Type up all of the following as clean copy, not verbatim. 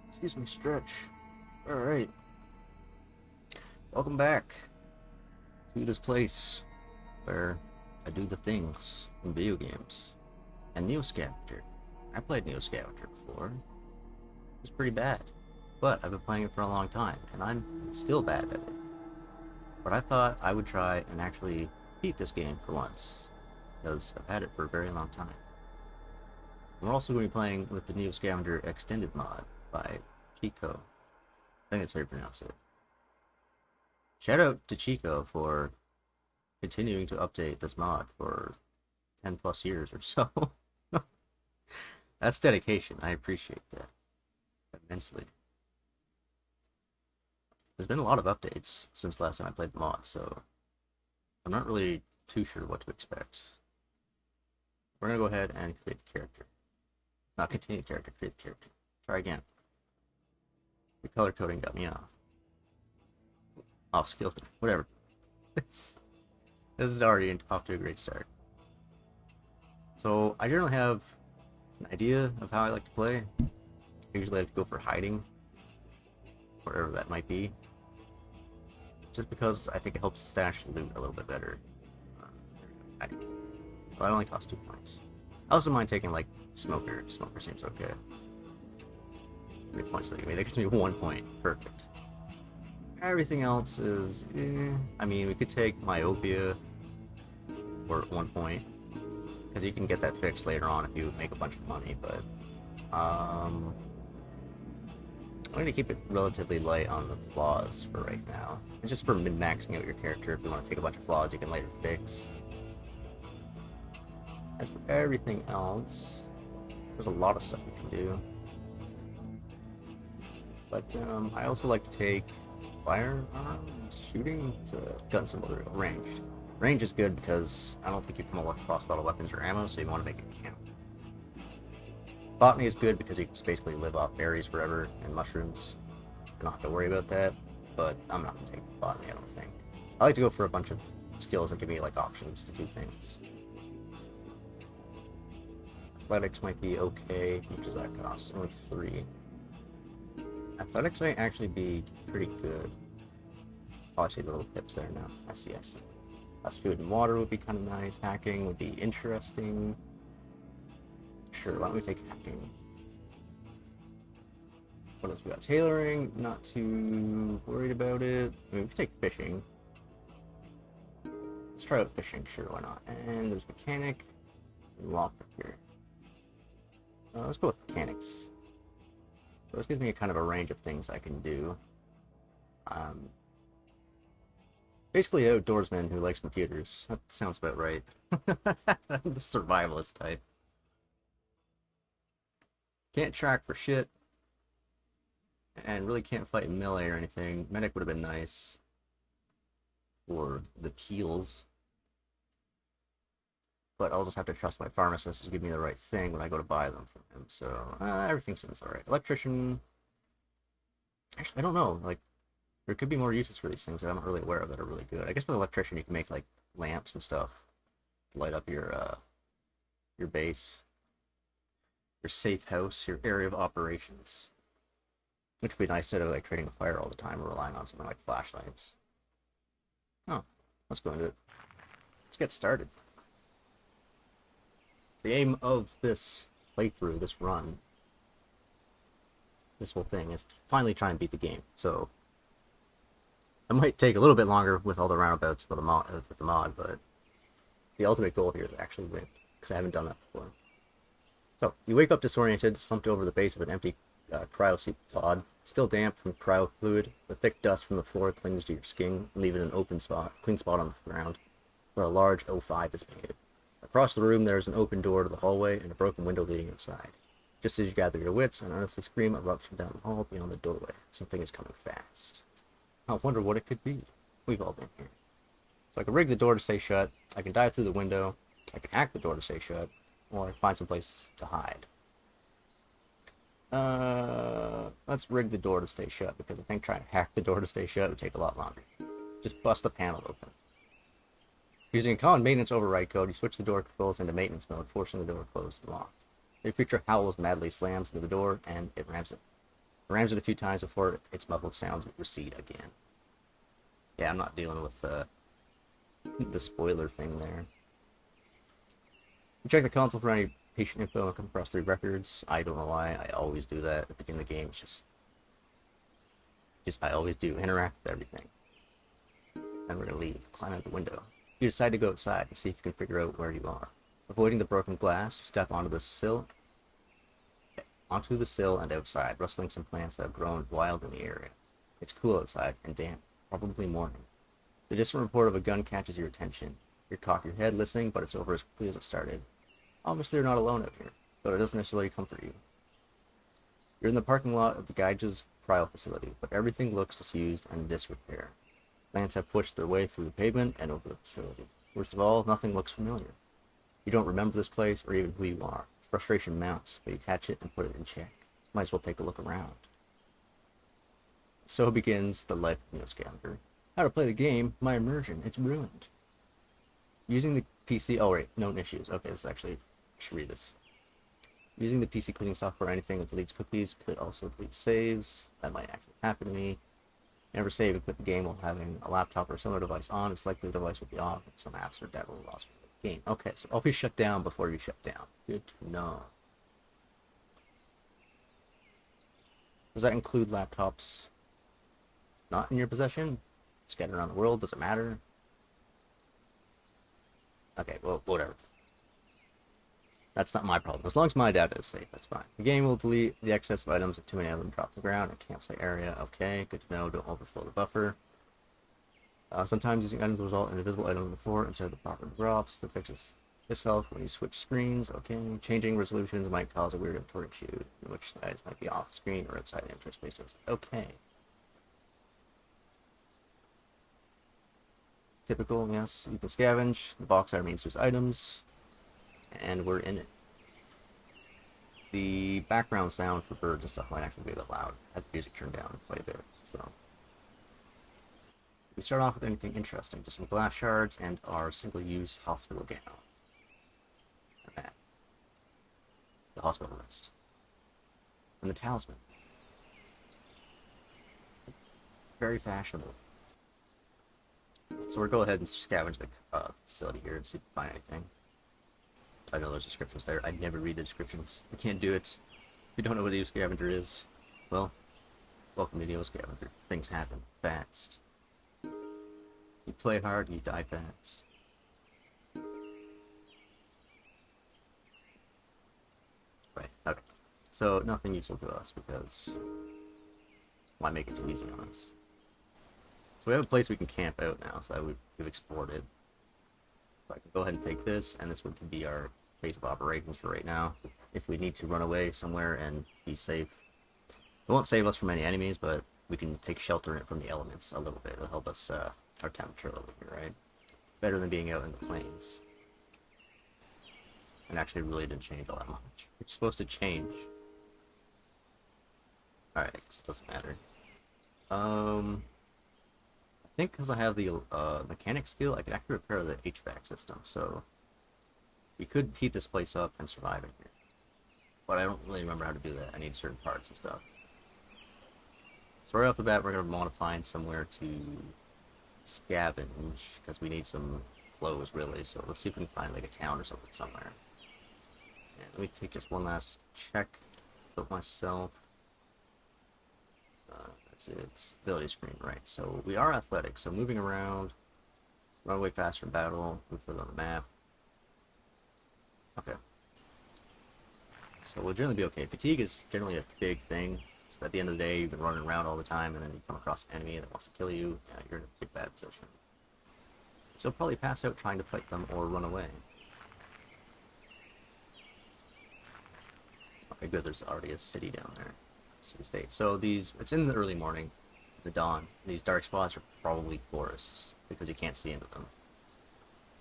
Excuse me, stretch. Alright. Welcome back to this place where I do the things in video games. And NEOScavenger. I played NEOScavenger before. It was pretty bad. But I've been playing it for a long time, and I'm still bad at it. But I thought I would try and actually beat this game for once, because I've had it for a very long time. And we're also going to be playing with the NEOScavenger Extended mod by Chico. I think that's how you pronounce it. Shout out to Chico for continuing to update this mod for 10 plus years or so. That's dedication. I appreciate that immensely. There's been a lot of updates since last time I played the mod, so I'm not really too sure what to expect. We're going to go ahead and create the character. Not continue the character, create the character. Try again. The color coding got me off skill. Whatever. This is already off to a great start. So I generally have an idea of how I like to play. I usually like to go for hiding, wherever that might be, just because I think it helps stash loot a little bit better. Hiding. Well, I only cost 2 points. I also mind taking like smoker. Smoker seems okay. 3 points. That gets me 1 point. Perfect. Everything else is, I mean, we could take myopia for 1 point, because you can get that fixed later on if you make a bunch of money, but I'm going to keep it relatively light on the flaws for right now. It's just for min-maxing out your character. If you want to take a bunch of flaws, you can later fix. As for everything else, there's a lot of stuff you can do. But I also like to take firearms, shooting, to gun symbol ranged. Range is good because I don't think you come across a lot of weapons or ammo, so you want to make it count. Botany is good because you can basically live off berries forever and mushrooms. You don't have to worry about that, but I'm not going to take botany, I don't think. I like to go for a bunch of skills that give me like options to do things. Athletics might be okay. How much does that cost? Only 3. Athletics might actually be pretty good. Oh, I see the little pips there now. I see. Less food and water would be kind of nice. Hacking would be interesting. Sure, why don't we take hacking? What else we got? Tailoring, not too worried about it. I mean, we could take fishing. Let's try out fishing, sure, why not? And there's mechanic and lockpick here. Let's go with mechanics. So this gives me a kind of a range of things I can do. Basically an outdoorsman who likes computers. That sounds about right. The survivalist type. Can't track for shit. And really can't fight in melee or anything. Medic would have been nice for the peels. But I'll just have to trust my pharmacist to give me the right thing when I go to buy them from him. So everything seems alright. Electrician. Actually, I don't know. Like, there could be more uses for these things that I'm not really aware of that are really good. I guess with electrician you can make like lamps and stuff to light up your base, your safe house, your area of operations. Which would be nice instead of like creating a fire all the time or relying on something like flashlights. Oh, let's go into it. Let's get started. The aim of this playthrough, this run, this whole thing, is to finally try and beat the game. So it might take a little bit longer with all the roundabouts with the mod, but the ultimate goal here is to actually win, because I haven't done that before. So you wake up disoriented, slumped over the base of an empty cryo pod, still damp from cryo fluid. The thick dust from the floor clings to your skin, leaving an clean spot on the ground, where a large O5 is painted. Across the room, there is an open door to the hallway and a broken window leading outside. Just as you gather your wits, an unearthly scream erupts from down the hall beyond the doorway. Something is coming fast. I wonder what it could be. We've all been here. So I can rig the door to stay shut, I can dive through the window, I can hack the door to stay shut, or I can find some place to hide. Let's rig the door to stay shut, because I think trying to hack the door to stay shut would take a lot longer. Just bust the panel open. Using a common maintenance override code, you switch the door controls into maintenance mode, forcing the door closed and locked. The creature howls madly, slams into the door, and it rams it. It rams it a few times before its muffled sounds recede again. Yeah, I'm not dealing with the spoiler thing there. You check the console for any patient info and come across 3 records. I don't know why. I always do that at the beginning of the game. It's just I always do. Interact with everything. Then we're gonna leave. Climb out the window. You decide to go outside and see if you can figure out where you are. Avoiding the broken glass, you step onto the sill and outside, rustling some plants that have grown wild in the area. It's cool outside and damp, probably morning. The distant report of a gun catches your attention. You cock your head listening, but it's over as quickly as it started. Obviously you're not alone out here, though it doesn't necessarily comfort you. You're in the parking lot of the Geige's cryo facility, but everything looks disused and in disrepair. Plants have pushed their way through the pavement and over the facility. Worst of all, nothing looks familiar. You don't remember this place or even who you are. Frustration mounts, but you catch it and put it in check. Might as well take a look around. So begins the life of NEOScavenger. How to play the game, my immersion, it's ruined. Using the PC, oh wait, known issues. Okay, this actually, I should read this. Using the PC cleaning software, anything that deletes cookies could also delete saves. That might actually happen to me. Never save and quit the game while having a laptop or similar device on. It's likely the device will be off. Some apps or data will lost from the game. Okay, so always shut down before you shut down. Good to know. Does that include laptops not in your possession? Scattered around the world? Does it matter? Okay, well, whatever. That's not my problem. As long as my data is safe, that's fine. The game will delete the excess of items if too many of them drop to the ground. A campsite area, okay, good to know. Don't overflow the buffer. Sometimes using items will result in an invisible item on the floor instead of the proper drops. That fixes itself when you switch screens. Okay, changing resolutions might cause a weird inventory issue, in which the items might be off screen or outside the inventory spaces. Okay. Typical, yes. You can scavenge. The box art means there's items. And we're in it. The background sound for birds and stuff might actually be a bit loud. I have the music turned down quite a bit, so. We start off with anything interesting. Just some glass shards and our single-use hospital gown. And that. The hospital list. And the talisman. Very fashionable. So we'll go ahead and scavenge the facility here and see if we can find anything. I know there's descriptions there. I never read the descriptions. We can't do it. If you don't know what a NEOScavenger is, well, welcome to NEOScavenger. Things happen fast. You play hard, you die fast. Right, okay. So, nothing useful to us, because why make it too easy on us? So we have a place we can camp out now, so that we've explored it. So I can go ahead and take this, and this one can be our base of operations for right now. If we need to run away somewhere and be safe. It won't save us from any enemies, but we can take shelter in it from the elements a little bit. It'll help us, our temperature a little bit, right? Better than being out in the plains. And actually really didn't change all that much. It's supposed to change. Alright, I guess it doesn't matter. I think because I have the mechanic skill, I can actually repair the HVAC system, so we could heat this place up and survive in here. But I don't really remember how to do that. I need certain parts and stuff. So right off the bat, we're going to want to find somewhere to scavenge, because we need some clothes, really. So let's see if we can find like a town or something somewhere. And let me take just one last check of myself. It's ability screen, right? So we are athletic, so moving around, run away faster in battle, move further on the map. Okay. So we'll generally be okay. Fatigue is generally a big thing. So at the end of the day, you've been running around all the time, and then you come across an enemy that wants to kill you, you're in a big bad position. So you'll probably pass out trying to fight them or run away. Okay, good. There's already a city down there. City state. So these, it's in the early morning, the dawn. These dark spots are probably forests because you can't see into them.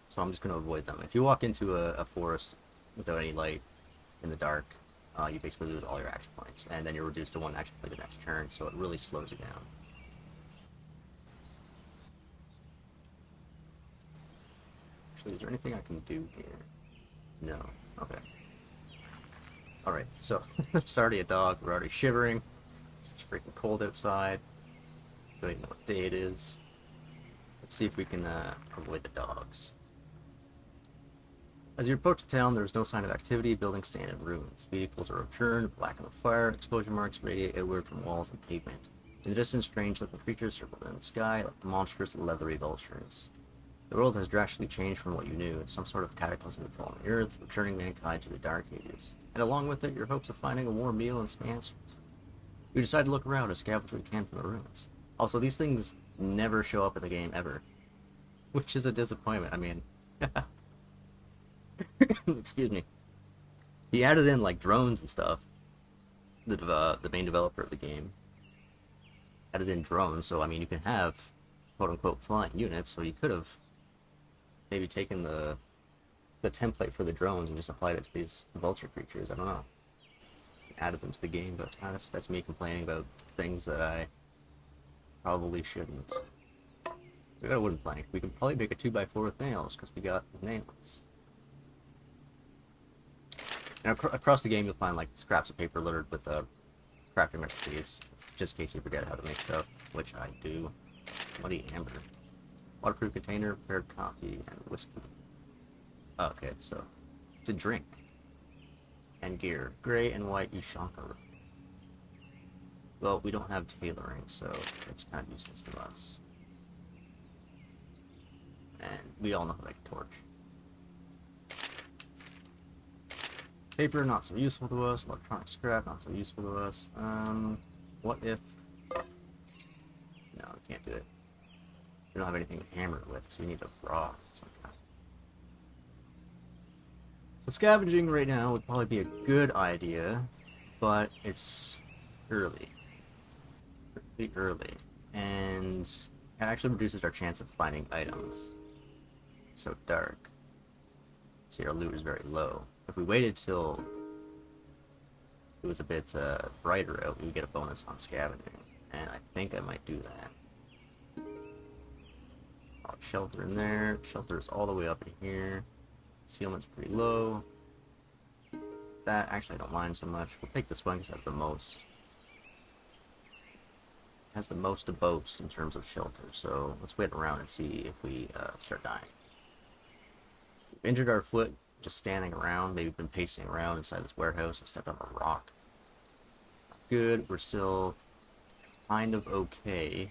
So I'm just going to avoid them. If you walk into a forest without any light in the dark, you basically lose all your action points, and then you're reduced to one action point the next turn, so it really slows you down. Actually, is there anything I can do here? No. Okay. Alright, so there's already a dog. We're already shivering. It's freaking cold outside. Don't even know what day it is. Let's see if we can avoid the dogs. As you approach the town, there is no sign of activity. Buildings stand in ruins. Vehicles are overturned, blackened with fire. Explosion marks radiate outward from walls and pavement. In the distance, strange-looking creatures circle in the sky like monstrous, leathery vultures. The world has drastically changed from what you knew. It's some sort of cataclysm befallen the earth, returning mankind to the Dark Ages. And along with it, your hopes of finding a warm meal and some answers. You decide to look around and scavenge what you can from the ruins. Also, these things never show up in the game, ever. Which is a disappointment. I mean... Excuse me. He added in, like, drones and stuff. The main developer of the game added in drones, so, I mean, you can have, quote-unquote, flying units, so you could have maybe taken the template for the drones and just applied it to these vulture creatures. I don't know. Added them to the game, but that's me complaining about things that I probably shouldn't. We got a wooden plank. We can probably make a 2x4 with nails, because we got nails. And across the game, you'll find like scraps of paper littered with crafting recipes, just in case you forget how to make stuff, which I do. Muddy amber, waterproof container, prepared coffee, and whiskey. Okay, so it's a drink. And gear, gray and white Ushanka. Well, we don't have tailoring, so it's kind of useless to us. And we all know how to make a torch. Paper, not so useful to us. Electronic scrap, not so useful to us. What if... No, we can't do it. We don't have anything to hammer it with, so we need a rock of some kind. So scavenging right now would probably be a good idea, but it's early. Pretty early. And it actually reduces our chance of finding items. It's so dark. See, our loot is very low. If we waited till it was a bit brighter out, we would get a bonus on scavenging. And I think I might do that. Oh, shelter in there. Shelter is all the way up in here. Concealment's pretty low. That, actually, I don't mind so much. We'll take this one because it has the most. It has the most to boast in terms of shelter. So let's wait around and see if we start dying. We've injured our foot just standing around. Maybe we've been pacing around inside this warehouse and stepped on a rock. Good. We're still kind of okay.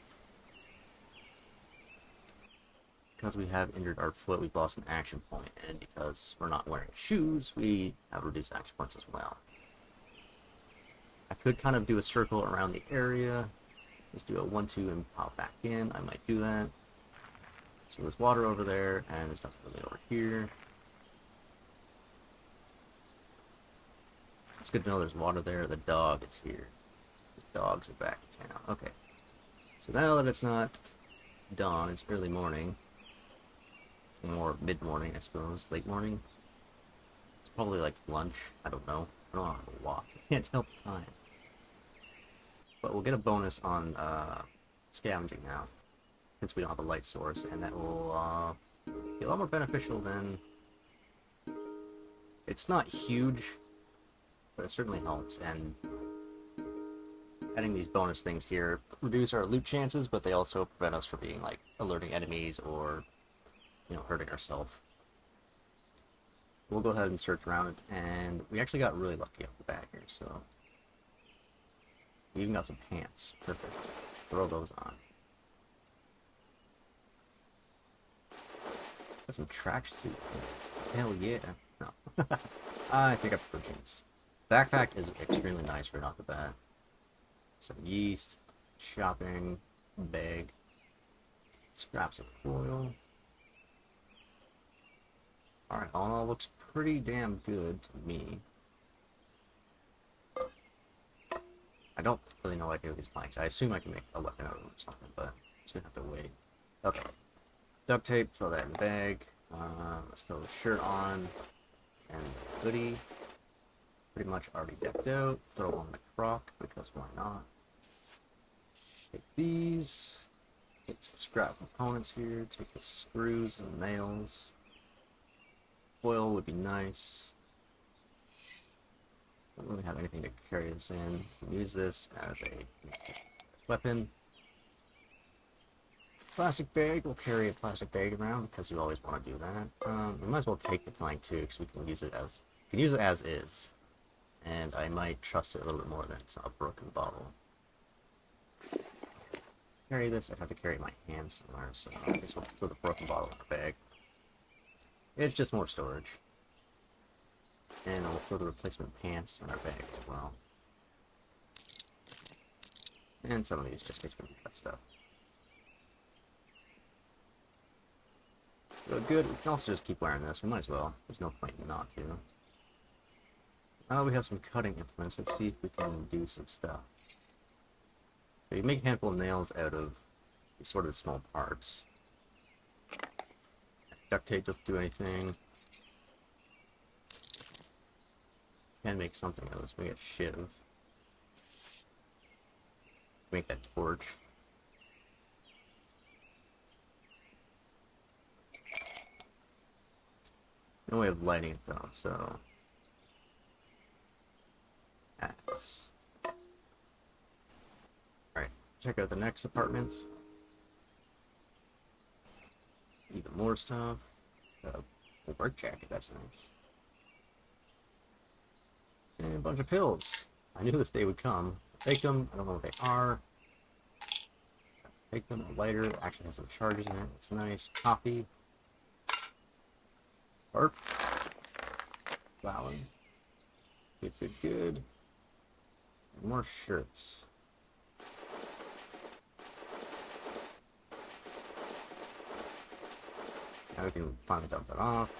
Because we have injured our foot, we've lost an action point, and because we're not wearing shoes, we have reduced action points as well. I could kind of do a circle around the area. Just do a 1-2 and pop back in. I might do that. So there's water over there, and there's nothing really over here. It's good to know there's water there. The dog is here. The dogs are back in town. Okay. So now that it's not dawn, it's early morning. More mid-morning, I suppose. Late morning. It's probably like lunch. I don't know. I don't know how to watch. I can't tell the time. But we'll get a bonus on scavenging now, since we don't have a light source, and that will be a lot more beneficial than... It's not huge, but it certainly helps, and adding these bonus things here reduce our loot chances, but they also prevent us from being, like, alerting enemies or, you know, hurting ourselves. We'll go ahead and search around it, and we actually got really lucky off the bat here, so... We even got some pants. Perfect. Throw those on. Got some tracksuit pants. Hell yeah. No. I think I prefer jeans. Backpack is extremely nice right off the bat. Some yeast, shopping, bag, scraps of foil. Alright, all in all looks pretty damn good to me. I don't really know what I do with these planks. I assume I can make a weapon out of them or something, but it's gonna have to wait. Okay. Duct tape, throw that in the bag. Let's throw the shirt on. And the hoodie. Pretty much already decked out. Throw on the crock, because why not? Take these. Take some scrap components here. Take the screws and nails. Foil would be nice. Don't really have anything to carry this in. Use this as a weapon. Plastic bag. We'll carry a plastic bag around because you always want to do that. We might as well take the plank too, because we can use it as is. And I might trust it a little bit more than it's a broken bottle. Carry this. I'd have to carry my hand somewhere, so I guess we'll throw the broken bottle in the bag. It's just more storage. And I'll throw the replacement pants in our bag as well. And some of these just basically cut stuff. So good, we can also just keep wearing this, we might as well. There's no point in not to. Now we have some cutting implements, let's see if we can do some stuff. So you make a handful of nails out of these sort of small parts. Duct tape doesn't do anything. Can make something out of this, make a shiv. Make that torch. No way of lighting it though, so axe. Alright, check out the next apartment. Even more stuff. A work jacket, that's nice. And a bunch of pills. I knew this day would come. Take them, I don't know what they are. Take them, a lighter, it actually has some charges in it, it's nice. Coffee. Bark. Flour. Good, good, good. And more shirts. Now we can finally dump that off.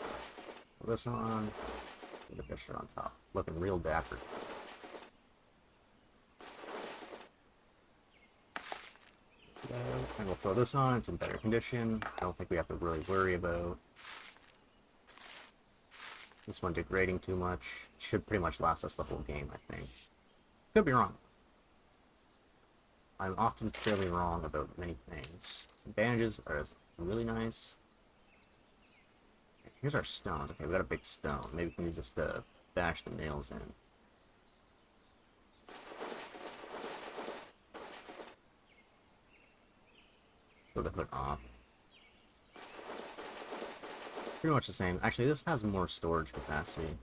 Put this on. Put the fish shirt on top. Looking real dapper. And we'll throw this on. It's in better condition. I don't think we have to really worry about this one degrading too much. It should pretty much last us the whole game, I think. Could be wrong. I'm often fairly wrong about many things. Some bandages are really nice. Here's our stones. Okay, we got a big stone. Maybe we can use this to bash the nails in. Throw the hood off. Pretty much the same. Actually, this has more storage capacity.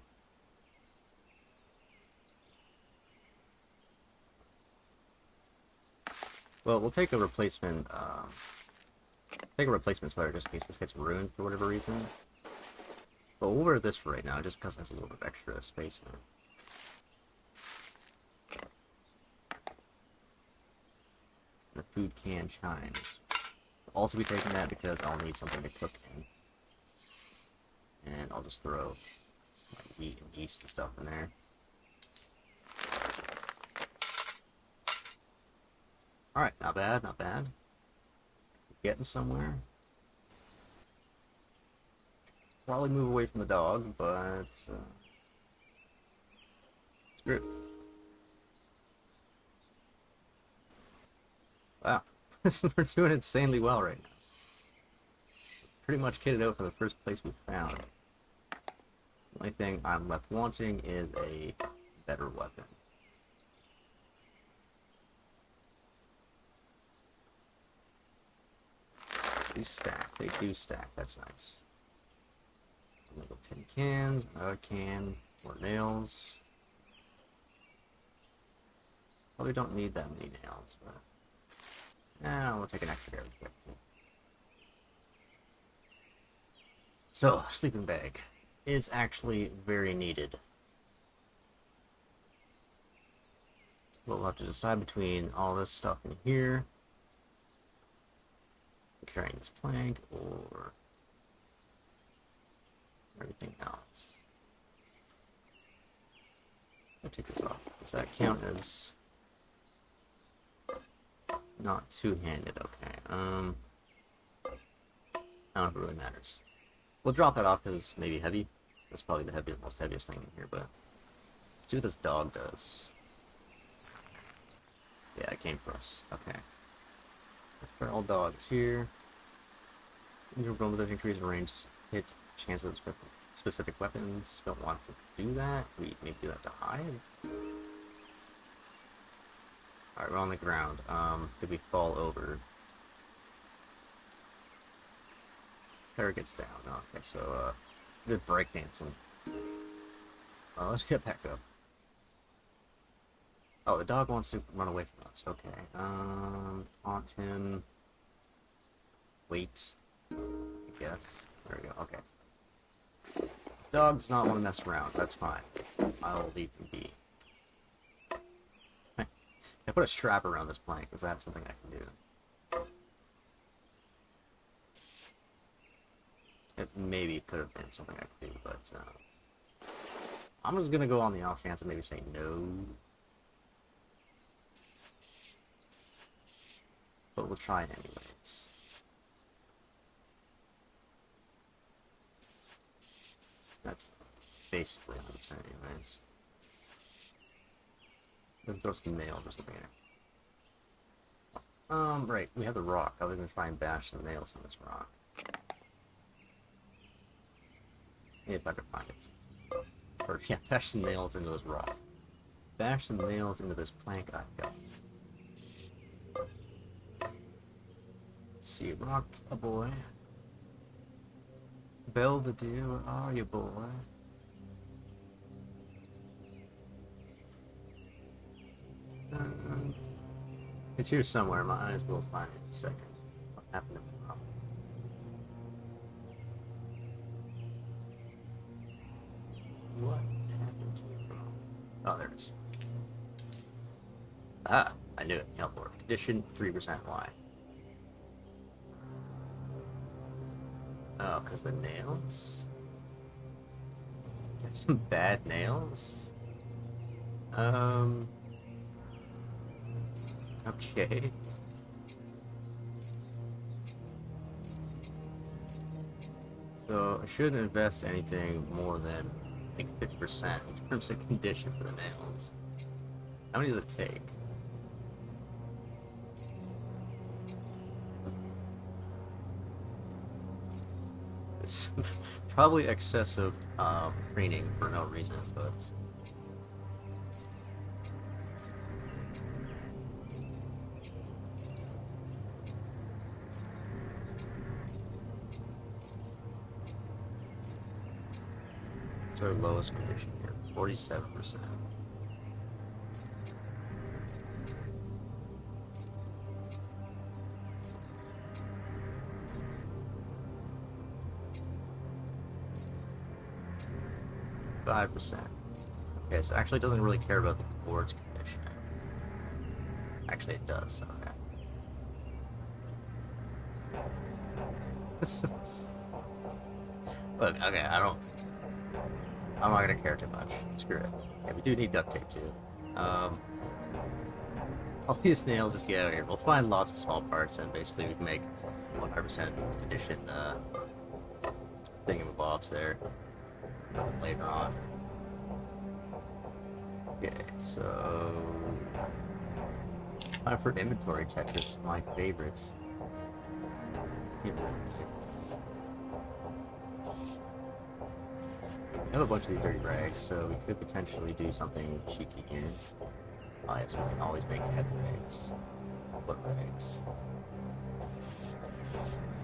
Well, we'll take a replacement. Sweater just in case this gets ruined for whatever reason. But we'll wear this for right now, just because it has a little bit of extra space in it. The food can chimes. I'll also be taking that because I'll need something to cook in. And I'll just throw like wheat and yeast and stuff in there. Alright, not bad, not bad. Getting somewhere. Probably move away from the dog, but screw it. Wow, we're doing insanely well right now. Pretty much kitted out for the first place we found. The only thing I'm left wanting is a better weapon. These stack. They do stack. That's nice. Little tin cans, another can, more nails. Probably don't need that many nails, but yeah, we'll take an extra very quick. So, sleeping bag is actually very needed. We'll have to decide between all this stuff in here, carrying this plank, or everything else. I'll take this off. Does that count as not two-handed? Okay. I don't know if it really matters. We'll drop that off because it's maybe heavy. That's probably the most heaviest thing in here, but let's see what this dog does. Yeah, it came for us. Okay. The feral dog is here. Individual bones increase range hit chances with specific weapons. Don't want to do that. We maybe do that to hide. Alright, we're on the ground. Did we fall over? Terror gets down. Okay, so, good breakdancing. Let's get back up. Oh, the dog wants to run away from us. Okay. Taunt him. Wait. I guess. There we go. Okay. Dog's not want to mess around. That's fine. I'll leave him be. I put a strap around this plank because that's something I can do. It maybe could have been something I could do, but I'm just gonna go on the off chance and maybe say no. But we'll try it anyways. That's basically 100% anyways. Let's throw some nails or something in. Right, we have the rock. I was gonna try and bash some nails on this rock. If I could find it. Or, yeah, bash some nails into this rock. Bash some nails into this plank I've got. Let's see, rock, a boy. Belvedere, where are you, boy? It's here somewhere. My eyes will find it in a second. What happened to the rock? What happened to the rock? Oh, there it is. Ah, I knew it. Help work. Condition 3% Y. Oh, because the nails? Get some bad nails? Okay. So, I shouldn't invest anything more than, I think, 50% in terms of condition for the nails. How many does it take? It's probably excessive preening for no reason, but... What's our lowest condition here? 47%. Okay, so actually it doesn't really care about the board's condition. Actually it does, okay. Look, okay, I'm not gonna care too much. Screw it. Yeah, we do need duct tape too. All these nails just get out of here. We'll find lots of small parts and basically we can make 100% condition thingamabobs there later on. Okay, so time for inventory check. This is my favorite. We have a bunch of these dirty rags, so we could potentially do something cheeky here. Oh yes, we can always make head rags, foot rags.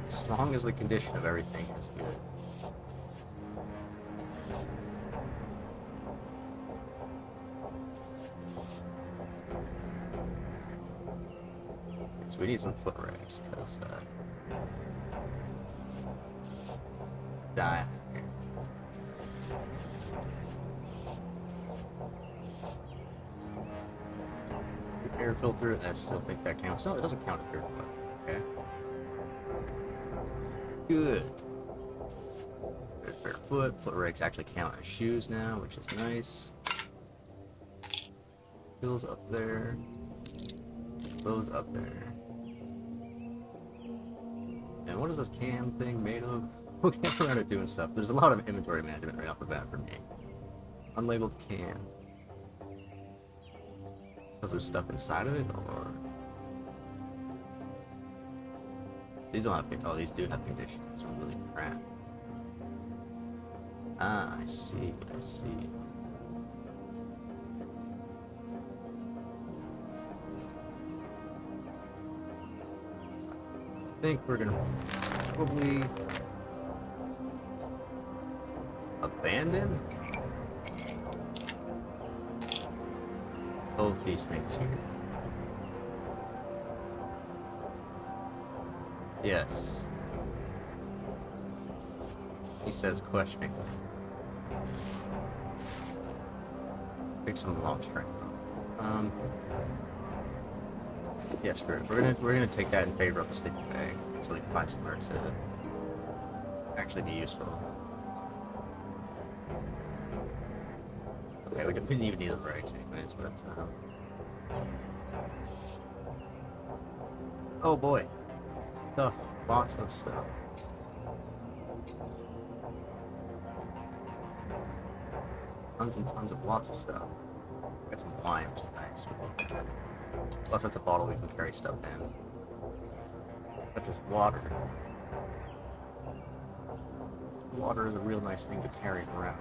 As long as the condition of everything is good. So we need some foot rags, because, die. Air filter, I still think that counts. No, it doesn't count as air filter. Okay. Good. Barefoot. Foot rags actually count as shoes now, which is nice. Bills up there. Those up there. And what is this can thing made of? We'll get around to doing stuff. There's a lot of inventory management right off the bat for me. Unlabeled can. Was there stuff inside of it, or... These don't have... Oh, these do have conditions. Really crap. Ah, I see. I see. think we're gonna probably abandon both these things here. Yes. He says questioning. Pick some long strength. Yeah, screw it. We're gonna take that in favor of the sleeping bag until we can find somewhere to actually be useful. Okay, we didn't even need the rags anyways, but oh boy. Stuff. Lots of stuff. Tons and tons of lots of stuff. Got some wine, which is nice. Plus, it's a bottle we can carry stuff in. Such as water. Water is a real nice thing to carry around.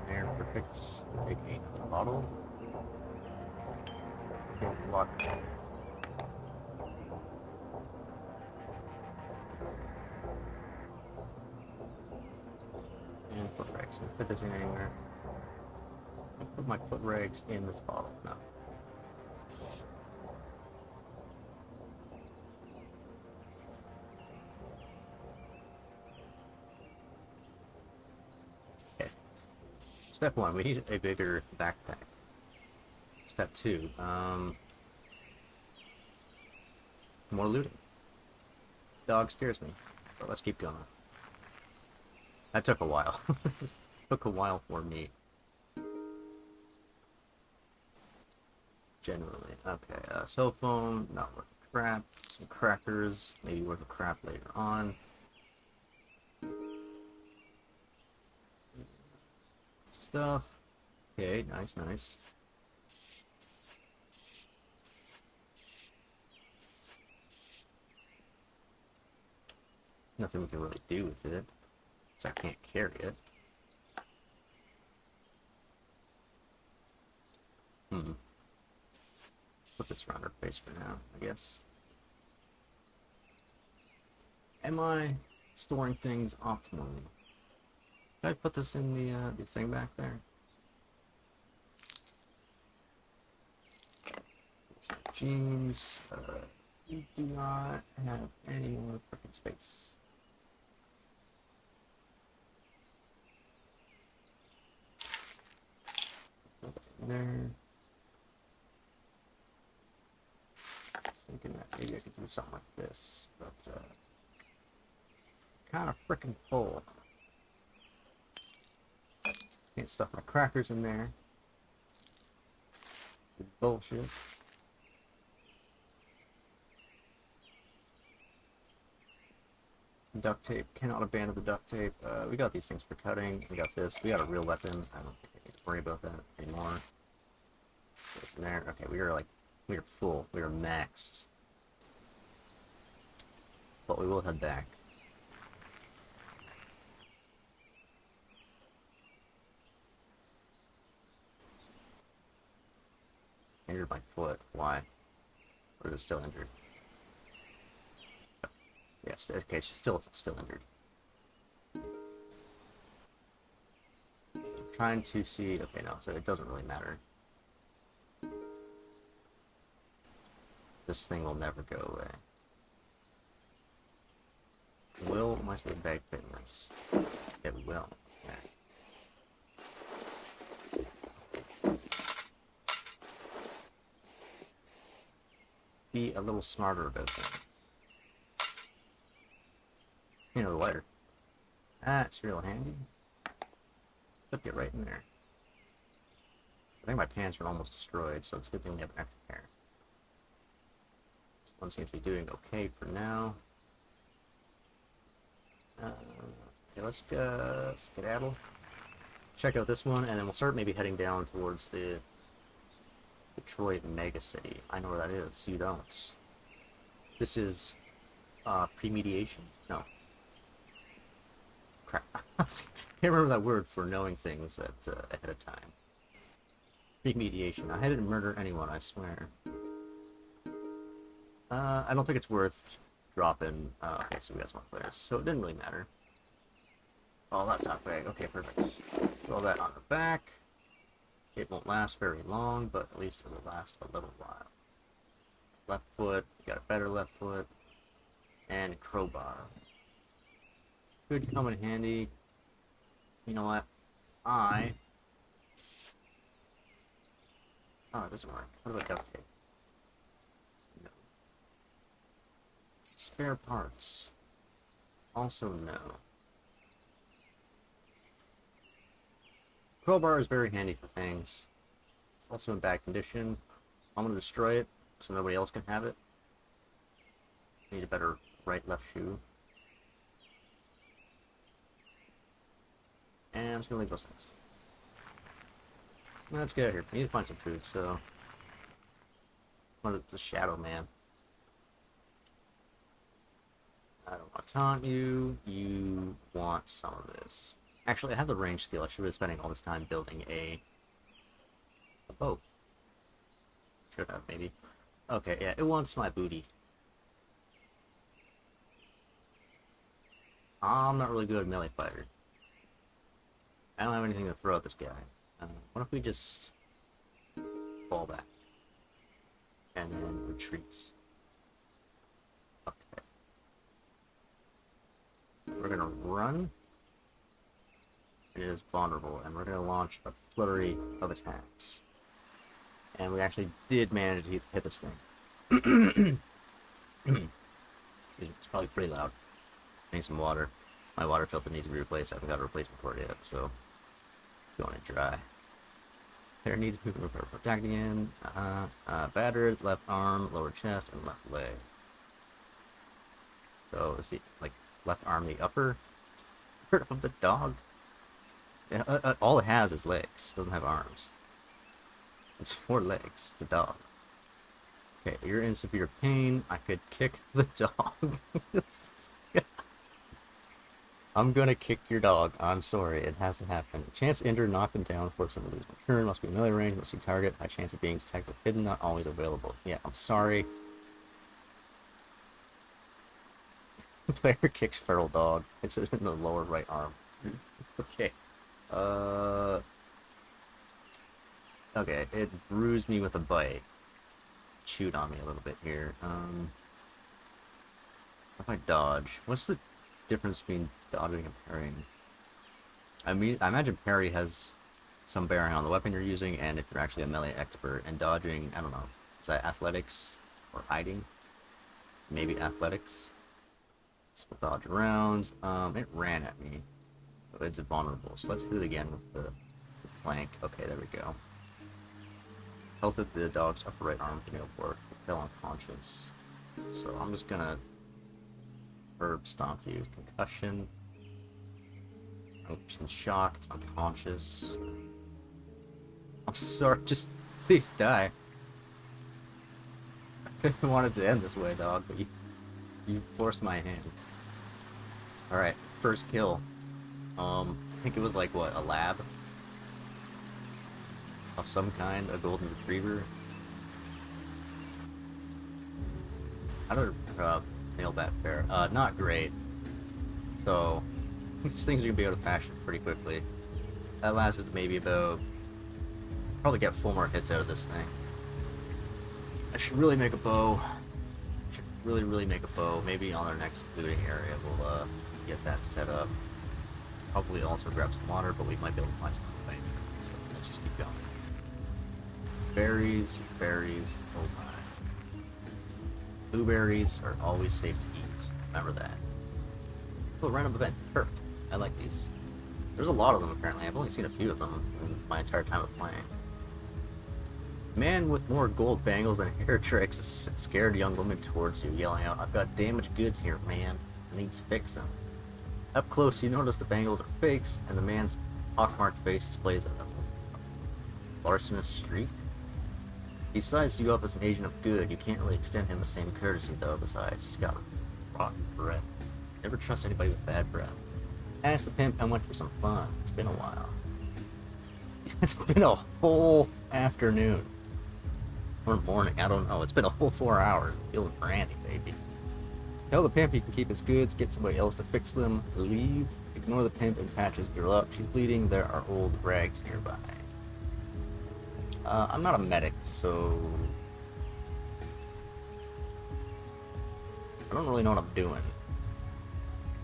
There, perfect. Take another bottle. Okay, water. And foot rags. Can I fit this in anywhere? I put my foot rags in this bottle. No. Okay. Step 1, we need a bigger backpack. Step 2, more looting. Dog scares me, but let's keep going. That took a while. Took a while for me. Generally. Okay, cell phone, not worth a crap. Some crackers, maybe worth a crap later on. Stuff. Okay, nice, nice. Nothing we can really do with it, so I can't carry it. Put this around our face for now, I guess. Am I storing things optimally? Did I put this in the thing back there? Some jeans. We do not have any more freaking space. There. I was thinking that maybe I could do something like this, but kind of freaking full. Can't stuff my crackers in there. Bullshit. Duct tape. Cannot abandon the duct tape. We got these things for cutting. We got this. We got a real weapon. I don't think I need to worry about that anymore. What's in there? Okay, we are full. We are maxed. But we will head back. Injured my foot. Why? Or is it still injured? Yes, okay, she's still injured. I'm trying to see, okay, no, so it doesn't really matter. This thing will never go away. Will my sleeping bag fit in this? It will. Okay. Be a little smarter about that. You know, the lighter. That's real handy. Slip it right in there. I think my pants are almost destroyed, so it's a good thing we have an extra pair. This one seems to be doing okay for now. Okay, let's go skedaddle. Check out this one, and then we'll start maybe heading down towards the Detroit mega city. I know where that is. You don't. This is premediation. No. Crap. I can't remember that word for knowing things that ahead of time. Premediation. I didn't murder anyone, I swear. I don't think it's worth drop in. Okay, so we got some players, so it didn't really matter. Oh, laptop bag. Okay, perfect. Throw that on the back. It won't last very long, but at least it will last a little while. Left foot. You got a better left foot. And a crowbar. Could come in handy. You know what? Oh, it doesn't work. What about duct tape? No. Spare parts. Also no. Crowbar is very handy for things. It's also in bad condition. I'm gonna destroy it so nobody else can have it. Need a better right-left shoe. And I'm just gonna leave those things. Let's get out of here. I need to find some food, so... What is the Shadow Man? I don't want to taunt you. You want some of this. Actually, I have the range skill. I should be spending all this time building a boat. Should have, maybe. Okay, yeah, it wants my booty. I'm not really good at melee fighter. I don't have anything to throw at this guy. What if we just fall back and then retreat? Okay. We're gonna run. It is vulnerable, and we're gonna launch a flurry of attacks. And we actually did manage to hit this thing. It's probably pretty loud. I need some water. My water filter needs to be replaced. I haven't got a replacement for it yet, so going it dry. Hair needs to be protect again. Battered, left arm, lower chest, and left leg. So is the left arm the upper part of the dog? Yeah, all it has is legs. It doesn't have arms. It's 4 legs. It's a dog. Okay, you're in severe pain. I could kick the dog. I'm gonna kick your dog. I'm sorry. It has to happen. Chance to injure, knock them down, force them to lose my turn. Must be melee range. Must see target. High chance of being detected hidden. Not always available. Yeah, I'm sorry. Player kicks feral dog. It's in the lower right arm. Okay. Okay, it bruised me with a bite. Chewed on me a little bit here. If I dodge, what's the difference between dodging and parrying? I mean, I imagine parry has some bearing on the weapon you're using, and if you're actually a melee expert. And dodging, I don't know. Is that athletics or hiding? Maybe athletics. Let's dodge around. It ran at me. So it's vulnerable. So let's hit it again with the flank. Okay, there we go. Pelted the dog's upper right arm with the nail board. It fell unconscious. So I'm just gonna herb stomp you. Concussion. It's in shock. It's unconscious. I'm sorry. Just please die. I didn't want it to end this way, dog, but you forced my hand. Alright, first kill. I think it was like, what, a lab? Of some kind, a golden retriever. How do I nail that fair? Not great. So, these things are gonna be able to fashion pretty quickly. That lasted maybe about... Probably get 4 more hits out of this thing. I should really make a bow. Should really make a bow. Maybe on our next looting area we'll get that set up. Probably also grab some water, but we might be able to find some thing. So let's just keep going. Berries, berries, oh my. Blueberries are always safe to eat. Remember that. Oh, random event. Perfect. I like these. There's a lot of them apparently. I've only seen a few of them in my entire time of playing. Man with more gold bangles and hair tricks is a scared young woman towards you, yelling out, "I've got damaged goods here, man. Needs fixing." Up close, you notice the bangles are fakes, and the man's pockmarked face displays a larcenous streak. He sizes you up as an agent of good. You can't really extend him the same courtesy, though. Besides, he's got rotten breath. Never trust anybody with bad breath. Ask the pimp, I went for some fun. It's been a while. It's been a whole afternoon. Or morning, I don't know. It's been a whole 4 hours. Feeling brandy, baby. Tell the pimp he can keep his goods, get somebody else to fix them, leave, ignore the pimp and patch his girl up. She's bleeding, there are old rags nearby. I'm not a medic, so I don't really know what I'm doing.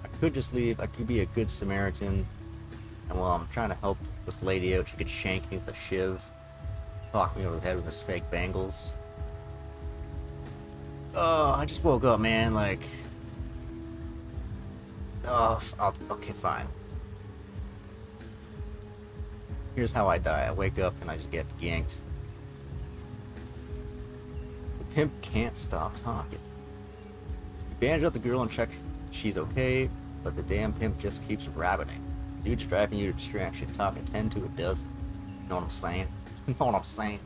I could just leave, I could be a good Samaritan, and while I'm trying to help this lady out, she could shank me with a shiv, knock me over the head with his fake bangles. Oh, I just woke up, man, like... Oh, okay, fine. Here's how I die. I wake up and I just get yanked. The pimp can't stop talking. You bandage up the girl and check she's okay, but the damn pimp just keeps rabbiting. Dude's driving you to distraction, talking 10 to a dozen. You know what I'm saying? You know what I'm saying?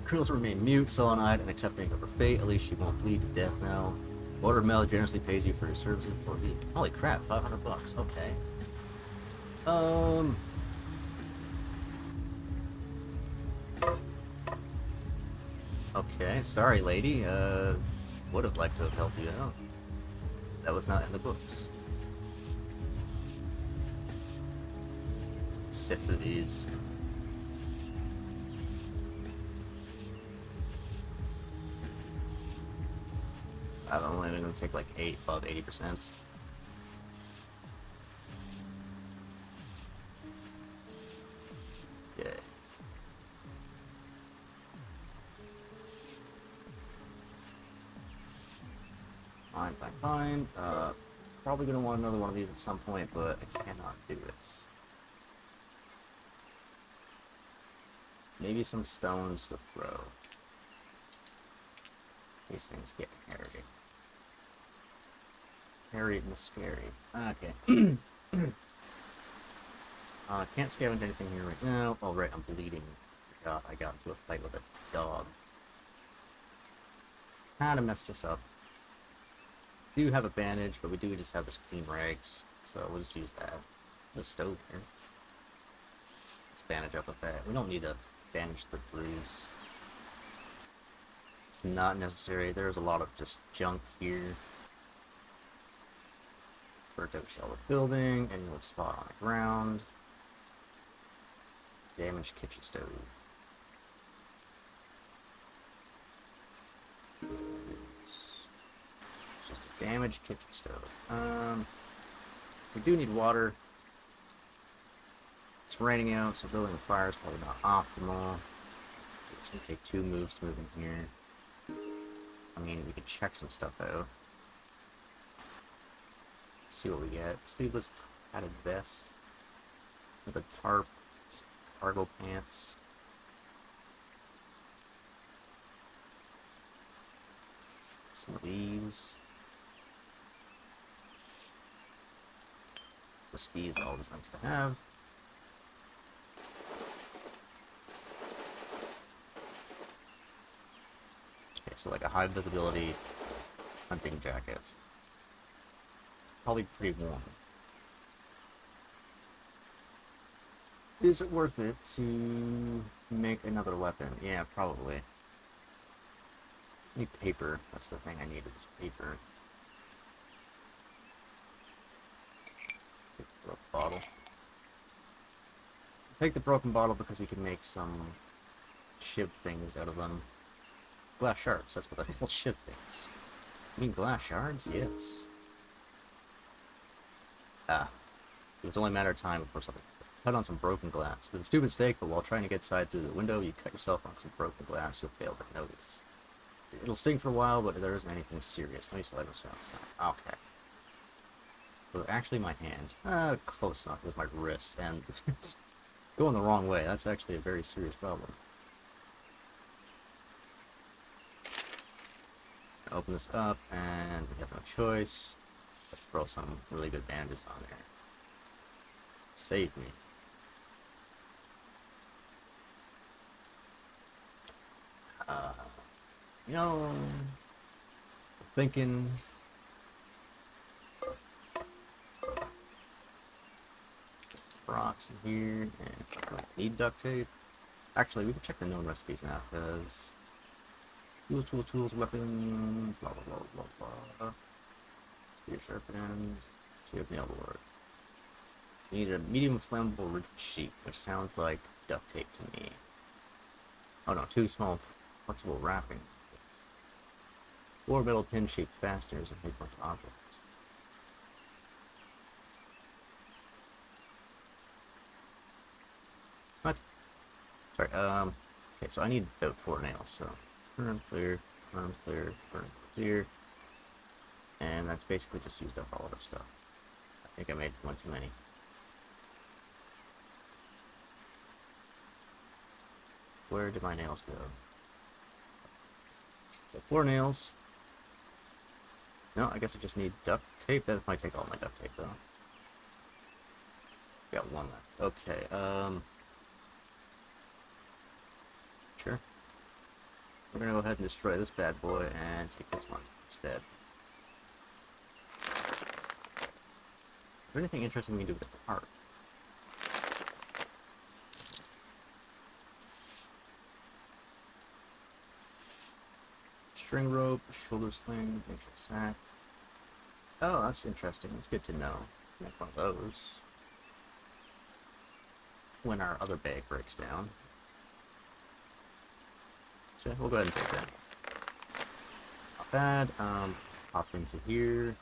Girls remain mute, sullen-eyed, and accepting of her fate. At least she won't bleed to death now. Watermelon generously pays you for your services for a week. Holy crap, 500 bucks. Okay. Okay, sorry, lady. Would have liked to have helped you out. That was not in the books. Sift through these. I'm only going to take like above 80%. Yeah. Fine. Probably going to want another one of these at some point, but I cannot do it. Maybe some stones to throw. These things get hairy. Hairy and scary. Okay. Can't scavenge anything here right now. Oh, right, I'm bleeding. I got into a fight with a dog. Kinda messed us up. We do have a bandage, but we do just have this clean rags, so we'll just use that. The stove here. Let's bandage up with that. We don't need to bandage the bruise. It's not necessary. There's a lot of just junk here. Burnt out shell of building, and wood spot on the ground. Damaged kitchen stove. It's just a damaged kitchen stove. We do need water. It's raining out, so building a fire is probably not optimal. It's gonna take 2 moves to move in here. I mean, we could check some stuff out. See what we get. Sleeveless padded vest with a tarp, cargo pants. Some of these. Whiskey is always nice to have. Okay, so like a high visibility hunting jacket. Probably pretty warm. Is it worth it to make another weapon? Yeah, probably. I need paper. That's the thing I needed, was paper. Take the broken bottle. Take the broken bottle because we can make some shiv things out of them. Glass shards, that's what they're called, shiv things. You mean glass shards? Yes. It was only a matter of time before something. Cut on some broken glass. It was a stupid mistake, but while trying to get side through the window, you cut yourself on some broken glass, you'll fail to notice. It'll sting for a while, but there isn't anything serious. No use to items found this time. Okay. So actually my hand. Close enough with my wrist, and it's going the wrong way. That's actually a very serious problem. Open this up, and we have no choice. Let's throw some really good bandages on there. Save me. You know, thinking rocks in here, and need duct tape. Actually, we can check the known recipes now, because tools, weapon, blah blah blah blah blah. Your sharp end. You have nail board. You need a medium flammable rigid sheet, which sounds like duct tape to me. Oh no, 2 small flexible wrapping. 4 metal pin-shaped fasteners and 3-point objects. What? Sorry, okay, so I need about 4 nails, so firm, clear, firm, clear, firm, clear. And that's basically just used up all of our stuff. I think I made one too many. Where did my nails go? So 4 nails. No, I guess I just need duct tape. That might take all my duct tape, though. Got 1 left. Okay, sure. We're gonna go ahead and destroy this bad boy and take this one instead. Is there anything interesting we can do with the heart? String rope, shoulder sling, makeshift sack. Oh, that's interesting. That's good to know. Make one of those. When our other bag breaks down. So we'll go ahead and take that. Not bad. Hop into here.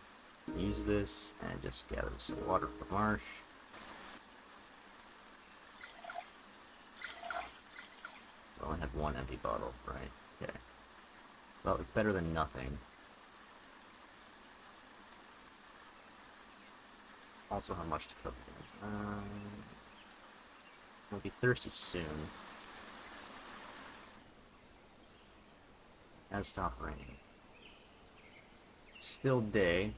Use this and just gather some water from the marsh. We only had 1 empty bottle, right? Okay. Well, it's better than nothing. Also, how much to cook? I'll be thirsty soon. Has stopped raining. Still day.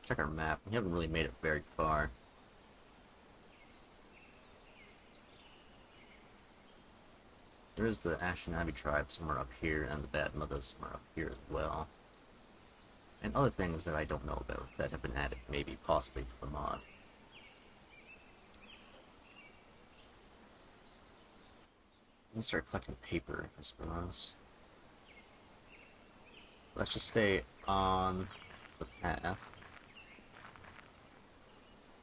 Check our map. We haven't really made it very far. There is the Anishinaabe tribe somewhere up here, and the Bad Mothers somewhere up here as well. And other things that I don't know about that have been added, maybe, possibly, to the mod. I'm gonna start collecting paper, I suppose. Let's just stay on the path.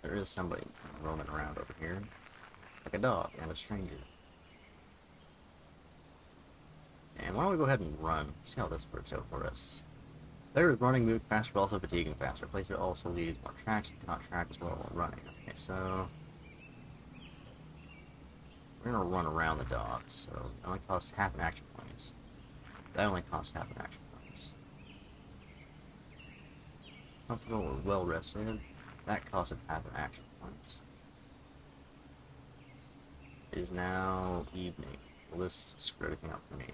There is somebody roaming around over here. Like a dog and a stranger. And why don't we go ahead and run? See how this works out for us. There is running, move faster, but also fatiguing faster. Placer also leads more tracks, cannot track as well while running. Okay, so we're gonna run around the dog, so it only costs half an action point. That only costs half an action point. Comfortable or well rested. That costs half an action point. It is now evening. Will this screw everything up for me?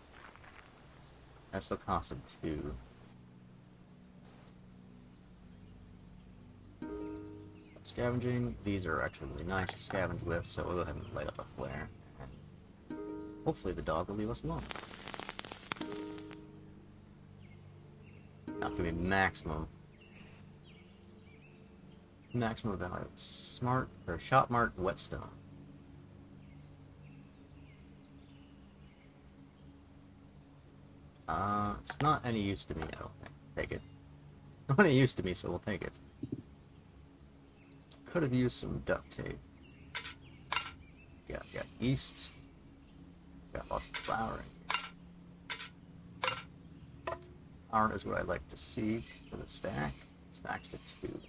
That still costed 2. Scavenging. These are actually really nice to scavenge with, so we'll go ahead and light up a flare. And hopefully the dog will leave us alone. Now give me maximum value. Smart or shot mark whetstone. It's not any use to me, I don't think. Take it. Not any use to me, so we'll take it. Could have used some duct tape. Yeah, got yeast. Got lots of flour in here. Flour is what I like to see for the stack. Stacks to 2.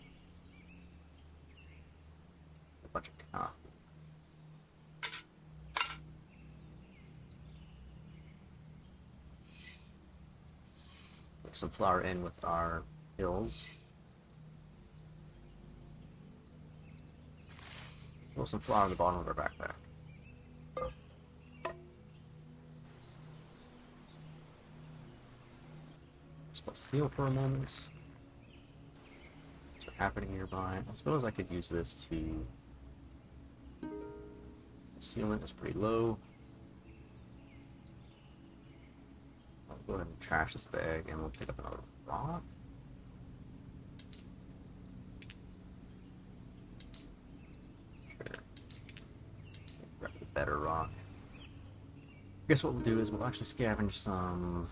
A bunch of coffee. Put some flour in with our pills. Throw some flour on the bottom of our backpack. Let's heal for a moment. What's happening nearby? I suppose I could use this to... The sealant is pretty low. I'll go ahead and trash this bag and we'll pick up another rock. Better rock. I guess what we'll do is we'll actually scavenge some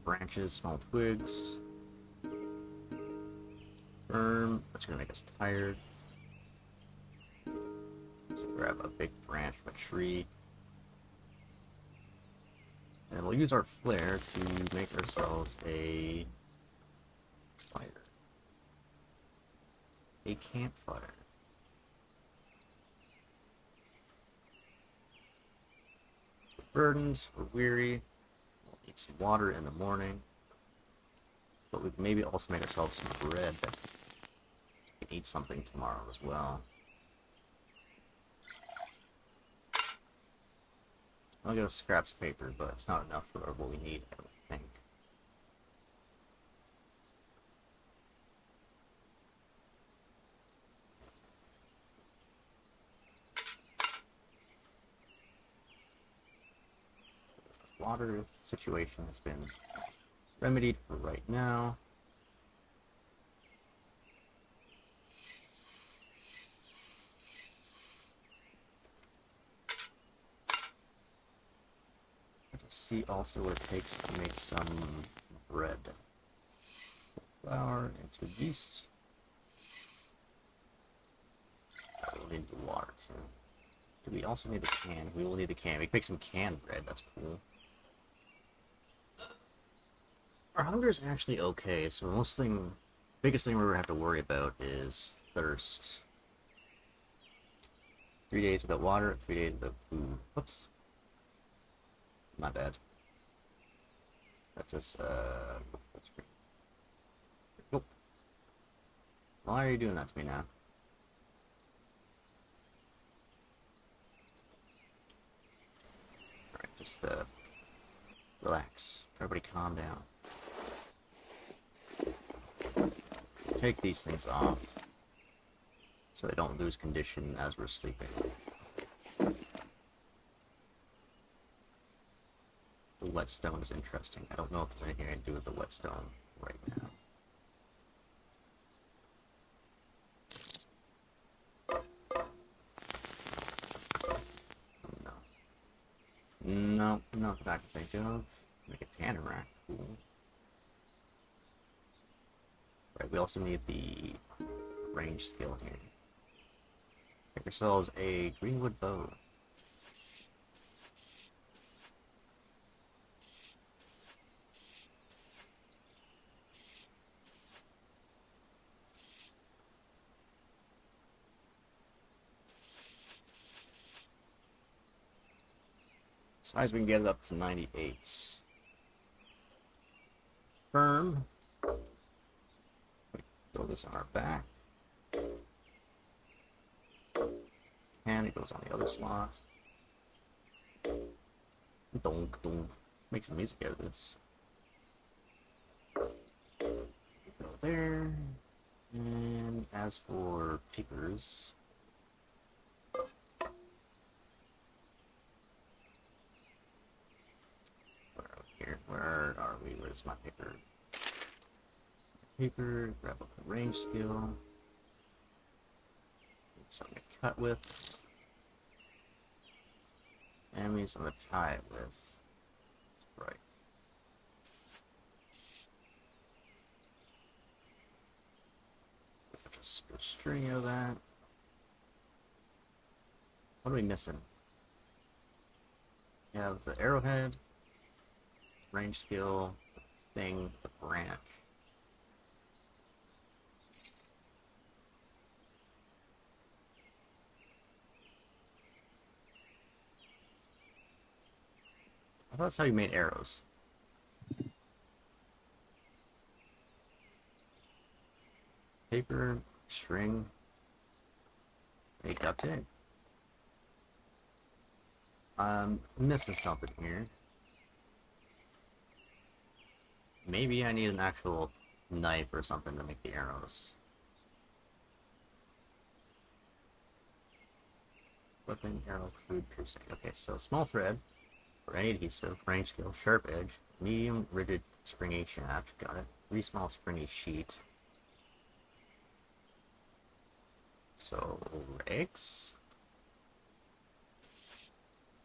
branches, small twigs. That's gonna make us tired. So grab a big branch from a tree. And we'll use our flare to make ourselves a fire. A campfire. We're burdened, we're weary, we'll need some water in the morning. But we can maybe also make ourselves some bread. We can eat something tomorrow as well. I'll get scraps of paper, but it's not enough for what we need, I don't think. Water situation has been remedied for right now. Let's see also what it takes to make some bread. Flour into yeast. We'll need the water too. Do we also need the can? We will need the can. We can make some canned bread. That's cool. Our hunger is actually okay, so biggest thing we're gonna have to worry about is thirst. 3 days without water, 3 days without food. Whoops. My bad. That's just, that's great. Nope. Why are you doing that to me now? Alright, just, relax. Everybody calm down. Take these things off so they don't lose condition as we're sleeping. The whetstone is interesting. I don't know if there's anything I can do with the whetstone right now. No. No, not that I can think of. Make a tanner rack. Cool. Right, we also need the range skill here. Make ourselves a greenwood bow. Size we can get it up to 98. Firm. Throw this on our back. And it goes on the other slot. Donk, donk. Make some music out of this. Go there. And as for papers, where are we? Where's my paper? Paper, grab up the range skill. Need something to cut with. And we need something to tie it with. Right. Just a string of that. What are we missing? We have the arrowhead, range skill, thing, the branch. I thought that's how you made arrows. Paper, string, a duct tape. I'm missing something here. Maybe I need an actual knife or something to make the arrows. Weapon, arrow, food, piercing. Okay, so small thread for any adhesive, range skill, sharp edge, medium, rigid, springy shaft. Got it. 3 small springy sheet. So rags.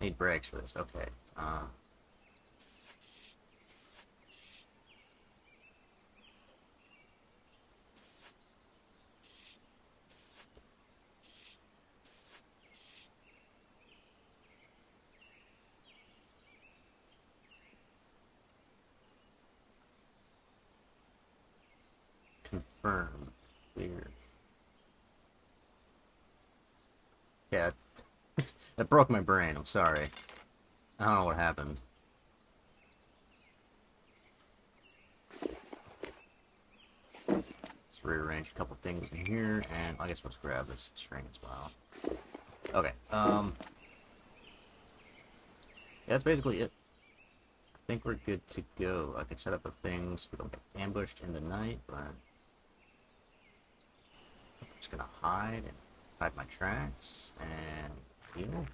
Need brags for this. Okay. Confirm. Clear. Yeah, that broke my brain. I'm sorry. I don't know what happened. Let's rearrange a couple things in here, and I guess let's grab this string as well. Okay, yeah, that's basically it. I think we're good to go. I could set up a thing so we don't get ambushed in the night, but I'm just gonna hide my tracks and heal.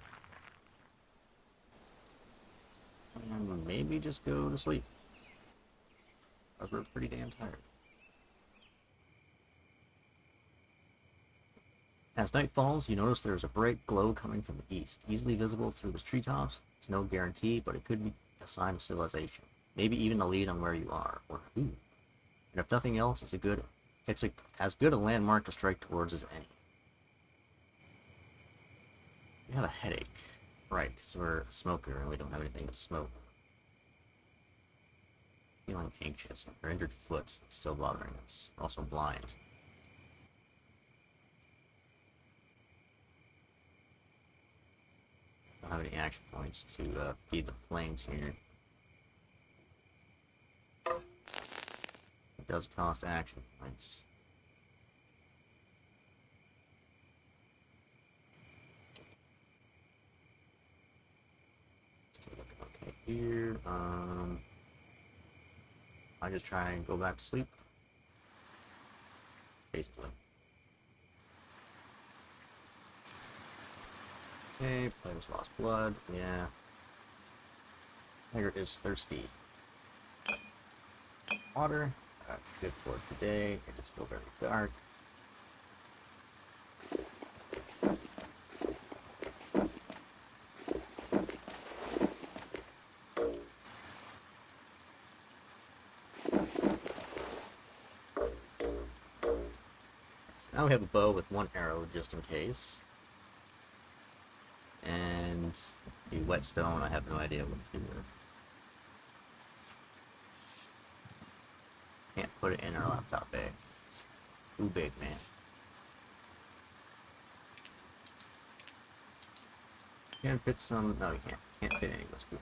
And maybe just go to sleep. Because we're pretty damn tired. As night falls, you notice there's a bright glow coming from the east, easily visible through the treetops. It's no guarantee, but it could be a sign of civilization. Maybe even a lead on where you are, or who. And if nothing else, it's as good a landmark to strike towards as any. We have a headache. Right, because we're a smoker and we don't have anything to smoke. Feeling anxious. Our injured foot is still bothering us. We're also blind. Don't have any action points to feed the flames here. It does cost action points. Let's take a look. Okay, here. I just try and go back to sleep. Basically. Okay, players lost blood. Yeah. Player is thirsty. Water. Good for today. It is still very dark. So now we have a bow with one arrow just in case. And the whetstone, I have no idea what to do with. Can't put it in our laptop bag. It's too big, man. Can fit some. No, you can't. Can't fit any whiskey.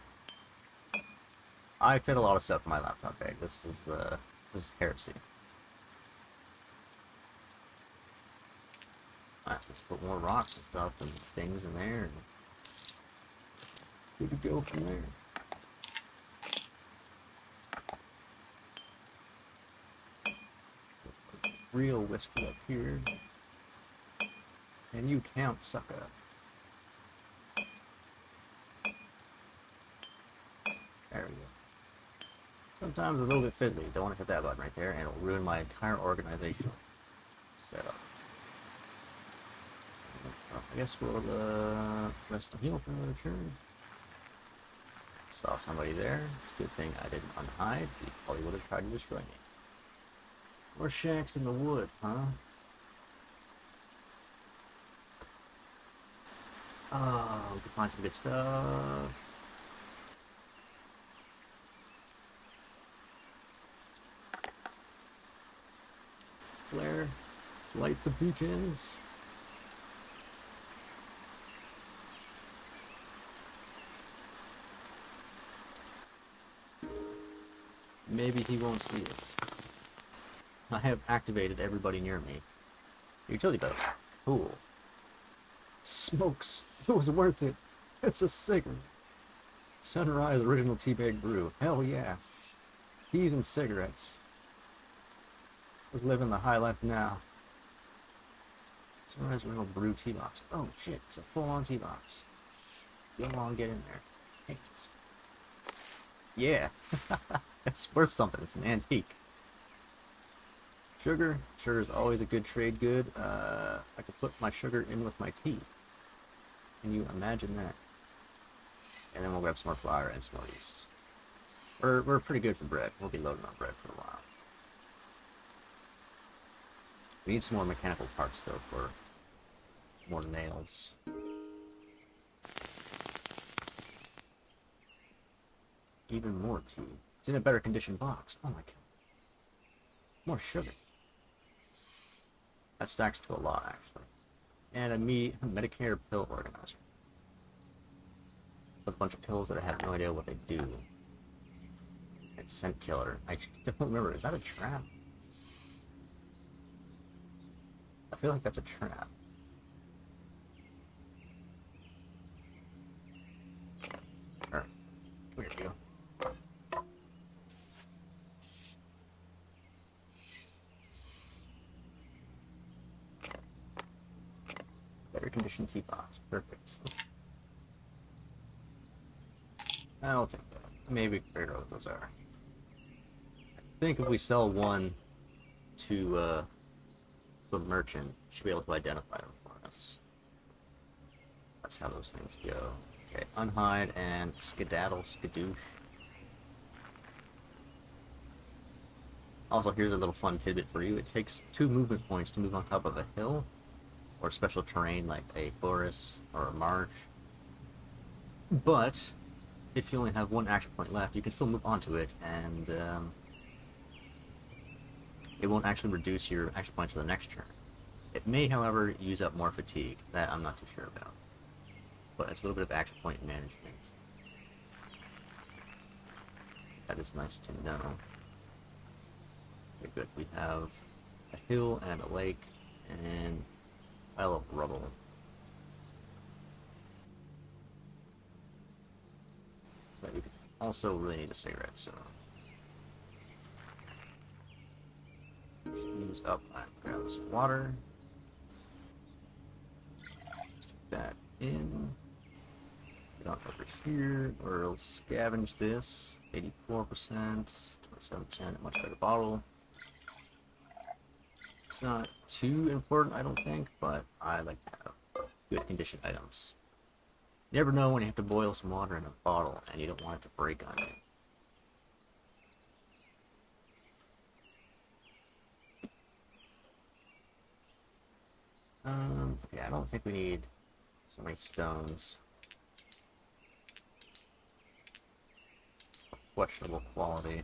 I fit a lot of stuff in my laptop bag. This is heresy. Alright, let's put more rocks and stuff and things in there, and good to go from there. Real whiskey up here. And you count, sucker. There we go. Sometimes a little bit fiddly. Don't want to hit that button right there, and it'll ruin my entire organizational setup. Well, I guess we'll rest and heal for another turn. Saw somebody there. It's a good thing I didn't unhide. He probably would have tried to destroy me. More shacks in the wood, huh? Oh, we can find some good stuff. Flare, light the beacons. Maybe he won't see it. I have activated everybody near me. Utility belt. Cool. Smokes. It was worth it. It's a cigarette. Sunrise original teabag brew. Hell yeah. Teas and cigarettes. We're living the high life now. Sunrise original brew tea box. Oh shit, it's a full-on tea box. Go on, get in there. Hey, yeah. It's worth something. It's an antique. Sugar. Sugar is always a good trade good. I could put my sugar in with my tea. Can you imagine that? And then we'll grab some more flour and some more yeast. We're pretty good for bread. We'll be loading on bread for a while. We need some more mechanical parts though for more nails. Even more tea. It's in a better condition box. Oh my god. More sugar. That stacks to a lot, actually. And a Medicare pill organizer. With a bunch of pills that I have no idea what they do. And scent killer. I don't remember. Is that a trap? I feel like that's a trap. Alright. Come here, you. Better conditioned teapots. Perfect. I'll take that. Maybe we can figure out what those are. I think if we sell one to a merchant, should be able to identify them for us. That's how those things go. Okay, unhide and skedaddle, skadoosh. Also, here's a little fun tidbit for you. It takes 2 movement points to move on top of a hill or special terrain like a forest or a marsh. But if you only have 1 action point left, you can still move onto it, and it won't actually reduce your action points for the next turn. It may, however, use up more fatigue. That I'm not too sure about. But it's a little bit of action point management. That is nice to know. Okay, good. We have a hill and a lake and a pile of rubble. But we also really need a cigarette, so let's use up and grab some water. Stick that in. Get on over here, or I'll scavenge this. 84%, 27%, much better bottle. It's not too important, I don't think, but I like to have good condition items. You never know when you have to boil some water in a bottle and you don't want it to break on you. Okay, I don't think we need so many stones. Questionable quality.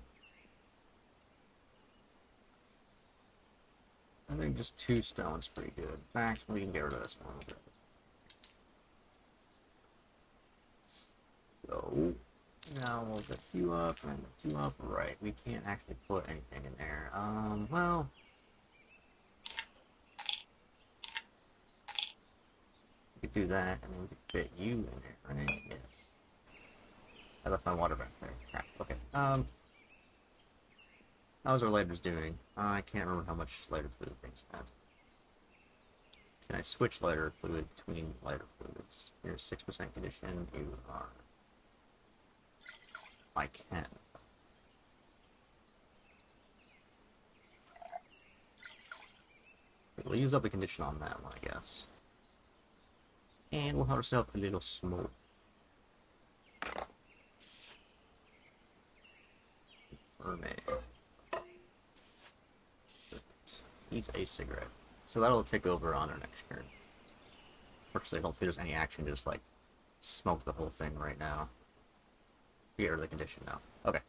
I think just 2 stones pretty good. In fact, we can get rid of this one. So, now we'll lift you up and lift you up. Right, we can't actually put anything in there. Well, we could do that, and then we could fit you in there, right? Yes. I left my water back there. Crap. Okay. How's our lighters doing? I can't remember how much lighter fluid things had. Can I switch lighter fluid between lighter fluids? Here's 6% condition. You are. I can. We'll use up the condition on that one, I guess. And we'll have ourselves a little smoke. Mermaid. Needs a cigarette. So that'll take over on our next turn. Fortunately, I don't think there's any action to just, like, smoke the whole thing right now. Get rid of the condition now. Okay.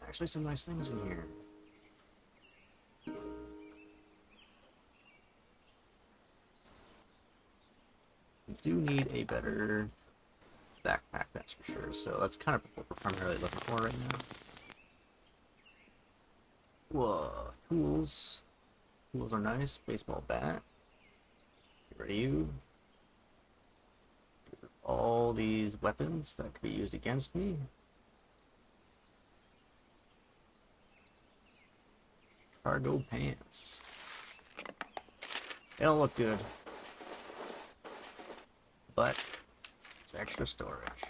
Actually some nice things in here. We do need a better backpack, that's for sure. So that's kind of what we're primarily looking for right now. Whoa, tools. Tools are nice. Baseball bat. Get rid of you. Get rid of all these weapons that could be used against me. Cargo pants. They don't look good, but it's extra storage.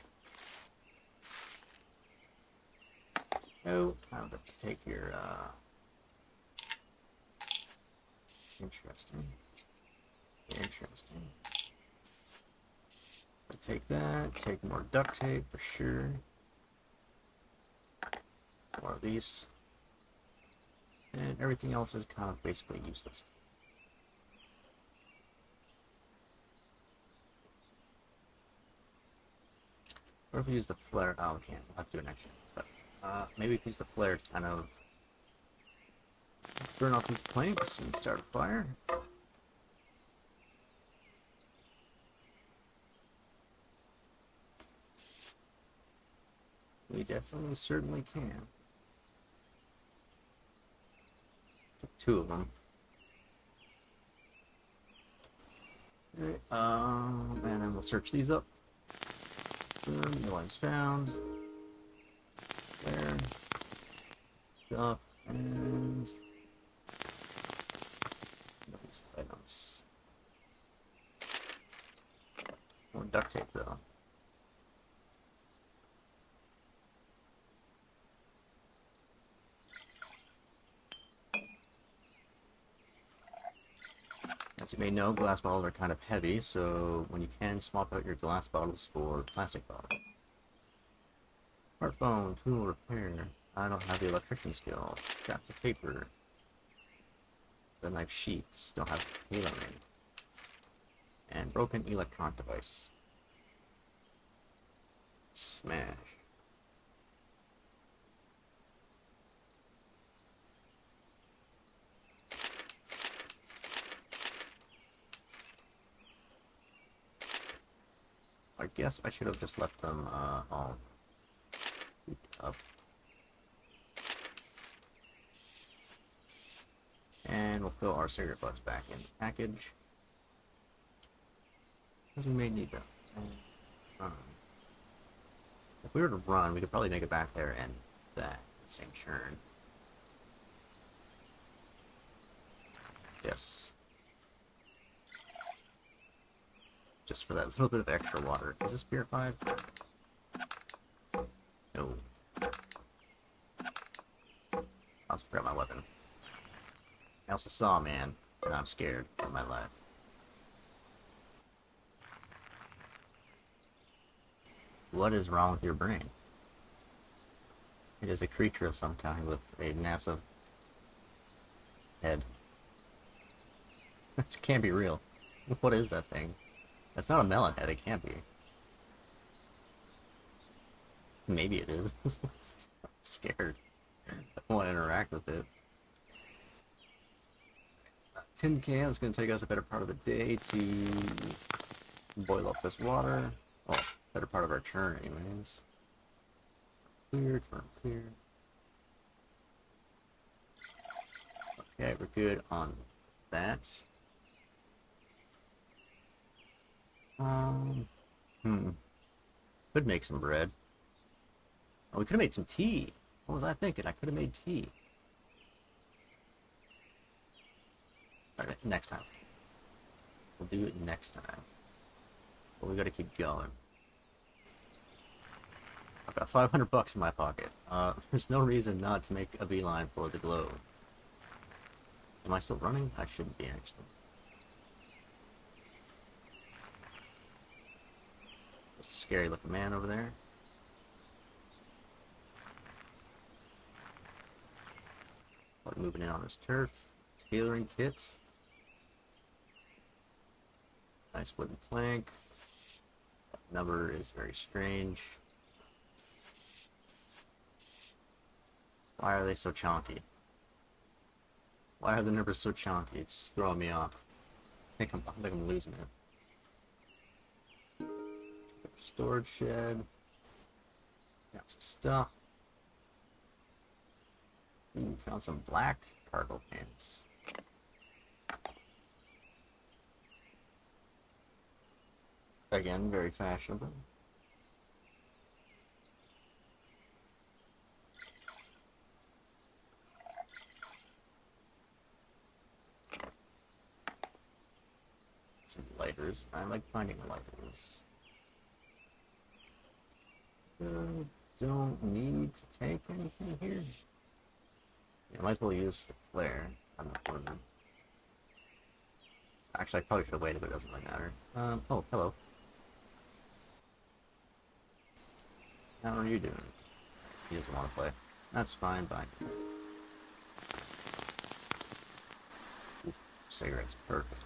Oh, I'll have to take your, interesting. Interesting. I'll take that, take more duct tape for sure. More of these. And everything else is kind of basically useless. Or if we use the flare, oh, we can't, we'll have to do an action. But maybe we can use the flare to kind of burn off these planks and start a fire. We definitely certainly can. Took 2 of them. Okay, and then we'll search these up. No one's found. There. Up and these items. More duct tape though. As you may know, glass bottles are kind of heavy, so when you can, swap out your glass bottles for plastic bottles. Smartphone, tool repair. I don't have the electrician skill. Scraps of paper. The knife sheets. Don't have tailoring. And broken electronic device. Smash. I guess I should have just left them all up. And we'll fill our cigarette butts back in the package, because we may need them. If we were to run, we could probably make it back there and that same churn. Yes. Just for that little bit of extra water. Is this purified? No. I also forgot my weapon. I also saw a man, and I'm scared for my life. What is wrong with your brain? It is a creature of some kind with a massive head. It can't be real. What is that thing? That's not a melon head, it can't be. Maybe it is. I'm scared. I don't want to interact with it. Tin can is going to take us a better part of the day to boil up this water. Well, better part of our churn anyways. Clear, turn clear. Okay, we're good on that. Could make some bread. Oh, we could have made some tea. What was I thinking? I could have made tea. Alright, next time. We'll do it next time. But we gotta keep going. I've got 500 bucks in my pocket. There's no reason not to make a beeline for the globe. Am I still running? I shouldn't be, actually. There's a scary looking man over there. Like moving in on his turf. Tailoring kit. Nice wooden plank. That number is very strange. Why are they so chonky? Why are the numbers so chonky? It's throwing me off. I think I'm losing it. Storage shed. Got some stuff. Ooh, found some black cargo pants. Again, very fashionable. Some lighters. I like finding lighters. Don't need to take anything here. Yeah, might as well use the flare. I'm not doing them. Actually, I probably should have waited, but it doesn't really matter. Oh, hello. How are you doing? He doesn't want to play. That's fine, bye. Ooh, cigarettes, perfect.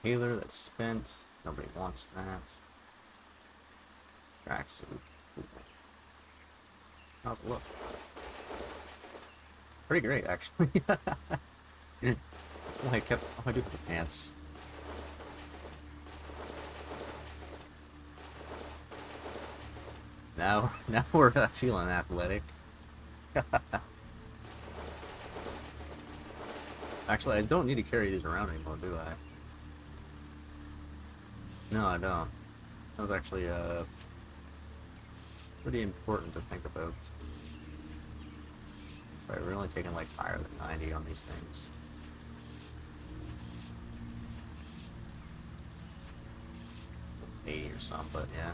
Healer that's spent. Nobody wants that. Tracksuit. How's it look? Pretty great, actually. Well, I kept. Oh, I do for the pants. Now we're feeling athletic. Actually, I don't need to carry these around anymore, do I? No, I don't. That was actually pretty important to think about. Right, we're only taking like higher than 90 on these things. Or something, but yeah.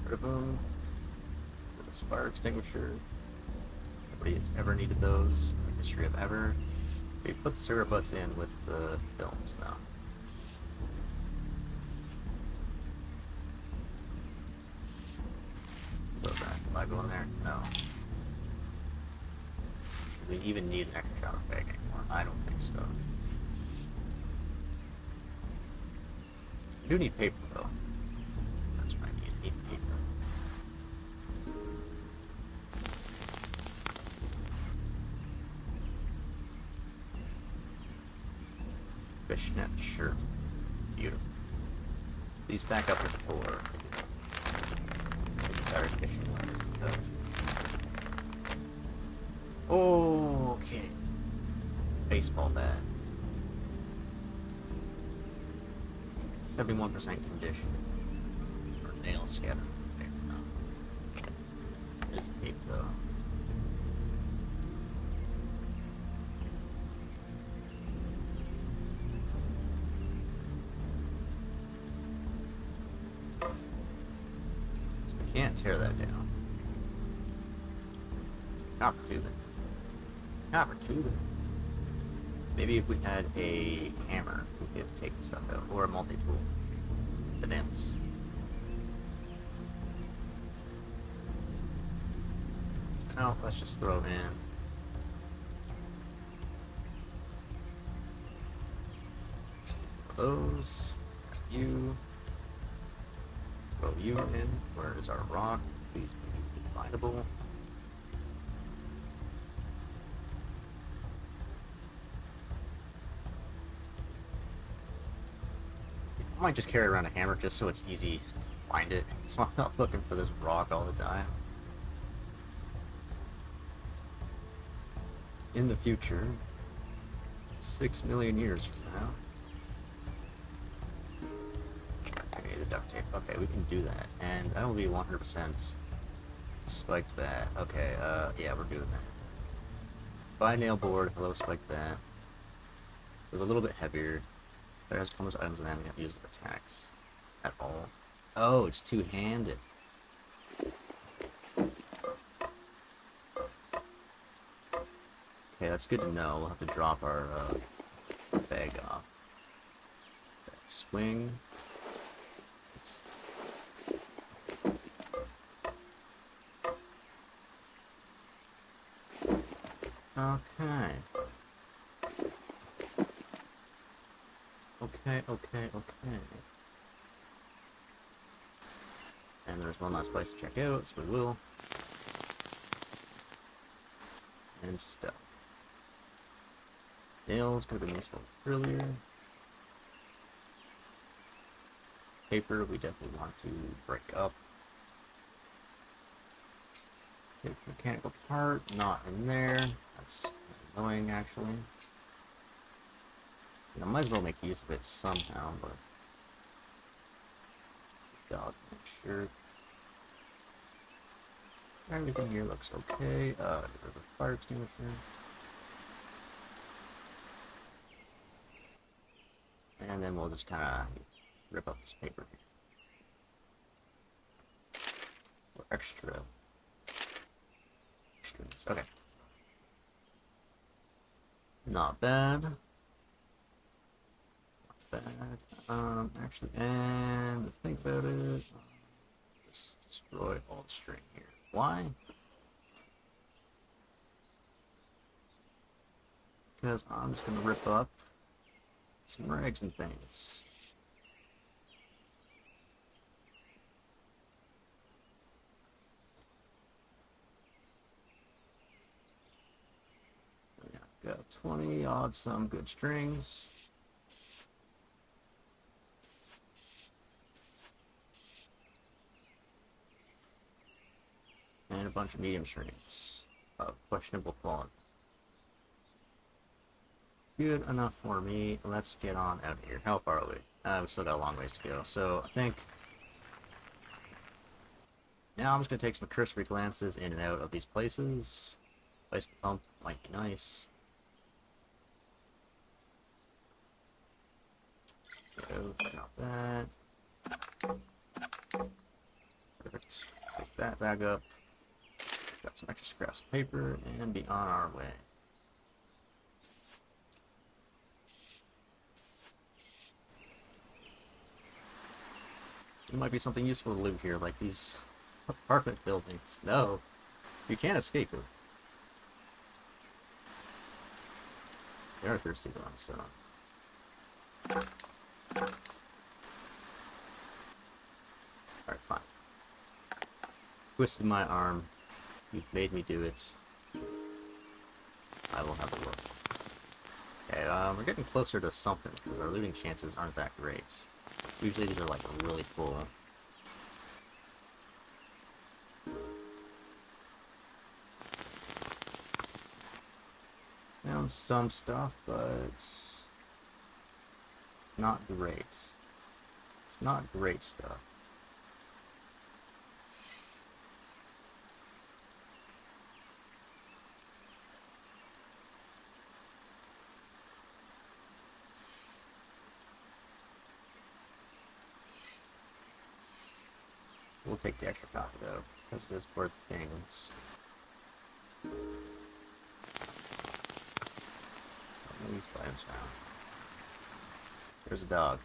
Rid of them. This fire extinguisher. Nobody has ever needed those in the history of ever. We put the syrup butts in with the films now. Go back. Am I going there? No. Do we even need an extra shower bag anymore? I don't think so. I do need paper though. That's what I need. I need paper. Fishnet shirt. Beautiful. These stack up to 4. Better fishing letters. Oh, okay. Baseball bat. 71% condition. Or nail scatter. There, no. It is tape though. Can't tear that down. Copper tubing. Copper tubing. Maybe if we had a hammer, we could take the stuff out. Or a multi-tool. The nails. Now, let's just throw in. Those. You. Throw you in. Where is our rock? Please be findable. I might just carry around a hammer just so it's easy to find it. So I'm not looking for this rock all the time. In the future, 6 million years from now. Okay, the duct tape. Okay, we can do that. And that will be 100% spiked bat. Okay, yeah, we're doing that. Buy nail board. Hello, spiked bat. It was a little bit heavier. There has comes items and then we have to use attacks at all. Oh, it's two-handed. Okay, that's good to know. We'll have to drop our bag off. That swing. Okay. Okay. And there's one last place to check out, so we will. And stuff. Nails could have been useful earlier. Paper we definitely want to break up. Take mechanical part, not in there. That's annoying actually. I might as well make use of it somehow, but God, make sure everything here looks okay. There's a fire extinguisher. And then we'll just kind of rip up this paper here. For extra. Okay. Not bad. Actually, and to think about it, just destroy all the string here. Why? because I'm just gonna rip up some rags and things. Yeah, got 20 odd some good strings. And a bunch of medium strings of questionable quality. Good enough for me. Let's get on out of here. How far are we? We've still got a long ways to go. So I think now I'm just going to take some cursory glances in and out of these places. Place pump might be nice. Go, drop that. Perfect. Pick that bag up. Got some extra scraps of paper and be on our way. There might be something useful to loot here, like these apartment buildings. No, you can't escape it. They are thirsty though, so. Alright, fine. Twisted my arm. You've made me do it. I will have a look. Okay, we're getting closer to something, because our looting chances aren't that great. Usually these are like really full. Found some stuff, but it's not great. It's not great stuff. We'll take the extra copy though, because it is worth things. These items now. There's a dog.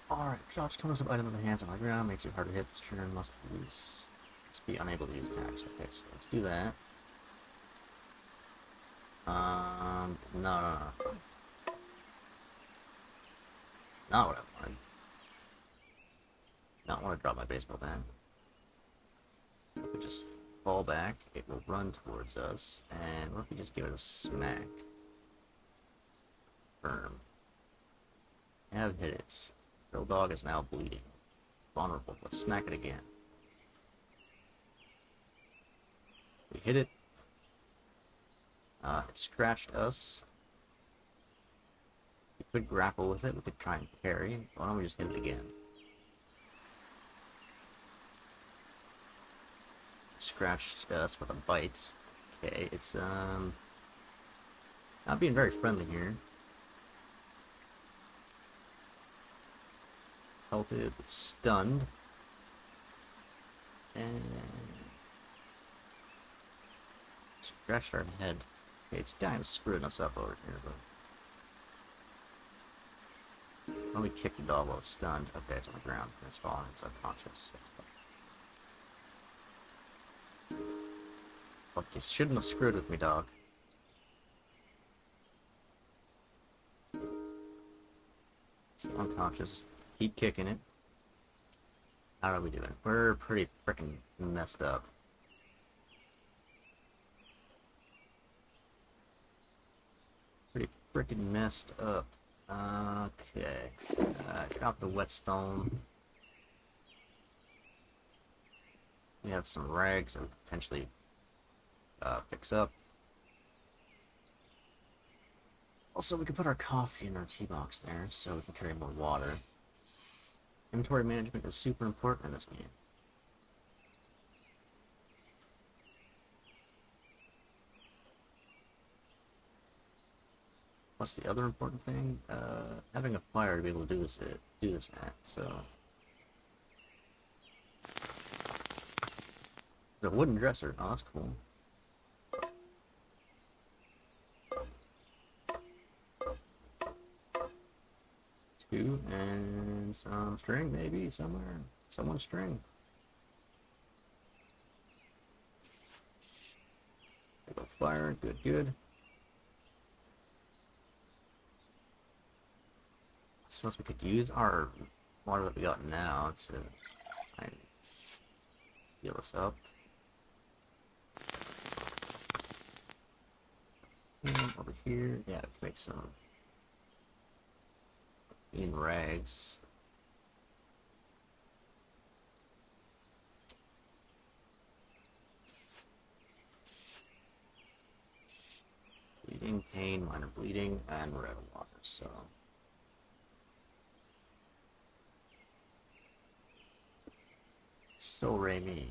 Alright, drops comes up item in the hands on the ground, makes it hard to hit. This trigger must be unable to use attacks. Okay, so let's do that. No. It's not what I wanted. Not want to drop my baseball bat. If we just fall back, it will run towards us, and what if we just give it a smack? Firm. I have hit it. Real dog is now bleeding. It's vulnerable. Let's smack it again. We hit it. It scratched us. We could grapple with it. We could try and parry. Why don't we just hit it again? It scratched us with a bite. Okay, it's not being very friendly here. Pelted, it's stunned. And scratched our head. Okay, it's kind of screwing us up over here, but why don't we kick the dog while it's stunned? Okay, it's on the ground. It's falling. It's unconscious. Look, you shouldn't have screwed with me, dog. So unconscious. Keep kicking it. How are we doing? We're pretty freaking messed up. Pretty freaking messed up. Okay. Drop the whetstone. We have some rags and potentially fix up. Also, we can put our coffee in our tea box there so we can carry more water. Inventory management is super important in this game. What's the other important thing? Having a fire to be able to do this at. So, the wooden dresser. Oh, that's cool. Two and some string, maybe somewhere. Someone's string. Go fire, good, good. I suppose we could use our water that we got now to try and heal us up. And over here, yeah, we can make some clean rags. Bleeding, pain, minor bleeding, and we're out of water, so. So Raimi.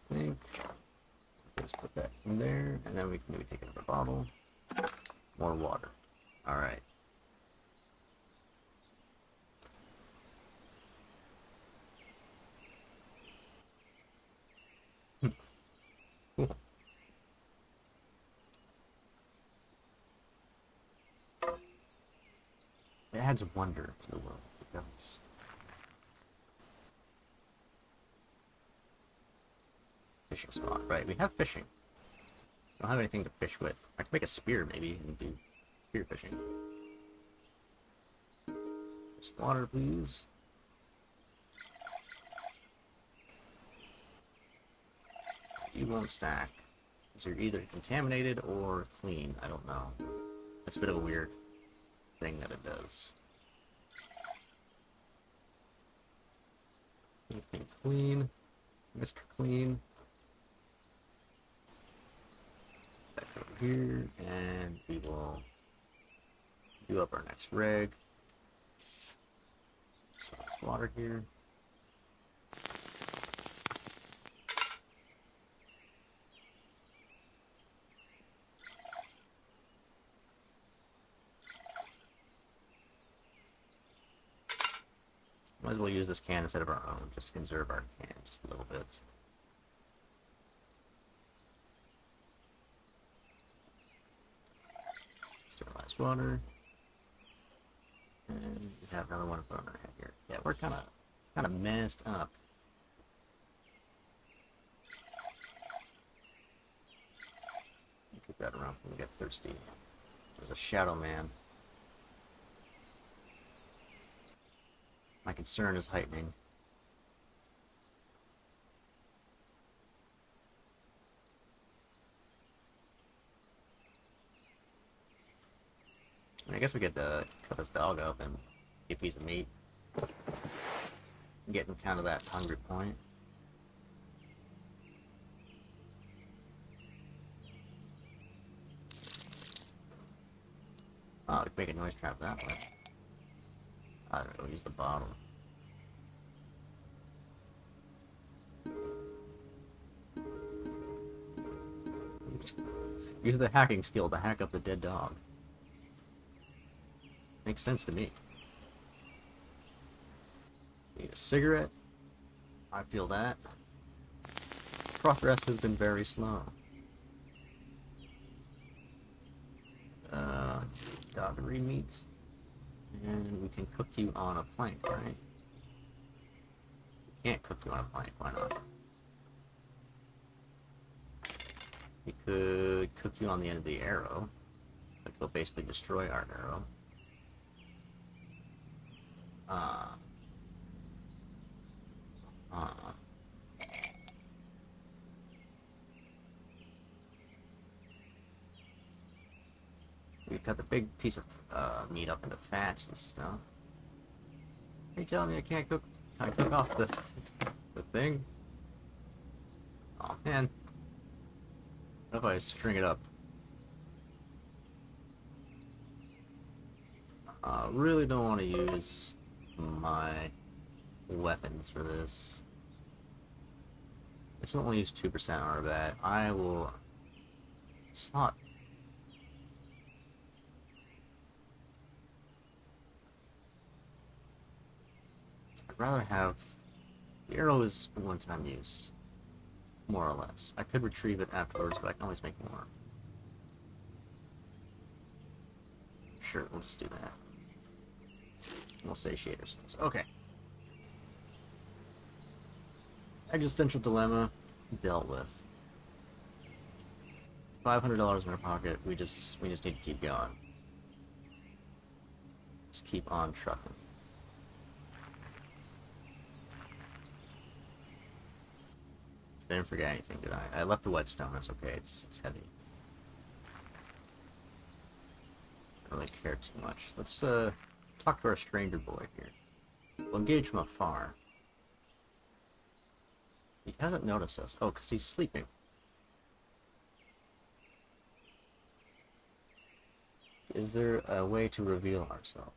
Think. Let's put that in there, and then we can maybe take another bottle. More water. Alright. Cool. It adds wonder to the world. It does. Fishing spot. Right, we have fishing. I don't have anything to fish with. I could make a spear maybe and do spear fishing. Just water, please. You won't stack. So you're either contaminated or clean. I don't know. That's a bit of a weird thing that it does. Anything clean? Mr. Clean. Back over here, and we will do up our next rig. So it's water here. Might as well use this can instead of our own, just to conserve our can just a little bit. Sterilize water. And we have another one on our head here. Yeah, we're kind of messed up. Keep that around when we get thirsty. There's a shadow man. My concern is heightening. I guess we could cut this dog up and get a piece of meat. Getting kind of that hungry point. Oh, we can make a noise trap that way. I don't know, use the bottle. Use the hacking skill to hack up the dead dog. Makes sense to me. Need a cigarette. I feel that. Progress has been very slow. Doggery meat. And we can cook you on a plank, right? We can't cook you on a plank, why not? We could cook you on the end of the arrow. Like, it'll basically destroy our arrow. We cut the big piece of meat up into fats and stuff. Are you telling me I can't cook? Can I cook off the thing? Oh man. What if I string it up? I really don't want to use my weapons for this. This will only use 2% on our bat. I will... It's not... I'd rather have... The arrow is one-time use. More or less. I could retrieve it afterwards, but I can always make more. sure, we'll just do that. We'll satiate ourselves. Okay. Existential dilemma dealt with. $500 in our pocket. We just need to keep going. Just keep on trucking. I didn't forget anything, did I? I left the whetstone. That's okay. It's heavy. I don't really care too much. Let's talk to our stranger boy here. We'll engage from afar. He hasn't noticed us. Oh, because he's sleeping. Is there a way to reveal ourselves?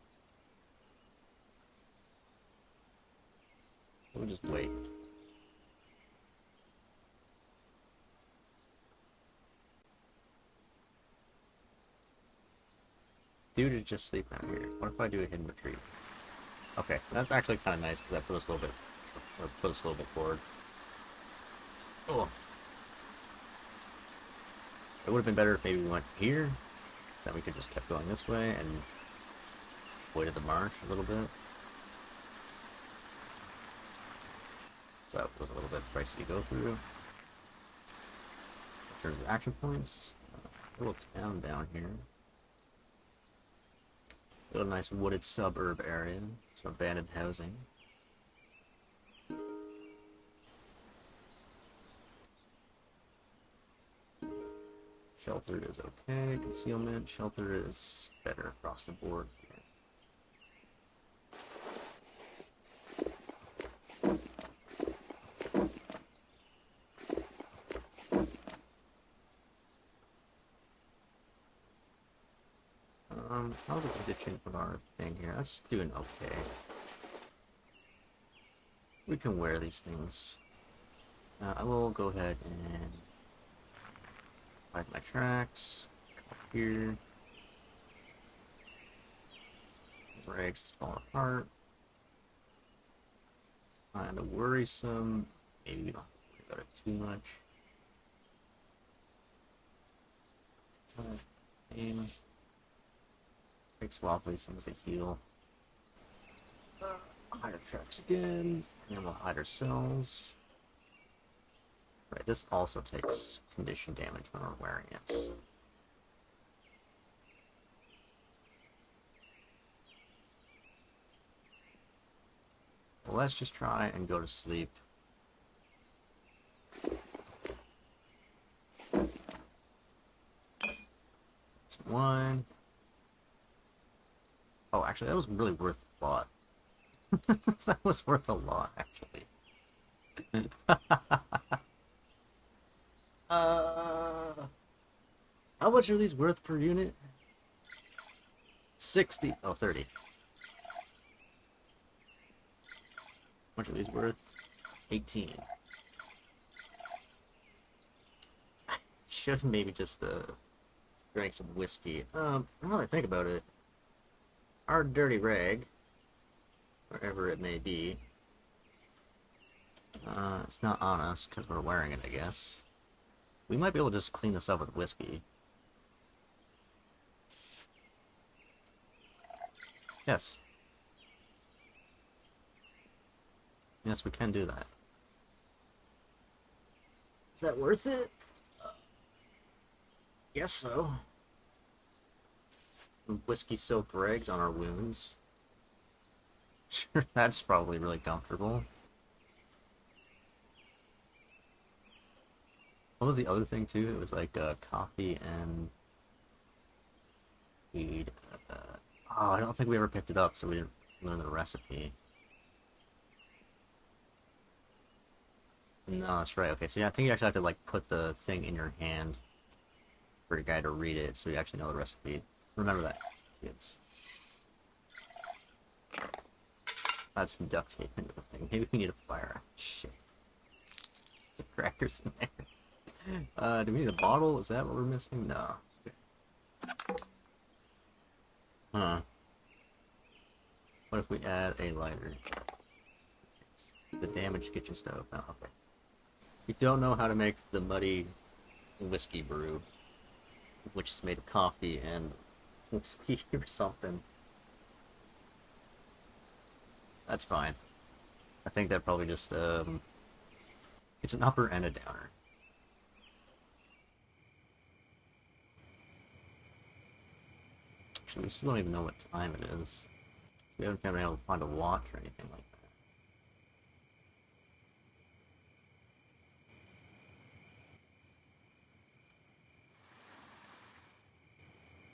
We'll just wait. Dude is just sleeping out here. What if I do a hidden retreat? Okay, that's actually kind of nice because that put us a little bit forward. Oh. It would have been better if maybe we went here, so that we could just kept going this way and avoided the marsh a little bit. So it was a little bit pricey to go through. In terms of action points, a little town down here. A little nice wooded suburb area, some abandoned housing. Shelter is okay, concealment, shelter is better across the board here. How's the condition for our thing here? That's doing okay. We can wear these things. I will go ahead and hide my tracks. Come up here. Rags fall apart. Kinda worrisome. Maybe we don't have to worry about it too much. Aim. Takes a while for these things to heal. Hide our tracks again, and then we'll hide ourselves. Right, this also takes condition damage when we're wearing it. Well, let's just try and go to sleep. That's one. Oh, actually, that was really worth a lot. That was worth a lot, actually. How much are these worth per unit? 60. Oh, 30. How much are these worth? 18. Should maybe just drank some whiskey. Now that I think about it, our dirty rag, wherever it may be, it's not on us because we're wearing it, I guess. We might be able to just clean this up with whiskey. Yes. Yes, we can do that. Is that worth it? Guess so. Some whiskey-soaked rags on our wounds. Sure, that's probably really comfortable. What was the other thing, too? It was like coffee and weed. Oh, I don't think we ever picked it up, so we didn't learn the recipe. No, that's right. Okay, so yeah, I think you actually have to like put the thing in your hand for your guy to read it, so you actually know the recipe. Remember that, kids. Add some duct tape into the thing. Maybe we need a fire. Shit. Some crackers in there. Do we need a bottle? Is that what we're missing? No. Huh. What if we add a lighter? The damaged kitchen stove. Oh, okay. We don't know how to make the muddy whiskey brew, which is made of coffee and Whiskey or something. That's fine. I think that probably just, it's an upper and a downer. Actually, we still don't even know what time it is. We haven't been able to find a watch or anything like that.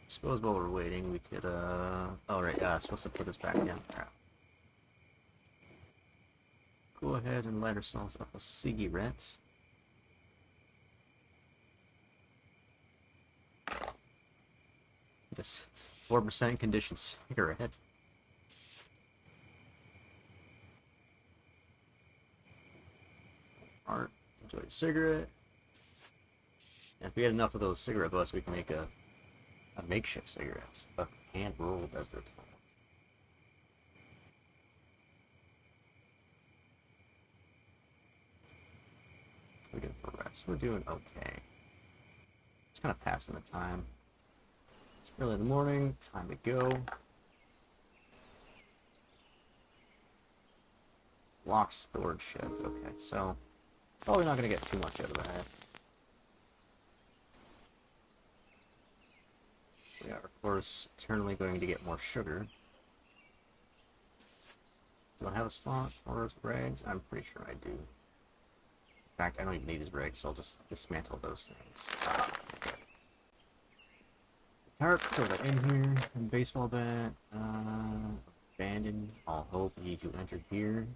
I suppose while we're waiting, we could, oh right, yeah, I'm supposed to put this back down. Crap. Go ahead and light ourselves up a cigarette. This 4% conditioned cigarette. Alright, enjoy a cigarette. And if we get enough of those cigarette butts, we can make a makeshift cigarettes. A hand rolled, as they're called. We're doing for rest. We're doing okay. It's kind of passing the time. It's early in the morning. Time to go. Locked storage sheds. Okay, so probably not going to get too much out of that. We are, of course, eternally going to get more sugar. Do I have a slot for rags? I'm pretty sure I do. In fact, I don't even need these rags, so I'll just dismantle those things. Tarp, throw that in here. And baseball bat. Abandoned. All hope ye to enter here.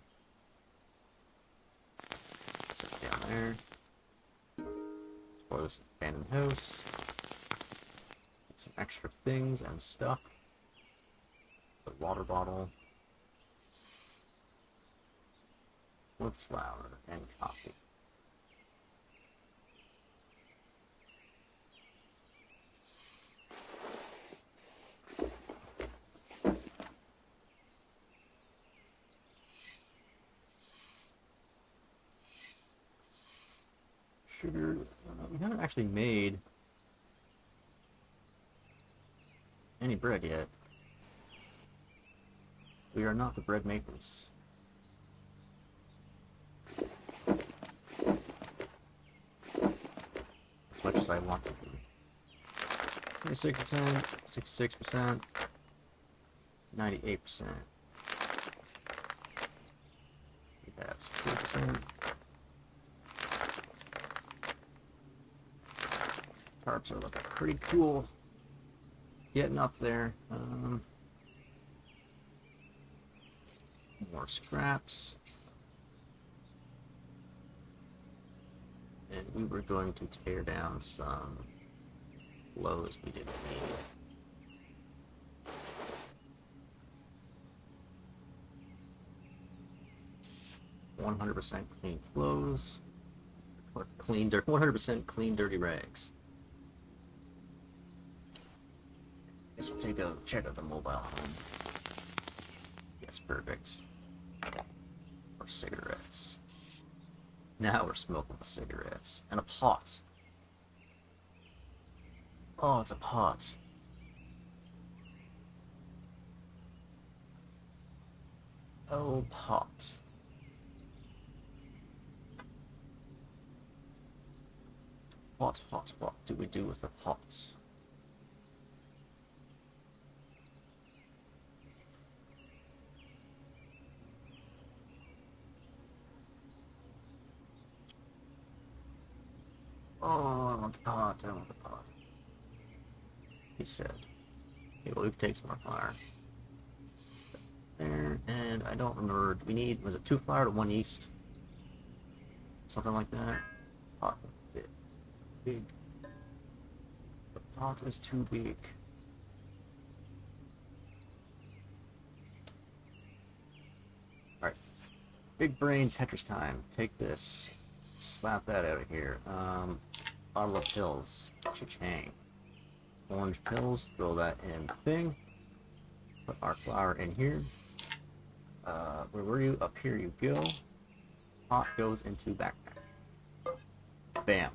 Set it down there. Explore this abandoned house. Get some extra things and stuff. The water bottle. Wood flour and coffee. Sugar. We haven't actually made any bread yet. We are not the bread makers. As much as I want to be. 26%, 66%, 98%. We have 16%. Tarps are looking pretty cool. Getting up there. More scraps. And we were going to tear down some lows we didn't need. 100% clean clothes. Or clean dirt. 100% clean dirty rags. Guess we'll take a check out the mobile home. Yes, perfect. Or cigarettes. Now we're smoking the cigarettes. And a pot. Oh, it's a pot. Oh, pot. What do we do with the pots? Oh, I want the pot, I want the pot. He said. Okay, well, we can take some more flour. There, and I don't remember, we need, was it 2 flour to 1 yeast? Something like that? Pot is big. The pot is too big. Alright. Big brain Tetris time. Take this. Slap that out of here. Bottle of pills. Cha-chang. Orange pills. Throw that in the thing. Put our flour in here. Where were you? Up here you go. Pot goes into backpack. Bam.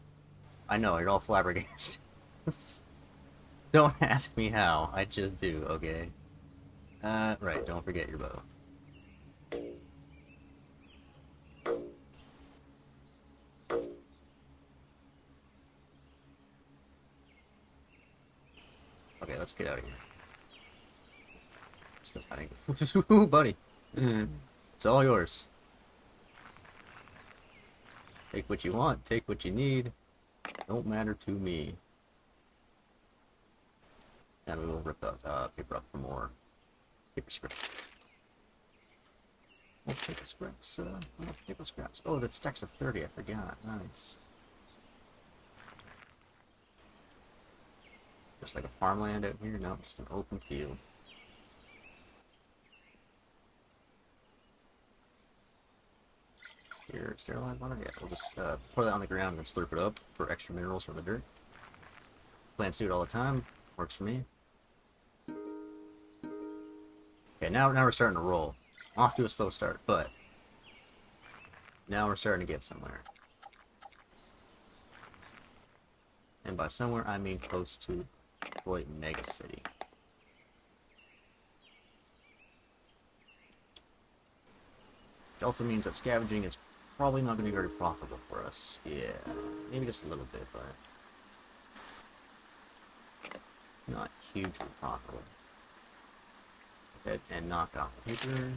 I know, you're all flabbergasted. Don't ask me how. I just do, okay? Right, don't forget your bow. Okay, let's get out of here. Still fighting. Ooh, buddy. It's all yours. Take what you want, take what you need. Don't matter to me. And we will rip that paper up for more paper scraps. Oh, paper scraps. Paper scraps. Oh, that stacks to 30. I forgot. Nice. Just like a farmland out here? No, just an open field. Here, sterilized water? Yeah, we'll just pour that on the ground and slurp it up for extra minerals from the dirt. Plants do it all the time. Works for me. Okay, now we're starting to roll. Off to a slow start, but now we're starting to get somewhere. And by somewhere, I mean close to Detroit Mega City. Which also means that scavenging is probably not going to be very profitable for us. Yeah, maybe just a little bit, but not hugely profitable. Okay, and knock off paper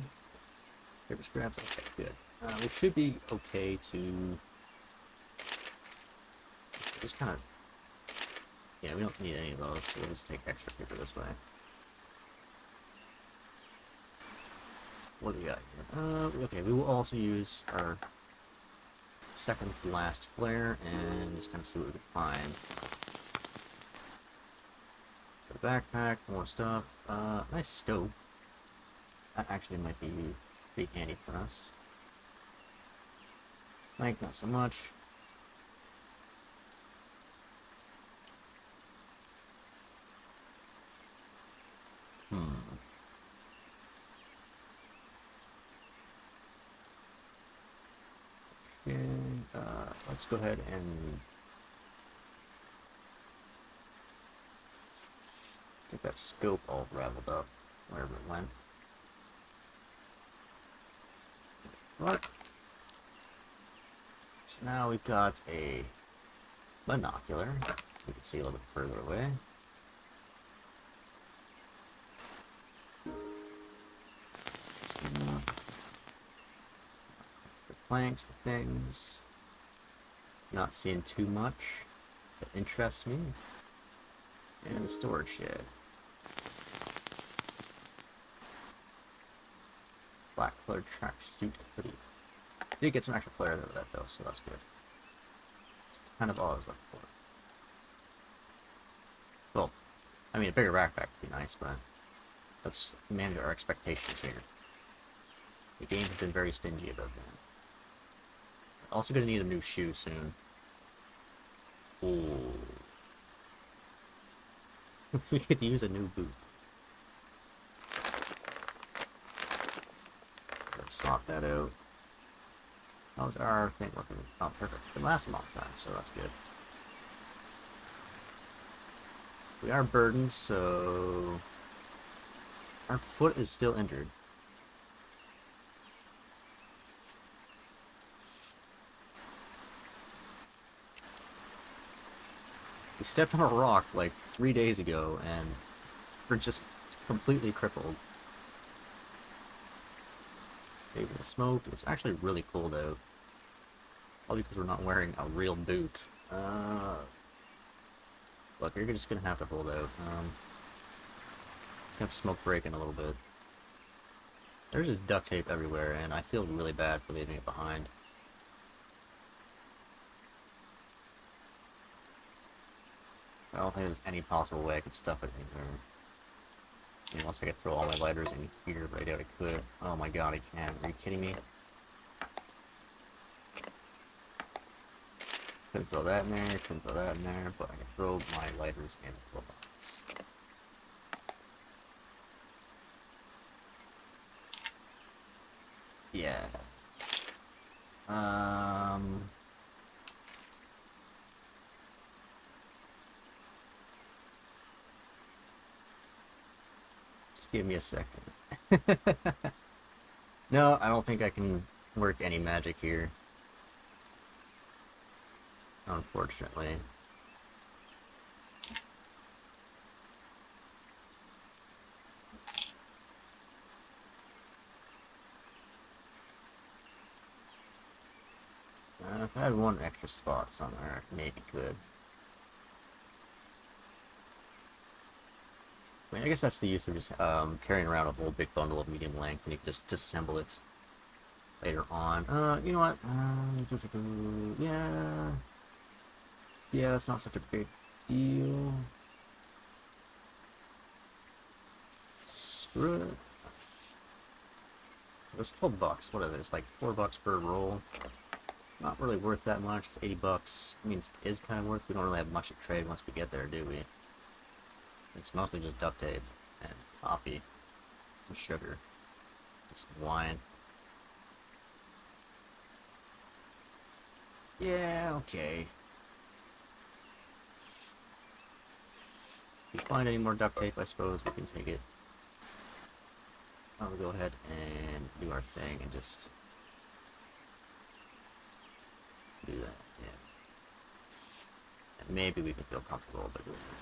scraps. Okay, good. We should be okay to just kind of. Yeah, we don't need any of those, so we'll just take extra paper this way. What do we got here? Okay, we will also use our second to last flare and just kind of see what we can find. The backpack, more stuff. Nice scope. That actually might be pretty handy for us. Like, not so much. Okay, let's go ahead and get that scope all raveled up, wherever it went. Right. So now we've got a binocular. We can see a little bit further away. The planks, the things. Not seeing too much that interests me. And the storage shed. Black colored track suit hoodie. Did get some extra flare out of that though, so that's good. It's kind of all I was looking for. Well, I mean a bigger backpack would be nice, but let's manage our expectations here. The game has been very stingy about that. Also gonna need a new shoe soon. Ooh. We could use a new boot. Let's swap that out. How's our thing working? Oh, perfect. It can last a long time, so that's good. We are burdened, so our foot is still injured. We stepped on a rock like 3 days ago, and we're just completely crippled. Maybe the smoke. It's actually really cold out. Probably because we're not wearing a real boot. Look, you're just gonna have to hold out. Have smoke breaking a little bit. There's just duct tape everywhere, and I feel really bad for leaving it behind. I don't think there's any possible way I could stuff it in here. Unless I could throw all my lighters in here right out, I could. Oh my god, I can't. Are you kidding me? Couldn't throw that in there, couldn't throw that in there, but I can throw my lighters in the box. Yeah. Just give me a second. No, I don't think I can work any magic here. Unfortunately. If I had one extra spot somewhere, maybe could. I mean, I guess that's the use of just carrying around a whole big bundle of medium length, and you can just disassemble it later on. You know what? Yeah, yeah, that's not such a big deal. Screw it. It's $12. What is it? It's like $4 per roll. Not really worth that much. It's $80. I mean, it is kind of worth. We don't really have much to trade once we get there, do we? It's mostly just duct tape and coffee and sugar and some wine. Yeah, okay. If we find any more duct tape, I suppose we can take it. I'll go ahead and do our thing and just do that, yeah. And maybe we can feel comfortable by doing that.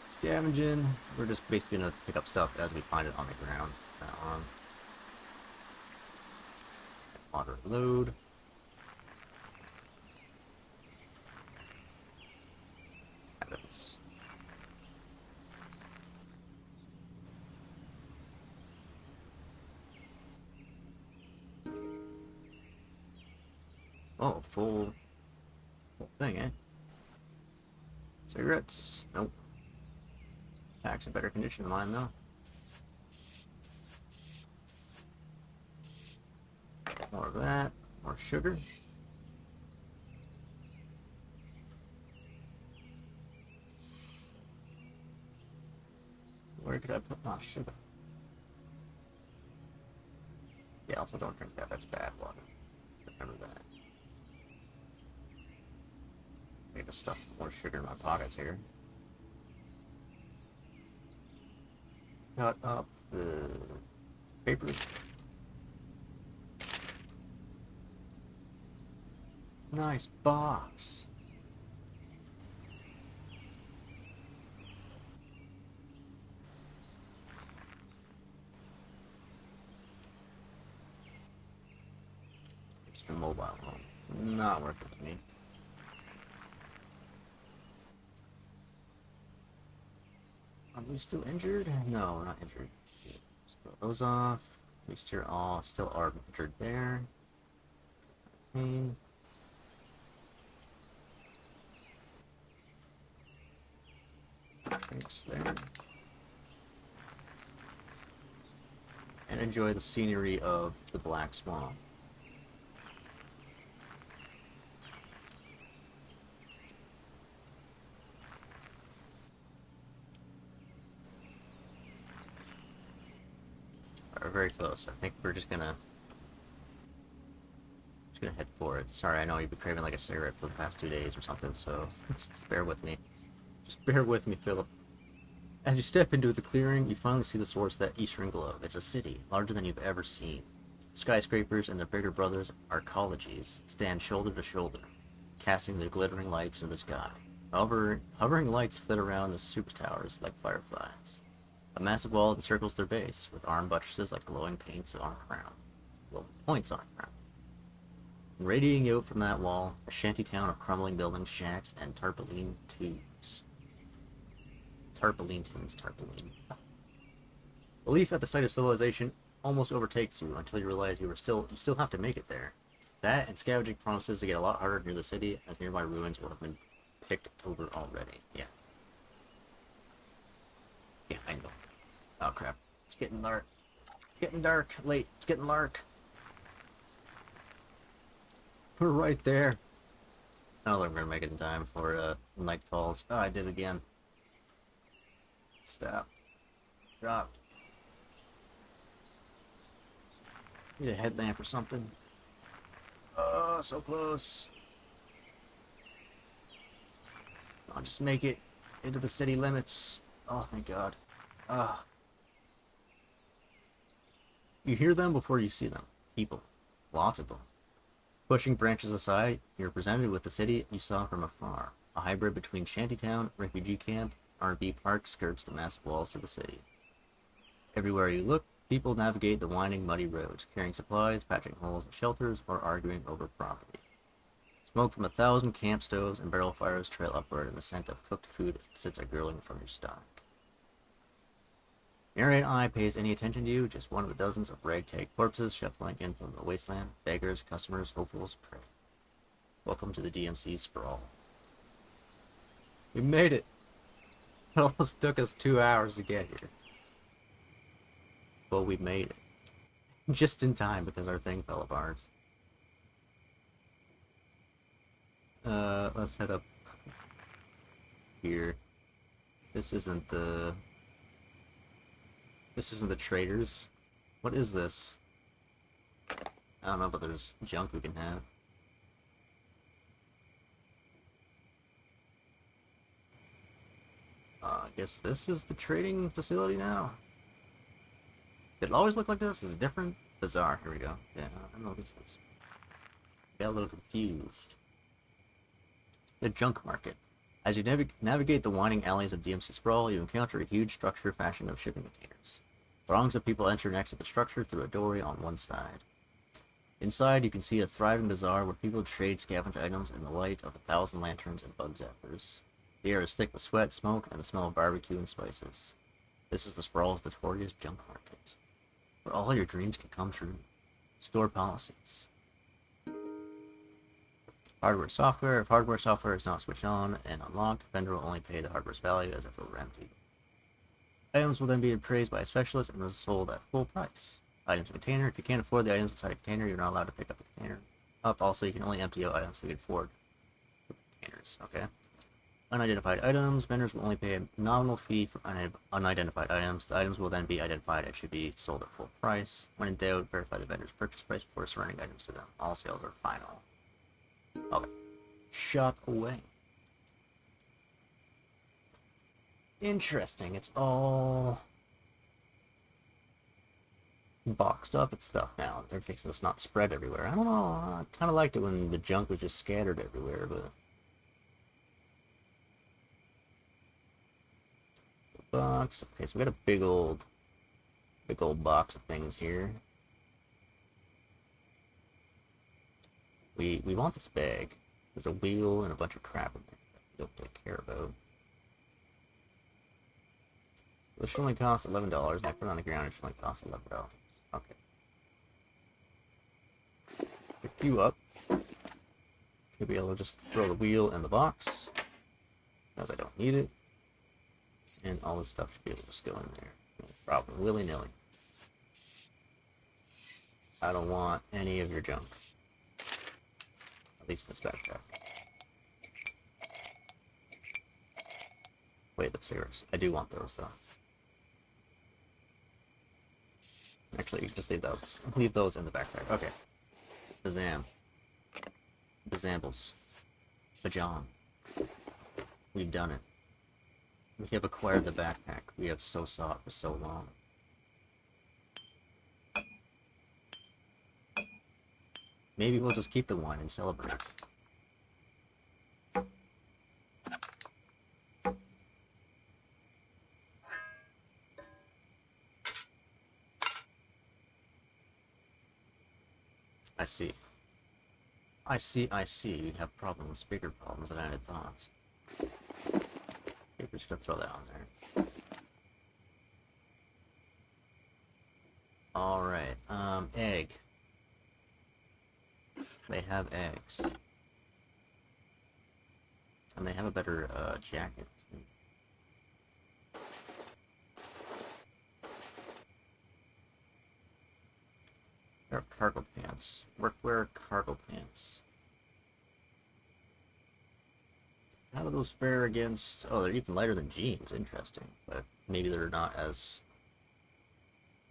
Scavenging, we're just basically going to pick up stuff as we find it on the ground. Moderate load. Happens. Oh, full thing, eh? Cigarettes? Nope. Pack's in better condition than mine, though. More of that. More sugar. Where could I put my sugar? Yeah, also don't drink that. That's bad water. Remember that. I need to stuff more sugar in my pockets here. Cut up the paper. Nice box. Just a mobile home. Not worth it to me. Are we still injured? No, we're not injured. Just throw those off. At least you're all still are injured there. Pain. Thanks there. And enjoy the scenery of the Black Swamp. We're very close. I think we're just gonna head for it. Sorry, I know you've been craving like a cigarette for the past 2 days or something, so just bear with me. Just bear with me, Philip. As you step into the clearing, you finally see the source of that eastern glow. It's a city, larger than you've ever seen. Skyscrapers and their bigger brothers, arcologies, stand shoulder to shoulder, casting their glittering lights into the sky. Hovering lights flit around the super towers like fireflies. A massive wall encircles their base, with armed buttresses like glowing points on a crown. Radiating out from that wall, a shanty town of crumbling buildings, shacks, and tarpaulin tombs. Tarpaulin. Belief at the site of civilization almost overtakes you until you realize you still have to make it there. That and scavenging promises to get a lot harder near the city, as nearby ruins will have been picked over already. Yeah. Yeah, I know. Oh crap. It's getting dark. It's getting dark. Late. It's getting dark. We're right there. I don't think we're gonna make it in time before night falls. Oh, I did it again. Stop. Dropped. Need a headlamp or something. Oh, so close. I'll just make it into the city limits. Oh, thank God. You hear them before you see them. People. Lots of them. Pushing branches aside, you're presented with the city you saw from afar. A hybrid between shantytown, refugee camp, R&B park skirts the massive walls to the city. Everywhere you look, people navigate the winding, muddy roads, carrying supplies, patching holes in shelters, or arguing over property. Smoke from 1,000 camp stoves and barrel fires trail upward, and the scent of cooked food sits a gurgling from your stomach. Near ain't eye pays any attention to you, just one of the dozens of ragtag corpses shuffling in from the wasteland, beggars, customers, hopefuls, prey. Welcome to the DMC sprawl. We made it! It almost took us 2 hours to get here. But we made it. Just in time because our thing fell apart. Let's head up here. This isn't the traders. What is this? I don't know, but there's junk we can have. I guess this is the trading facility now. Did it always look like this? Is it different? Bizarre. Here we go. Yeah, I don't know what this is. Got a little confused. The junk market. As you navigate the winding alleys of DMC Sprawl, you encounter a huge structure fashioned of shipping containers. Throngs of people enter next to the structure through a doorway on one side. Inside, you can see a thriving bazaar where people trade scavenge items in the light of 1,000 lanterns and bug zappers. The air is thick with sweat, smoke, and the smell of barbecue and spices. This is the Sprawl's notorious junk market, where all your dreams can come true. Store policies. Hardware software. If hardware software is not switched on and unlocked, vendor will only pay the hardware's value as if it were empty. Items will then be appraised by a specialist and sold at full price. Items container. If you can't afford the items inside a container, you're not allowed to pick up the container up. Also, you can only empty out items so you can afford containers. Okay. Unidentified items. Vendors will only pay a nominal fee for unidentified items. The items will then be identified and should be sold at full price. When in doubt, verify the vendor's purchase price before surrendering items to them. All sales are final. Okay. Shop away. Interesting. It's all boxed up and stuff now. They're fixing it's not spread everywhere. I don't know. I kind of liked it when the junk was just scattered everywhere, but box. Okay, so we got a big old box of things here. We want this bag. There's a wheel and a bunch of crap in there that we don't really care about. This should only cost $11, and I put it on the ground, it should only cost $11. Okay. Pick you up. Should be able to just throw the wheel in the box, because I don't need it. And all this stuff should be able to just go in there. No problem, willy-nilly. I don't want any of your junk. At least in this backpack. Wait, that's serious. I do want those, though. Actually, just leave those. Leave those in the backpack. Okay. Bazam. Bazambles. Bajan. We've done it. We have acquired the backpack we have so sought for so long. Maybe we'll just keep the wine and celebrate. I see. I see. You have problems, bigger problems than I had thought. Maybe we're just gonna throw that on there. Alright, egg. They have eggs. And they have a better, jacket. Cargo pants. Workwear cargo pants. How do those fare against... Oh, they're even lighter than jeans. Interesting. But maybe they're not as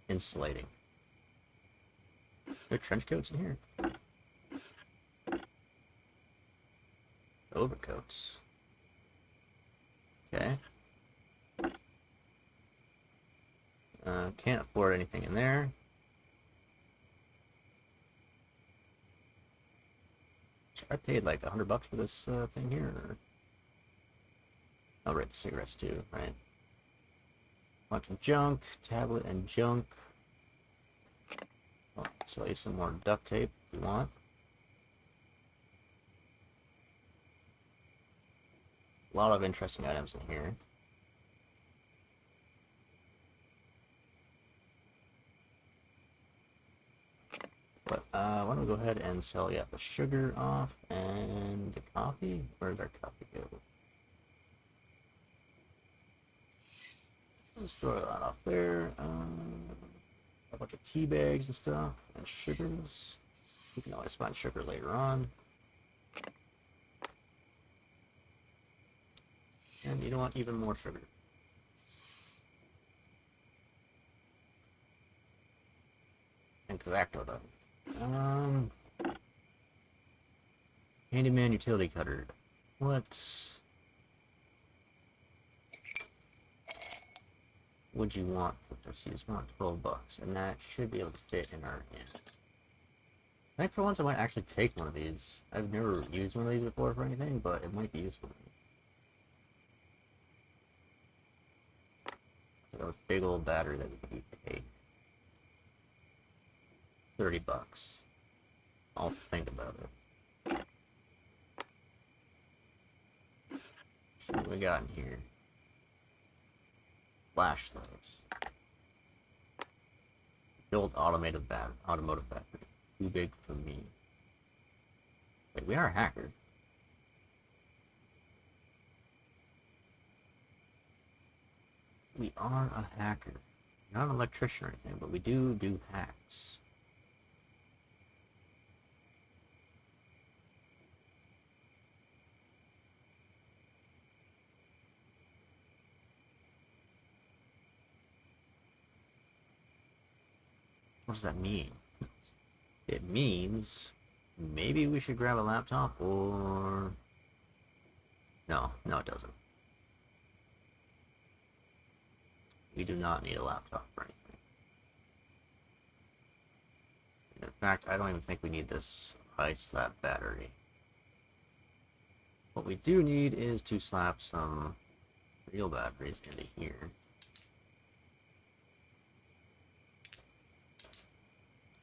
insulating. There are trench coats in here. Overcoats. Okay. Can't afford anything in there. I paid like $100 for this thing here. Or... I'll rate the cigarettes too, right? Bunch of junk, tablet and junk. I'll sell you some more duct tape if you want. A lot of interesting items in here. But why don't we go ahead and sell, yeah, the sugar off and the coffee? Where did our coffee go? Let's throw that off there. A bunch of tea bags and stuff, and sugars. You can always find sugar later on. And you don't want even more sugar. Exacto though. Handyman utility cutter. What would you want for this? You just want $12, and that should be able to fit in our hand. I think for once I might actually take one of these. I've never used one of these before for anything, but it might be useful to me. So that was big old battery that we could pay. $30. I'll think about it. So what we got in here? Flashlights. Build automotive battery. Too big for me. Wait, we are a hacker. We are a hacker. Not an electrician or anything, but we do hacks. What does that mean? It means maybe we should grab a laptop, or... No, it doesn't. We do not need a laptop for anything. In fact, I don't even think we need this ice slab battery. What we do need is to slap some real batteries into here.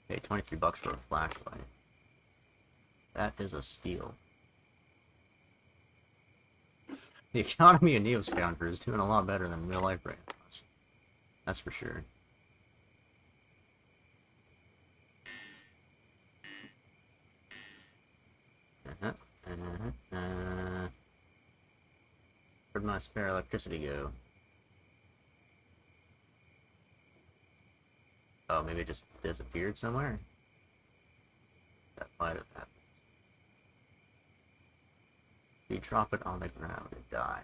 Okay, $23 for a flashlight. That is a steal. The economy of NEOScavenger is doing a lot better than real life right now. That's for sure. Where'd my spare electricity go? Oh, maybe it just disappeared somewhere? That might have happened. If you drop it on the ground, it dies.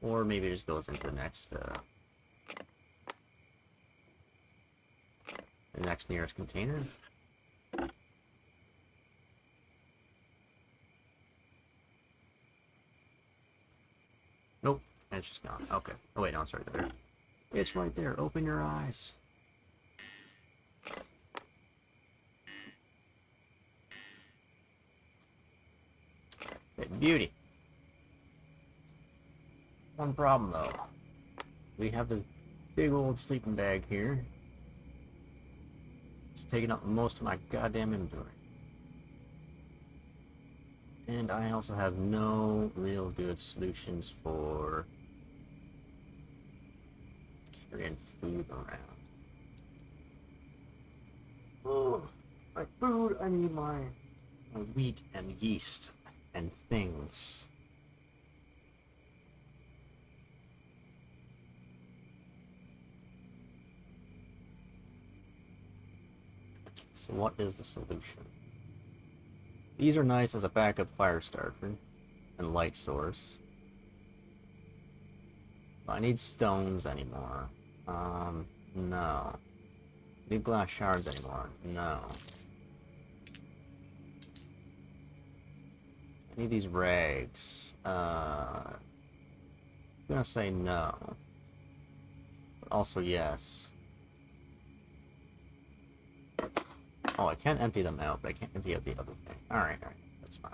Or maybe it just goes into the next nearest container. Nope, it's just gone. Okay. Oh wait, no, it's right there. It's right there. Open your eyes. Beauty. One problem though. We have this big old sleeping bag here. It's taking up most of my goddamn inventory. And I also have no real good solutions for carrying food around. Oh, my food, I need my wheat and yeast and things. So what is the solution? These are nice as a backup fire starter and light source. Do I need stones anymore? No. Need glass shards anymore? No. I need these rags. I'm gonna say no. But also, yes. Oh, I can empty them out, but I can't empty out the other thing. Alright, that's fine.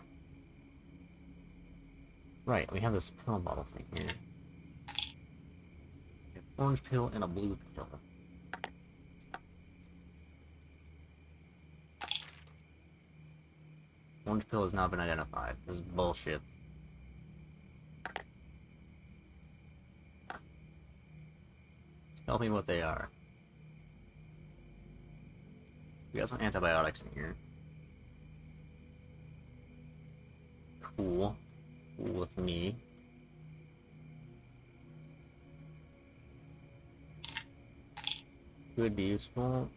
Right, we have this pill bottle thing here. We have orange pill and a blue pill. Orange pill has not been identified. This is bullshit. Tell me what they are. We got some antibiotics in here. Cool. Cool with me. Could be useful.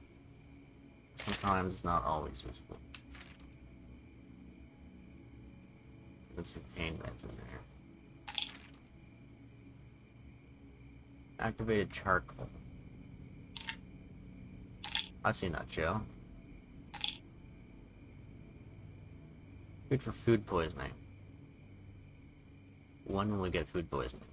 Sometimes not always useful. There's some pain meds in there. Activated charcoal. I've seen that show. Good for food poisoning. When will we get food poisoning?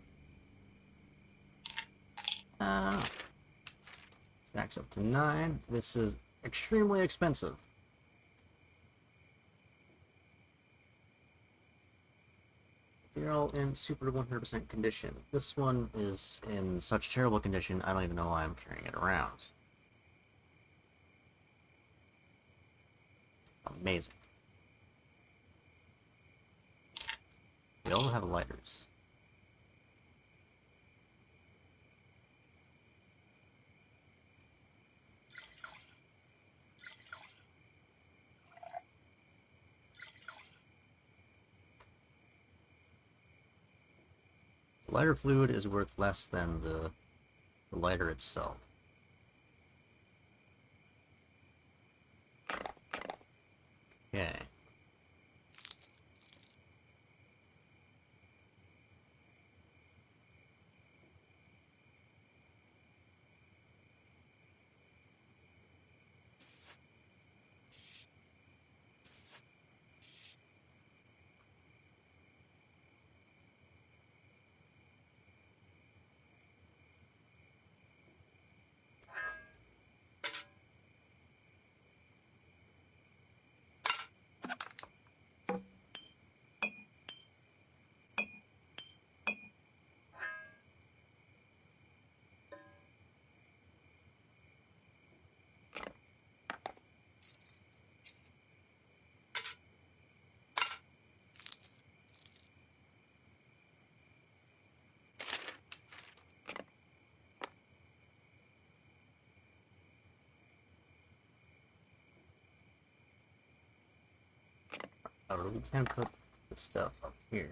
Stacks up to 9. This is extremely expensive. They're all in super 100% condition. This one is in such terrible condition, I don't even know why I'm carrying it around. Amazing. We also have lighters. The lighter fluid is worth less than the lighter itself. Okay. We can put the stuff up here,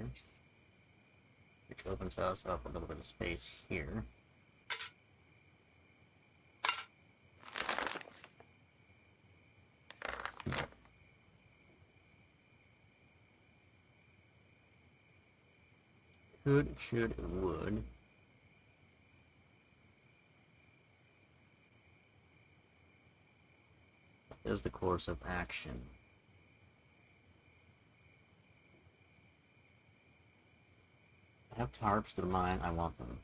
which opens us up a little bit of space here. Could, should, and would. What is the course of action? I have tarps, they're mine, I want them.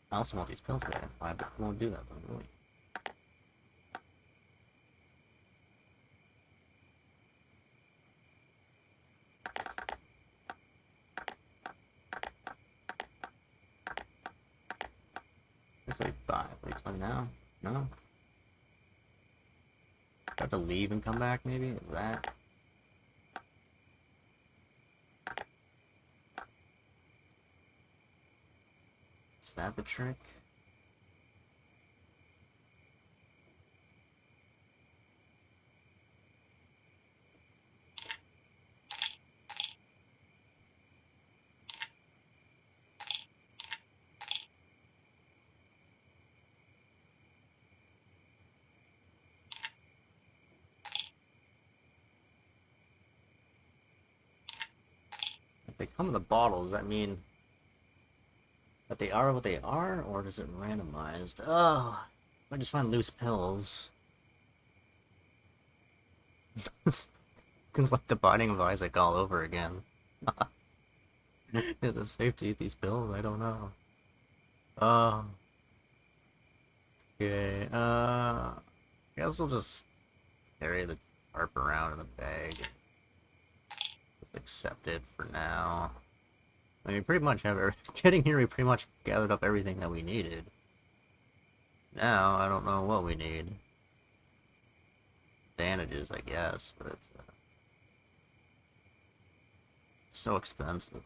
I also want these pills to identify, but I won't do that, really. It's like 5. Like, like now? No? Do I have to leave and come back, maybe? Is that? Is that the trick? If they come in the bottle, does that mean that they are what they are, or is it randomized? Oh, if I just find loose pills. Seems like the Binding of Isaac all over again. Is it safe to eat these pills? I don't know. Okay, I guess we'll just carry the tarp around in the bag. Just accept it for now. I mean, pretty much getting here, we pretty much gathered up everything that we needed. Now, I don't know what we need. Bandages, I guess, but it's so expensive.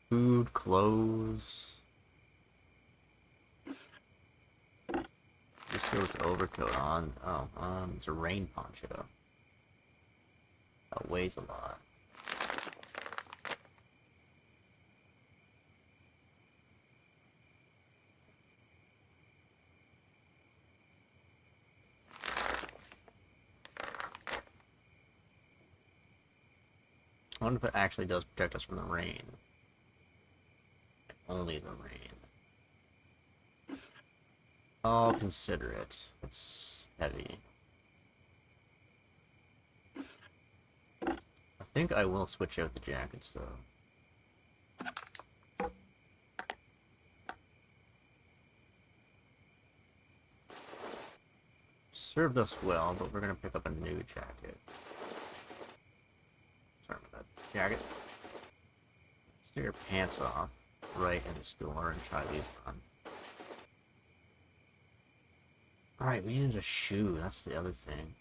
Food, clothes. Just throw this overcoat on. Oh, it's a rain poncho. That weighs a lot. I wonder if it actually does protect us from the rain. Only the rain. I'll consider it. It's heavy. I think I will switch out the jackets, though. Served us well, but we're gonna pick up a new jacket. Sorry about that. Jacket. Let's take your pants off right in the store and try these on. Alright, we needed a shoe. That's the other thing.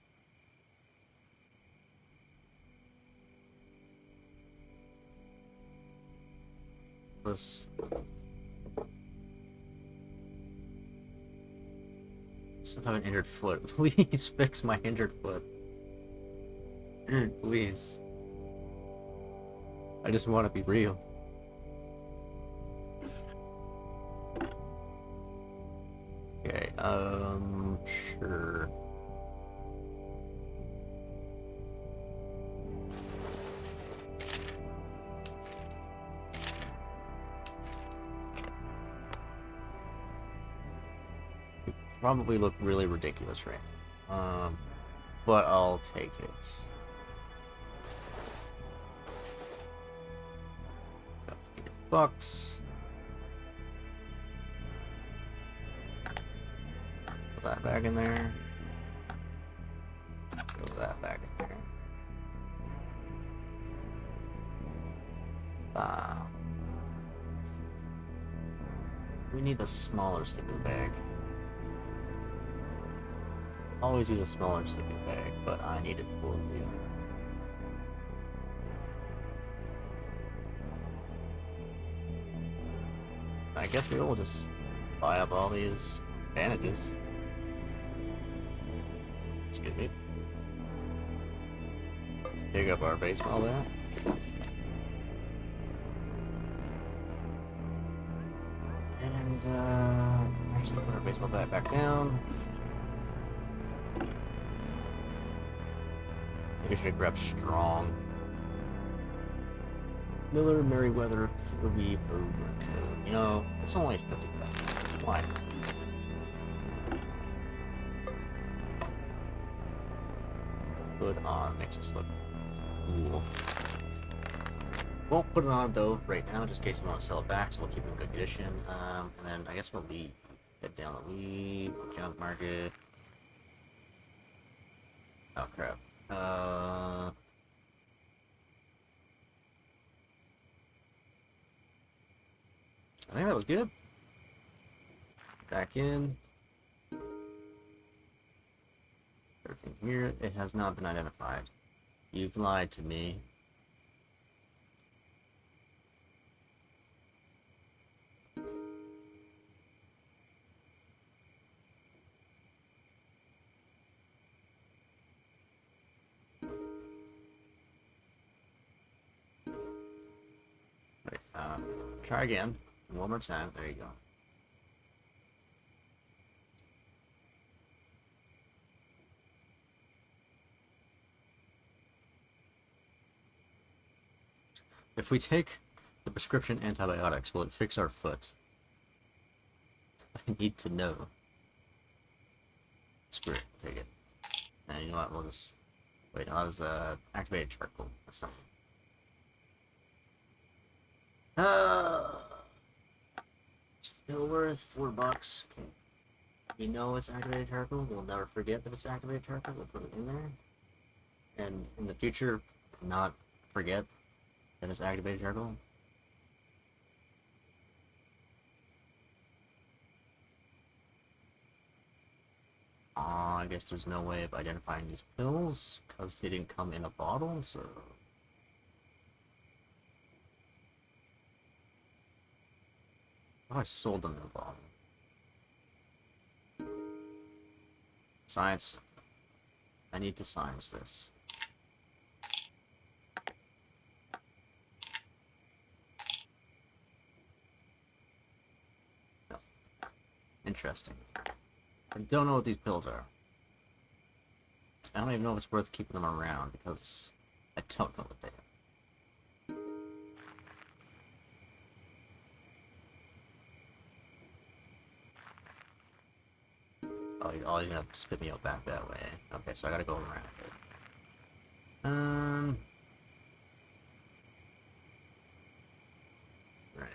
Let's still have an injured foot. Please fix my injured foot. Please. I just want to be real. Okay, sure. We probably look really ridiculous right now. But I'll take it. Got $50. Put that back in there. Put that back in there. We need the smaller sleeping bag. Always use a smaller sleeping bag, but I need it for you. I guess we will just buy up all these bandages. Excuse me. Pick up our baseball bat. And, actually put our baseball bat back down. Maybe I should have grabbed strong. Miller, Merriweather, 3 overcoat. You know, it's only 50 bucks. Why? Put on, makes us look cool. Won't put it on though right now, just in case we want to sell it back, so we'll keep it in good condition. And then I guess we'll leave. Head down the lead, junk market. Oh crap. I think that was good. Back in. Everything here, it has not been identified. You've lied to me. Right, try again. One more time. There you go. If we take the prescription antibiotics, will it fix our foot? I need to know. Screw it, take it. And you know what, we'll just... Wait, no, that was activated charcoal. That's not... Still worth $4. Okay. We know it's activated charcoal. We'll never forget that it's activated charcoal. We'll put it in there. And in the future, not forget that it's activated charcoal. I guess there's no way of identifying these pills because they didn't come in a bottle, so... Oh, I sold them in a bottle. Science. I need to science this. No. Interesting. I don't know what these pills are. I don't even know if it's worth keeping them around because I don't know what they are. Oh, you're gonna spit me out back that way. Okay, so I gotta go around it. Right.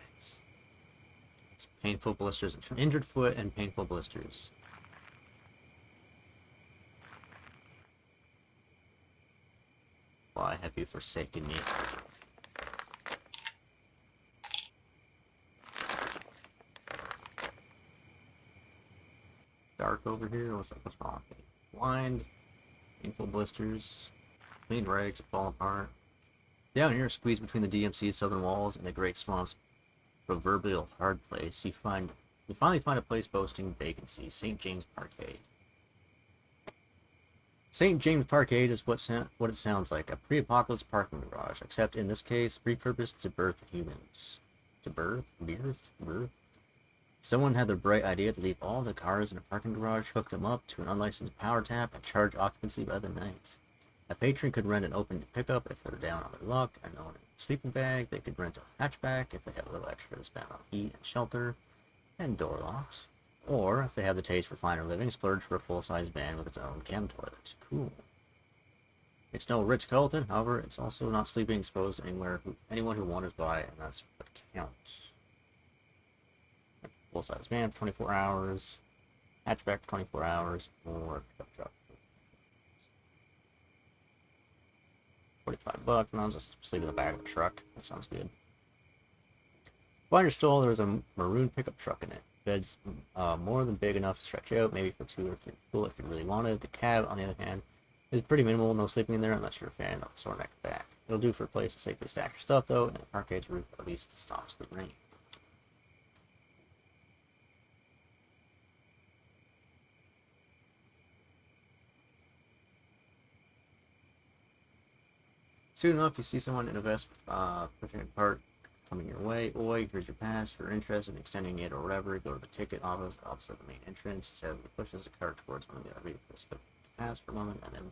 It's painful blisters. Injured foot and painful blisters. Why have you forsaken me? Dark over here? What's wrong? Blind, painful blisters, clean rags that fall apart. Down here, squeezed between the DMC's southern walls and the Great Swamp's proverbial hard place, you finally find a place boasting vacancy, St. James Parkade. St. James Parkade is what it sounds like, a pre-apocalypse parking garage, except in this case, repurposed to birth humans. To birth? Birth? Someone had the bright idea to leave all the cars in a parking garage, hook them up to an unlicensed power tap, and charge occupancy by the night. A patron could rent an open pickup if they're down on their luck and own a sleeping bag. They could rent a hatchback if they have a little extra to spend on heat and shelter and door locks. Or, if they have the taste for finer living, splurge for a full-size van with its own chem toilets. Cool. It's no Ritz-Carlton, however, it's also not sleeping exposed to anyone who wanders by, and that's what counts. Full-size van for 24 hours, hatchback for 24 hours, or pickup truck. $45, and I'll just sleep in the back of a truck. That sounds good. Behind your stall, there's a maroon pickup truck in it. Bed's more than big enough to stretch out, maybe for 2 or 3 people if you really wanted. The cab, on the other hand, is pretty minimal, no sleeping in there unless you're a fan of the sore neck back. It'll do for a place to safely stash your stuff, though, and the parkade's roof at least stops the rain. Soon enough, you see someone in a vest pushing a cart coming your way. Oi, here's your pass. If you're interested in extending it or whatever, go to the ticket office opposite the main entrance. He says he pushes the cart towards one of the other vehicles. Pass for a moment, and then...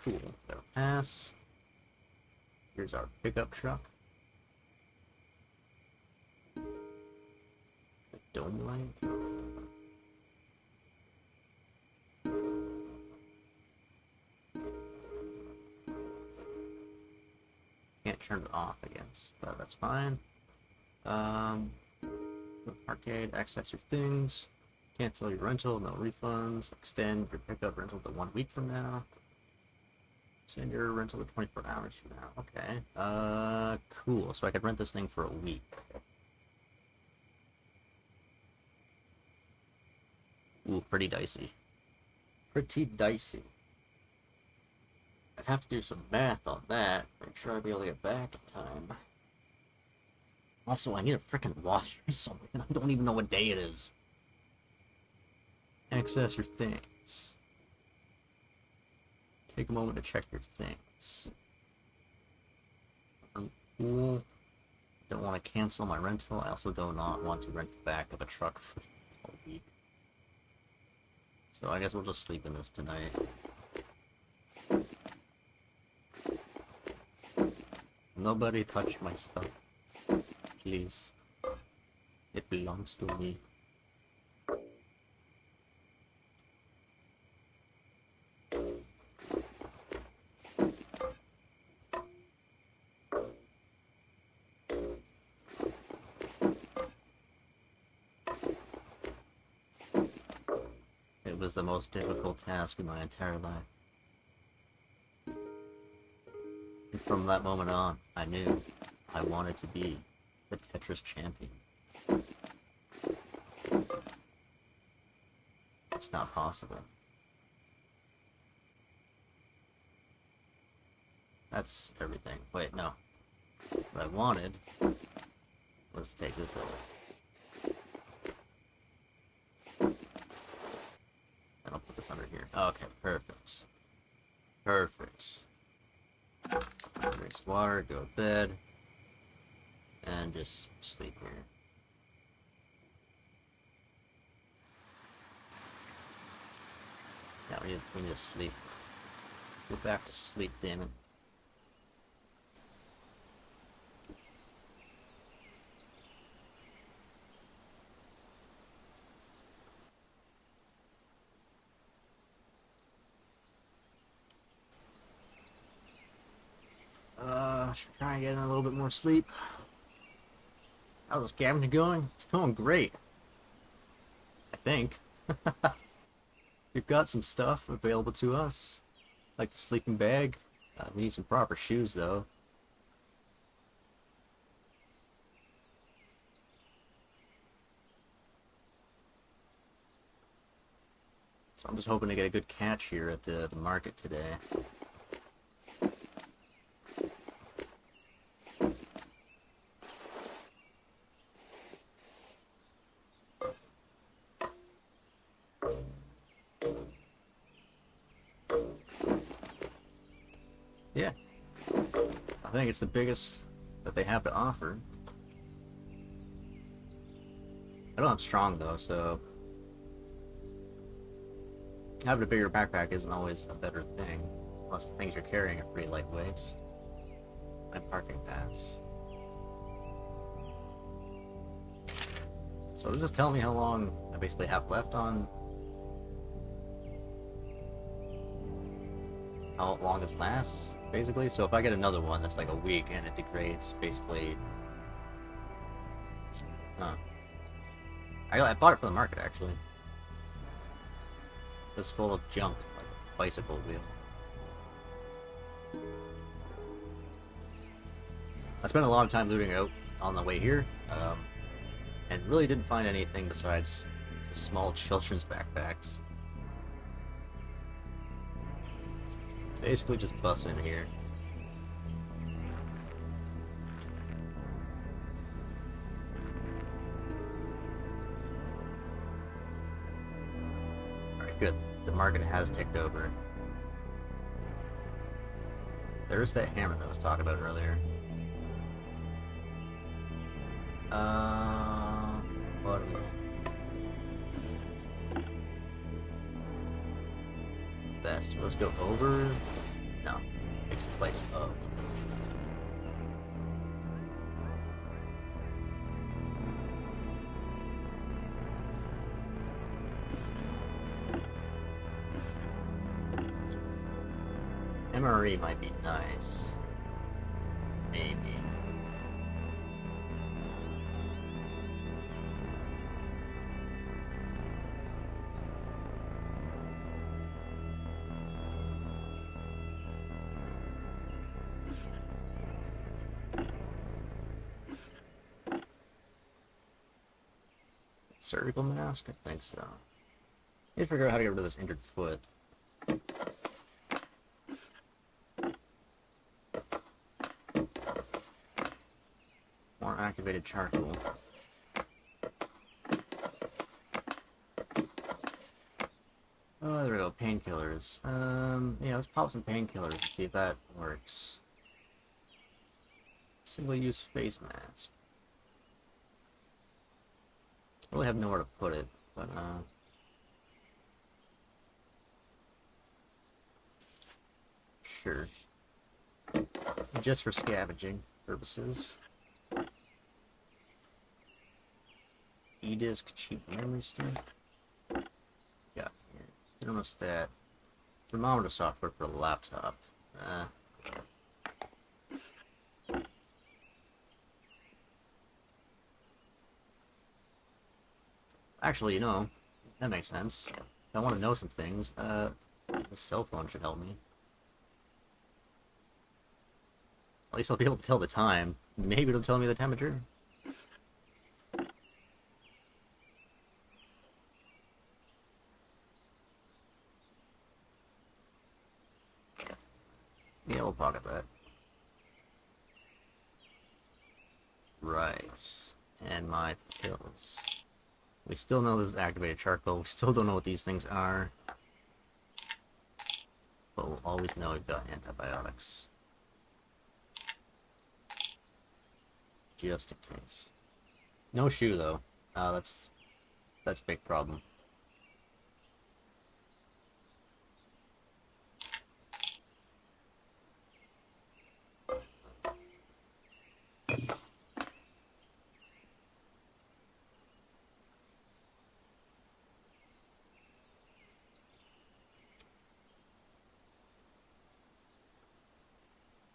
Cool. Got a pass. Here's our pickup truck. A dome light. Can't turn it off, I guess, but that's fine. Arcade, access your things, cancel your rental, no refunds, extend your pickup rental to 1 week from now, send your rental to 24 hours from now. Okay, cool, so I could rent this thing for a week. Ooh, pretty dicey. Pretty dicey. I'd have to do some math on that, make sure I'd be able to get back in time. Also, I need a frickin' watch or something. I don't even know what day it is. Access your things. Take a moment to check your things. Cool. Don't want to cancel my rental. I also do not want to rent the back of a truck for a week. So I guess we'll just sleep in this tonight. Nobody touch my stuff. Please. It belongs to me. It was the most difficult task in my entire life. And from that moment on, I knew I wanted to be the Tetris champion. It's not possible. That's everything. Wait, no. What I wanted was to take this over. And I'll put this under here. Okay, perfect. Perfect. Drink some water, go to bed, and just sleep here. Now we need to sleep. Go back to sleep, damn it. Should try and get in a little bit more sleep. How's the scavenging going? It's going great. I think. We've got some stuff available to us, like the sleeping bag. We need some proper shoes, though. So I'm just hoping to get a good catch here at the market today. Yeah, I think it's the biggest that they have to offer. I don't have strong though, so having a bigger backpack isn't always a better thing, unless the things you're carrying are pretty lightweight. My parking pass. So does this tell me how long I basically have left on how long this lasts, basically? So if I get another one that's like a week and it degrades, basically... Huh. I bought it for the market, actually. It was full of junk, like a bicycle wheel. I spent a lot of time looting out on the way here, and really didn't find anything besides the small children's backpacks. Basically just busting in here. Alright, good. The market has ticked over. There's that hammer that I was talking about earlier. What are we... Best. Let's go over. No. Fix the place up. MRE might be nice. Maybe. Surgical mask? I think so. Need to figure out how to get rid of this injured foot. More activated charcoal. Oh, there we go. Painkillers. Yeah, let's pop some painkillers and see if that works. Single-use face mask. I really have nowhere to put it, but sure. just for scavenging purposes. E-disc, cheap memory stick. Yeah, thermostat. Thermometer software for the laptop. Actually, you know, that makes sense. If I want to know some things, the cell phone should help me. At least I'll be able to tell the time. Maybe it'll tell me the temperature. Yeah, we'll pocket that. Right. And my pills. We still know this is activated charcoal. We still don't know what these things are. But we'll always know we've got antibiotics. Just in case. No shoe, though. That's a big problem.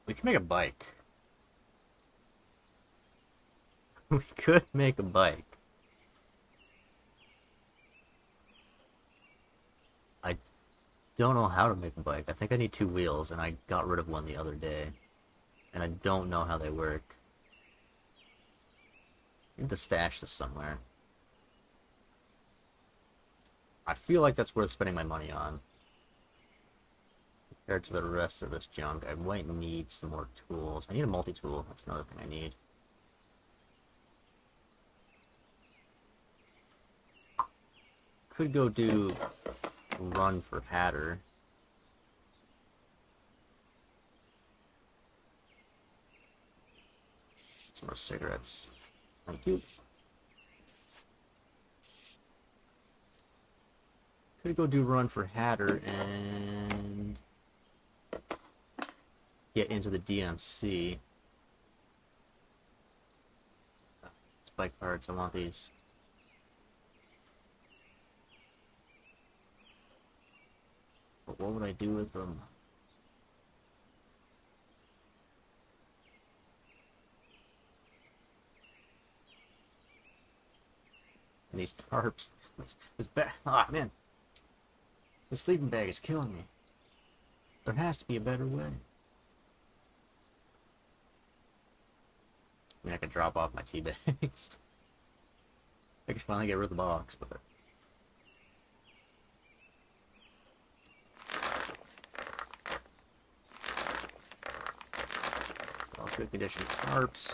We can make a bike. We could make a bike. I don't know how to make a bike. I think I need 2 wheels, and I got rid of one the other day. And I don't know how they work. I need to stash this somewhere. I feel like that's worth spending my money on. Compared to the rest of this junk, I might need some more tools. I need a multi-tool. That's another thing I need. Could go do a run for Hatter. Some more cigarettes. Thank you. Could go do run for Hatter and get into the DMC. Spike parts, I want these. But what would I do with them? And these tarps. This bag. Ah, man. The sleeping bag is killing me. There has to be a better way. I mean, I could drop off my tea bags. I could finally get rid of the box, but... all good condition tarps.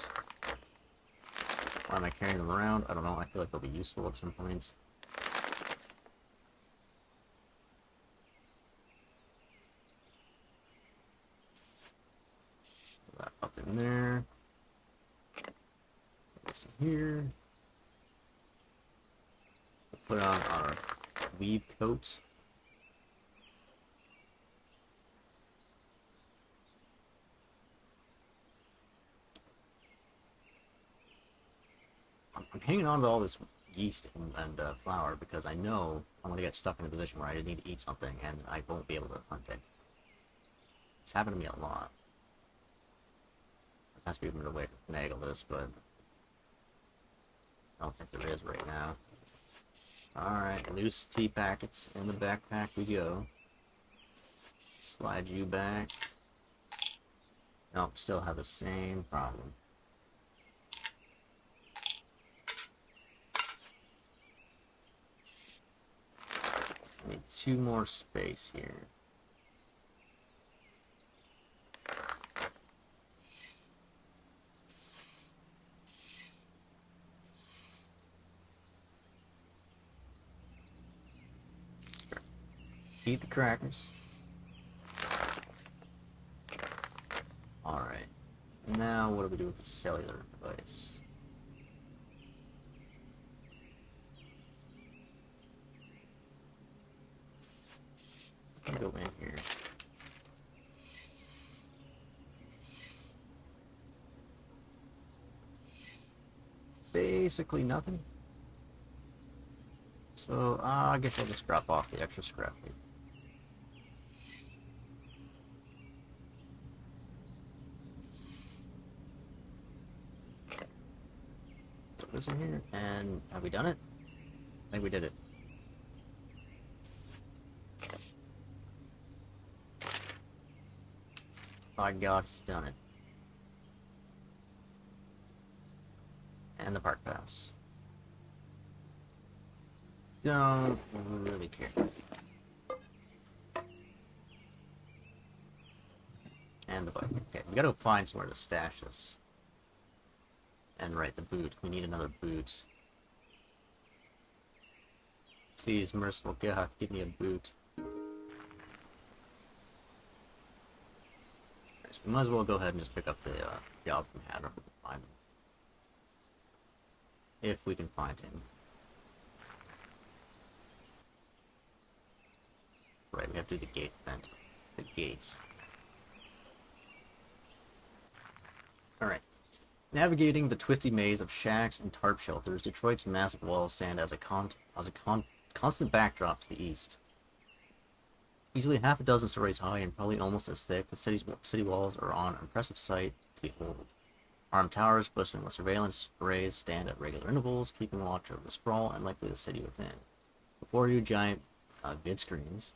Why am I carrying them around? I don't know. I feel like they'll be useful at some point. Put that up in there. Put this in here. Put on our weave coat. I'm hanging on to all this yeast and flour because I know I'm going to get stuck in a position where I need to eat something and I won't be able to hunt it. It's happened to me a lot. There has to be a better way to finagle this, but I don't think there is right now. Alright, loose tea packets in the backpack we go. Slide you back. Nope, still have the same problem. Need 2 more space here. Eat the crackers. Alright. Now what do we do with the cellular device? Go in here. basically nothing. So, I guess I'll just drop off the extra scrap here. Put this in here, and have we done it? I think we did it. My God, he's done it. And the park pass. Don't really care. And the bike. Okay, we gotta find somewhere to stash this. And right, the boot. We need another boot. Please, merciful God, give me a boot. So we might as well go ahead and just pick up the job from Hatter if we can find him. If we can find him. Right, we have to do the gate vent. The gates. Alright. Navigating the twisty maze of shacks and tarp shelters, Detroit's massive walls stand as a constant backdrop to the east. Easily half a dozen stories high and probably almost as thick, the city walls are on impressive sight to behold. Armed towers, bristling with surveillance arrays, stand at regular intervals, keeping watch over the sprawl and likely the city within. Before you, giant vid screens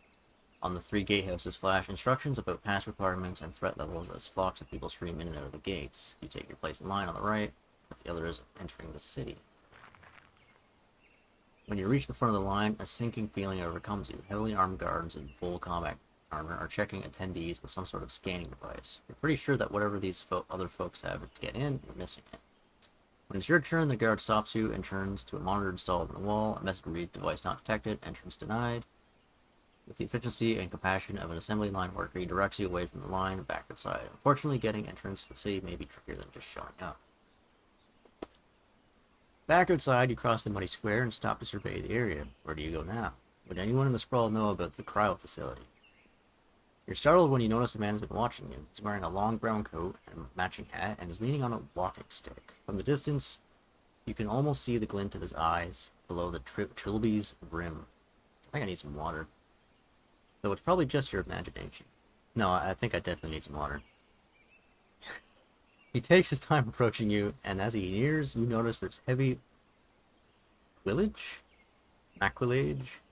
on the 3 gatehouses flash instructions about pass requirements and threat levels as flocks of people stream in and out of the gates. You take your place in line on the right, with the others entering the city. When you reach the front of the line, a sinking feeling overcomes you. Heavily armed guards in full combat armor are checking attendees with some sort of scanning device. You're pretty sure that whatever these other folks have to get in, you're missing it. When it's your turn, the guard stops you and turns to a monitor installed in the wall. A message reads, "Device not detected, entrance denied." With the efficiency and compassion of an assembly line worker, he directs you away from the line and back outside. Unfortunately, getting entrance to the city may be trickier than just showing up. Back outside, you cross the muddy square and stop to survey the area. Where do you go now? Would anyone in the sprawl know about the cryo facility? You're startled when you notice a man has been watching you. He's wearing a long brown coat and a matching hat and is leaning on a walking stick. From the distance, you can almost see the glint of his eyes below the triloby's rim. I think I need some water. Though it's probably just your imagination. No, I think I definitely need some water. He takes his time approaching you, and as he nears, you notice there's heavy maculage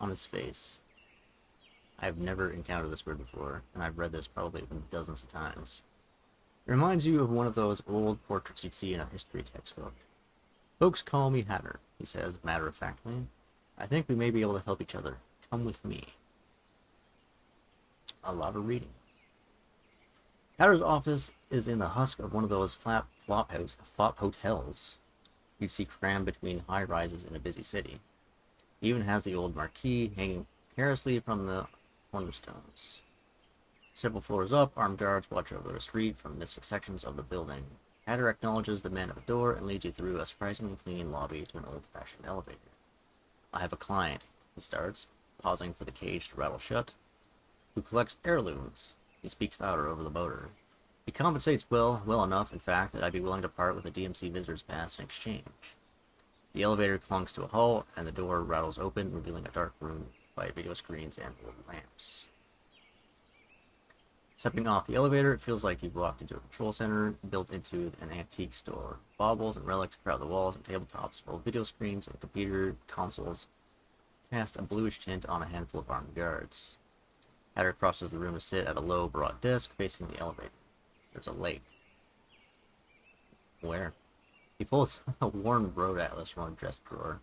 on his face. I've never encountered this word before, and I've read this probably dozens of times. It reminds you of one of those old portraits you'd see in a history textbook. "Folks call me Hatter," he says matter-of-factly. "I think we may be able to help each other. Come with me." A lot of reading. Hatter's office is in the husk of one of those flop hotels you'd see crammed between high rises in a busy city. He even has the old marquee hanging carelessly from the cornerstones. Several floors up, armed guards watch over the street from distant sections of the building. Hatter acknowledges the man at the door and leads you through a surprisingly clean lobby to an old-fashioned elevator. "I have a client," he starts, pausing for the cage to rattle shut, "who collects heirlooms." He speaks louder over the motor. "He compensates well enough, in fact, that I'd be willing to part with a DMC visitor's pass in exchange." The elevator clunks to a halt, and the door rattles open, revealing a dark room by video screens and old lamps. Stepping off the elevator, it feels like you've walked into a control center built into an antique store. Baubles and relics crowd the walls and tabletops, while video screens and computer consoles cast a bluish tint on a handful of armed guards. Hatter crosses the room to sit at a low, broad desk facing the elevator. There's a lake. Where? He pulls a worn road atlas from a desk drawer.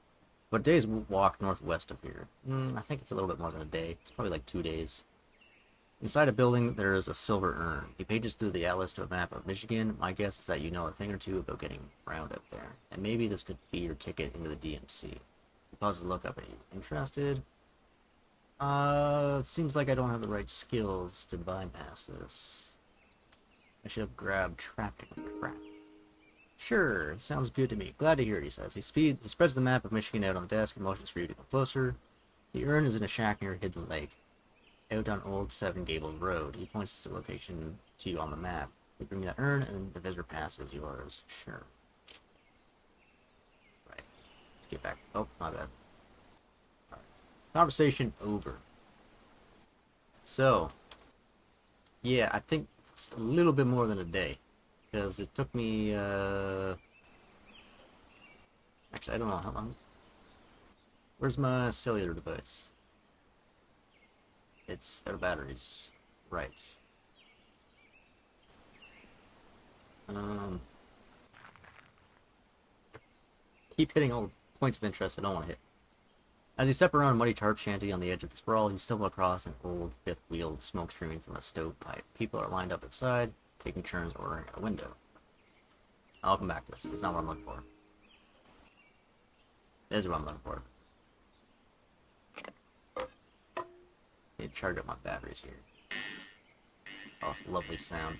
But a day's walk northwest of here. I think it's a little bit more than a day. It's probably like 2 days. Inside a building, there is a silver urn. He pages through the atlas to a map of Michigan. My guess is that you know a thing or two about getting around out there. And maybe this could be your ticket into the DMC. He pauses to look up at you. Interested? It seems like I don't have the right skills to bypass this. I should have grabbed traffic. Crap. "Sure, sounds good to me. Glad to hear it," he says. He spreads the map of Michigan out on the desk and motions for you to come closer. The urn is in a shack near a hidden lake, out on Old Seven Gables Road. He points to the location to you on the map. You bring that urn, and the visitor pass is yours. Sure. Right. Let's get back. Oh, my bad. Right. Conversation over. So, yeah, I think it's a little bit more than a day. Because it took me, actually, I don't know how long. Where's my cellular device? It's out of batteries. Right. Um, keep hitting all the points of interest I don't want to hit. As you step around a muddy tarp shanty on the edge of the sprawl, you stumble across an old fifth-wheeled smoke streaming from a stovepipe. People are lined up outside, taking turns ordering at a window. I'll come back to this. It's not what I'm looking for. This is what I'm looking for. Need to charge up my batteries here. Oh, lovely sound.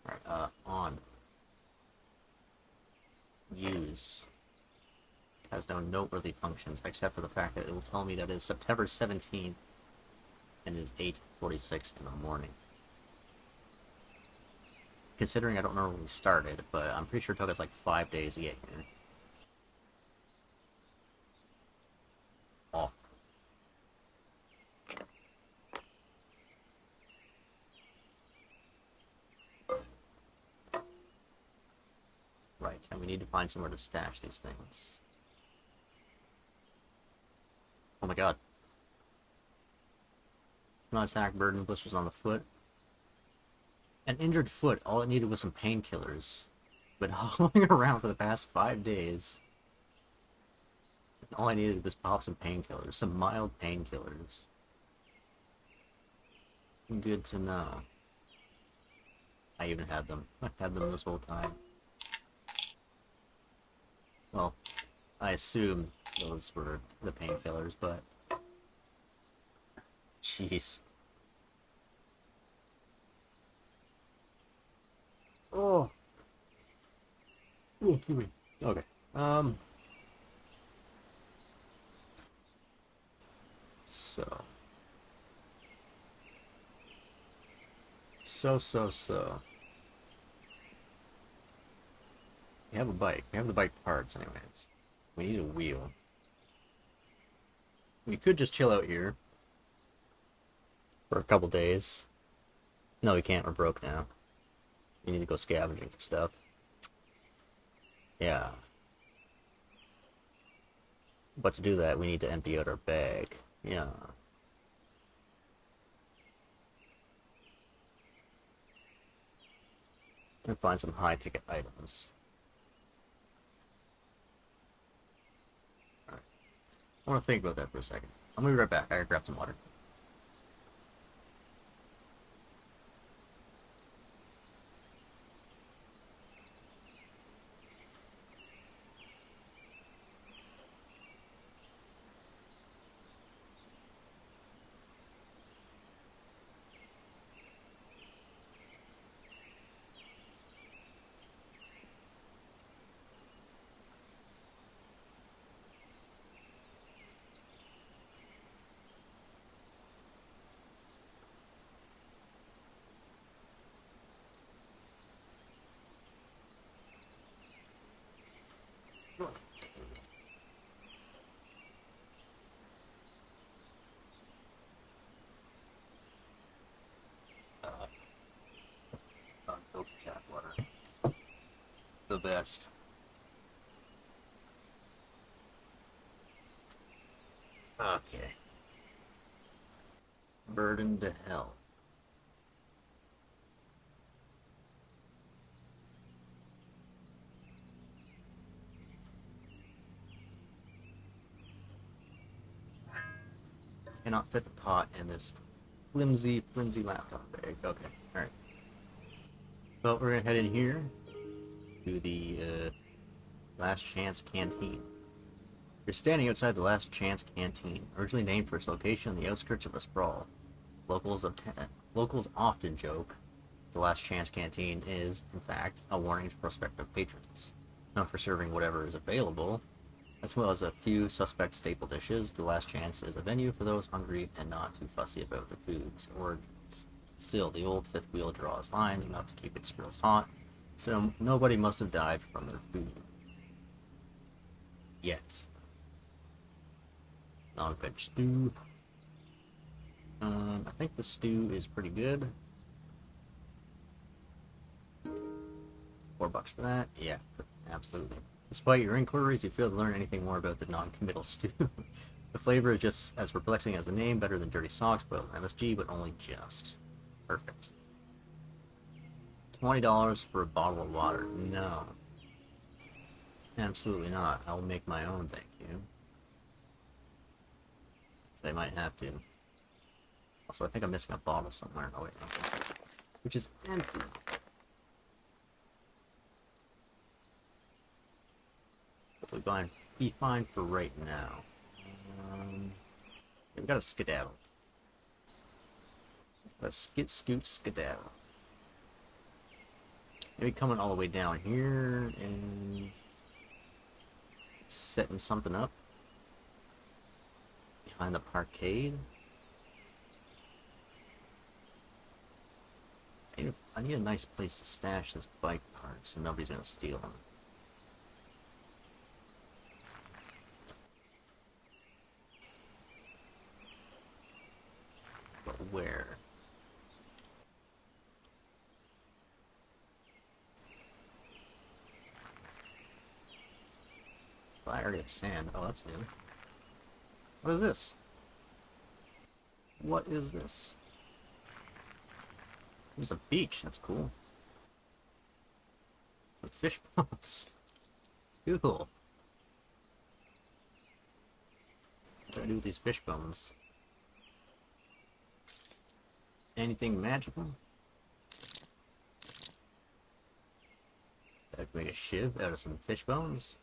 Alright, on. Use. Has no noteworthy functions, except for the fact that it will tell me that it is September 17th, and it is 8:46 in the morning. Considering I don't know when we started, but I'm pretty sure it took us like 5 days to get here. Oh. Right, and we need to find somewhere to stash these things. Oh my god. Cannot attack, burden, blisters on the foot. An injured foot, all it needed was some painkillers. Been hauling around for the past 5 days. All I needed was pop some painkillers, some mild painkillers. Good to know. I even had them. I've had them this whole time. Well, I assume those were the painkillers, but... Jeez. Oh. Ooh, excuse me. Okay. So. So. We have a bike. We have the bike parts, anyways. We need a wheel. We could just chill out here for a couple days. No, we can't. We're broke now. We need to go scavenging for stuff. Yeah. But to do that, we need to empty out our bag. Yeah. And find some high-ticket items. Alright. I want to think about that for a second. I'm gonna be right back. I gotta grab some water. Filtered tap water. The best. Okay. Burden to hell. Cannot fit the pot in this flimsy laptop bag. Okay, alright. Well, we're gonna head in here to the Last Chance Canteen. You're standing outside the Last Chance Canteen, originally named for its location on the outskirts of the sprawl. Locals often joke the Last Chance Canteen is, in fact, a warning to prospective patrons. Known for serving whatever is available, as well as a few suspect staple dishes, the Last Chance is a venue for those hungry and not too fussy about their foods. Or still, the old fifth wheel draws lines enough to keep its grills hot, so nobody must have died from their food. yet. Non-veg stew. I think the stew is pretty good. $4 for that? Yeah, absolutely. Despite your inquiries, you failed to learn anything more about the non-committal stew. The flavor is just as perplexing as the name, better than dirty socks, boiled MSG, but only just. Perfect. $20 for a bottle of water. No. Absolutely not. I'll make my own, thank you. I might have to. Also, I think I'm missing a bottle somewhere. Oh wait, no. Which is empty. Hopefully be fine for right now. Yeah, we got a skedaddle. A scoot skedaddle. Maybe coming all the way down here and setting something up behind the parkade. I need a nice place to stash this bike part so nobody's gonna steal them. But where? Well, I already have sand. Oh, that's new. What is this? What is this? There's a beach. That's cool. Some fish bones. Cool. What do I do with these fish bones? Anything magical? I can make a shiv out of some fish bones.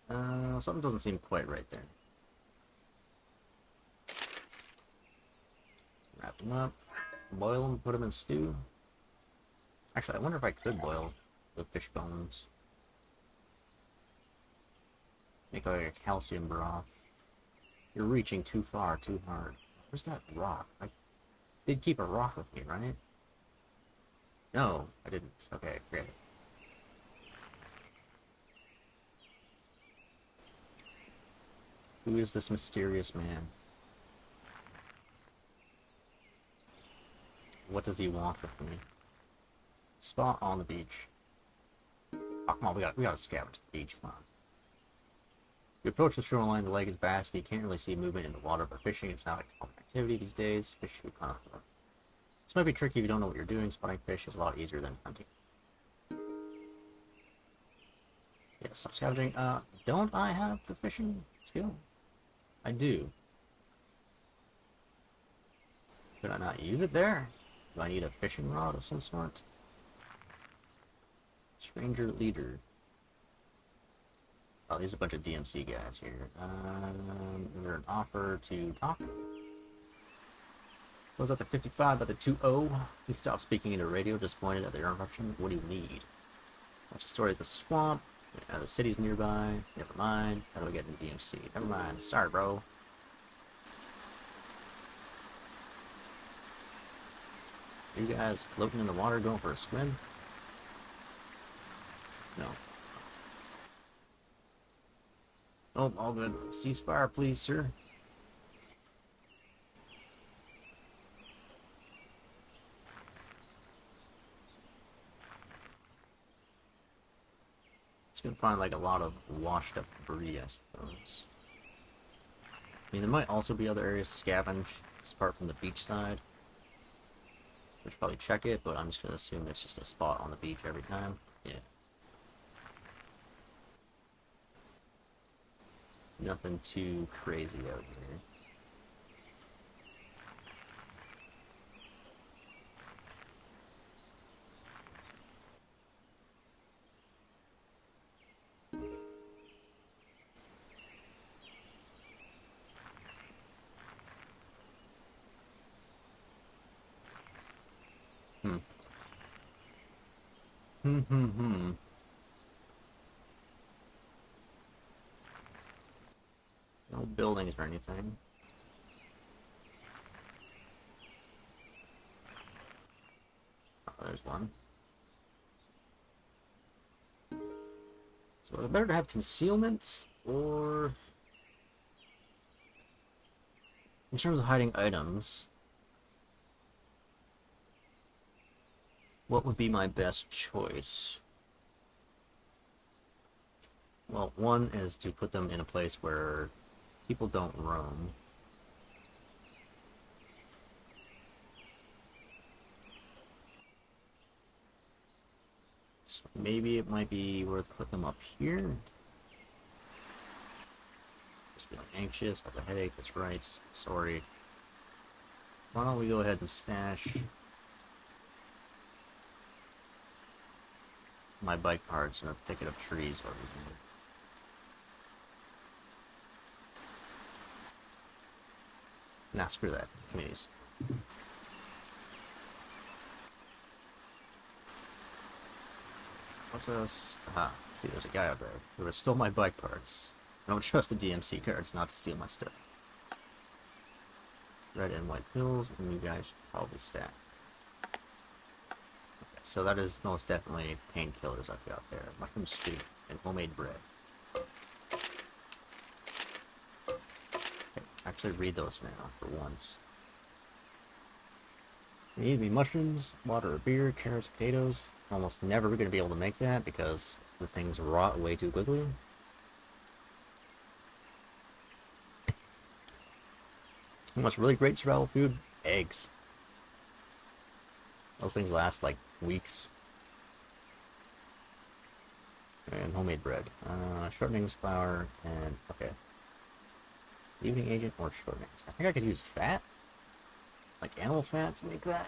Something doesn't seem quite right there. Wrap them up, boil them, put them in stew. Actually, I wonder if I could boil the fish bones. Make like a calcium broth. You're reaching too far, too hard. Where's that rock? I did keep a rock with me, right? No, I didn't. Okay, great. Who is this mysterious man? What does he want with me? Spot on the beach. Oh, come on, we gotta scavenge the beach, come on. You approach the shoreline, the lake is vast, and you can't really see movement in the water, but fishing is not a common activity these days. Fish should be plentiful. This might be tricky if you don't know what you're doing. Spotting fish is a lot easier than hunting. Yes, stop scavenging. Don't I have the fishing skill? I do. Could I not use it there? Do I need a fishing rod of some sort? Stranger leader. Oh, there's a bunch of DMC guys here. Is there an offer to talk? Was that the 55 by the 2-0? He stopped speaking into radio, just pointed at the interruption. What do you need? What's the story of the swamp? Yeah, the city's nearby. Never mind. How do I get into DMC? Never mind. Sorry, bro. Are you guys floating in the water going for a swim? No. Oh, all good. Ceasefire, please, sir. It's gonna find like a lot of washed up debris, I suppose. I mean, there might also be other areas to scavenge, apart from the beach side. We should probably check it, but I'm just gonna assume it's just a spot on the beach every time. Yeah. Nothing too crazy out here. Hmm. No buildings or anything. Oh, there's one. So it's better to have concealment, or in terms of hiding items, what would be my best choice? Well, one is to put them in a place where people don't roam. So maybe it might be worth putting them up here. Just feeling anxious, have a headache, that's right. Sorry. Why don't we go ahead and stash my bike parts in a thicket of trees over here. Nah, screw that. Committees. What's this? Ah, see, there's a guy out there who stole my bike parts. I don't trust the DMC cards not to steal my stuff. Red and white pills, and you guys should probably stack. Okay, so that is most definitely painkillers I've got there. Mushroom stew and homemade bread. Okay, actually read those now for once. You need to be mushrooms, water or beer, carrots, potatoes. Almost never going to be able to make that because the things rot way too quickly. And what's really great survival food? Eggs. Those things last like weeks. And homemade bread. Shortenings, flour, and okay. Leavening agent or shortenings. I think I could use fat, like animal fat, to make that.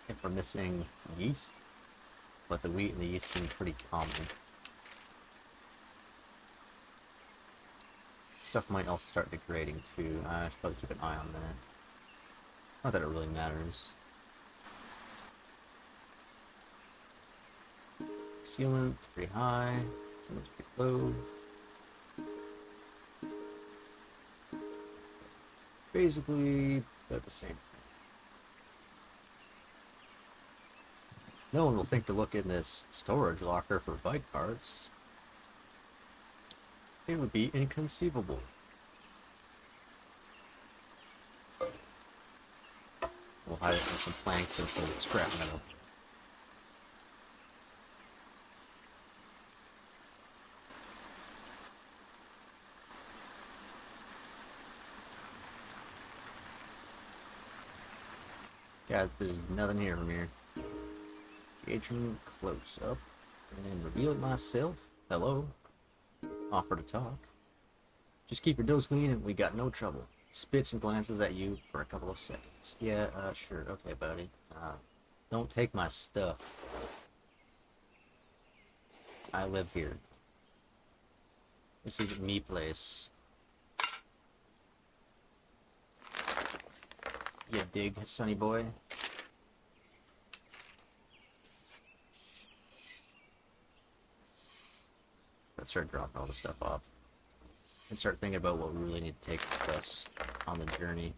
If we're missing yeast, but the wheat and the yeast seem pretty common. Stuff might also start degrading too. I should probably keep an eye on that. Not that it really matters. Sealant, pretty high. Sealant's pretty low. Basically, they're the same thing. No one will think to look in this storage locker for bike parts. It would be inconceivable. We'll hide it with some planks and some scrap metal. Guys, there's nothing here from here. Engaging close up and reveal myself. Hello. Offer to talk. Just keep your nose clean and we got no trouble. Spits and glances at you for a couple of seconds. Yeah, sure. Okay, buddy. Don't take my stuff. I live here. This isn't me place. You dig, sonny boy? Let's start dropping all the stuff off. And start thinking about what we really need to take with us on the journey.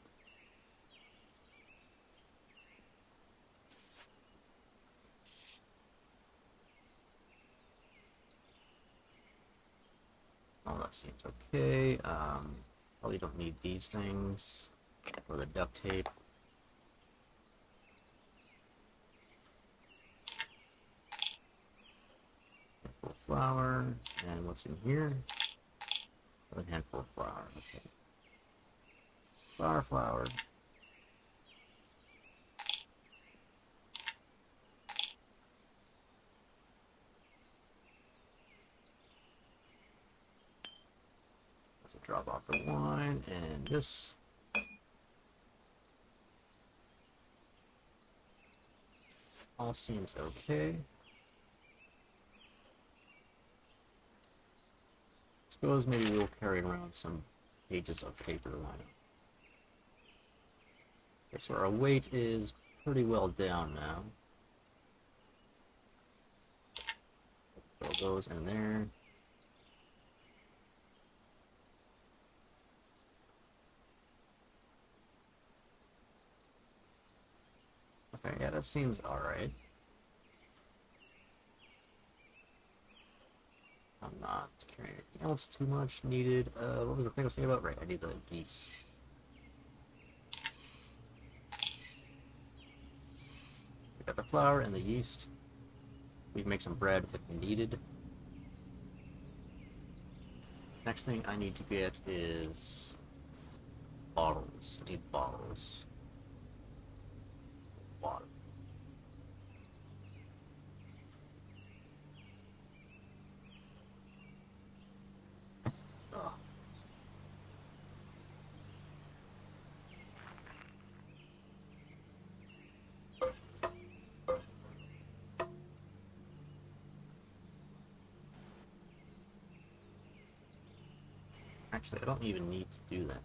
Oh, that seems okay. Probably don't need these things. Or the duct tape. Handful of flour. And what's in here? Another handful of flour. Okay. Flour. Let's drop off the wine and this. All seems okay. Suppose maybe we'll carry around some pages of paper lineup. Okay, so our weight is pretty well down now. Throw those in there. Okay, yeah, that seems alright. I'm not carrying anything else too much needed. What was the thing I was thinking about? Right, I need the yeast. We got the flour and the yeast. We can make some bread if needed. Next thing I need to get is bottles. I need bottles. Water. Ugh. Actually, I don't even need to do that.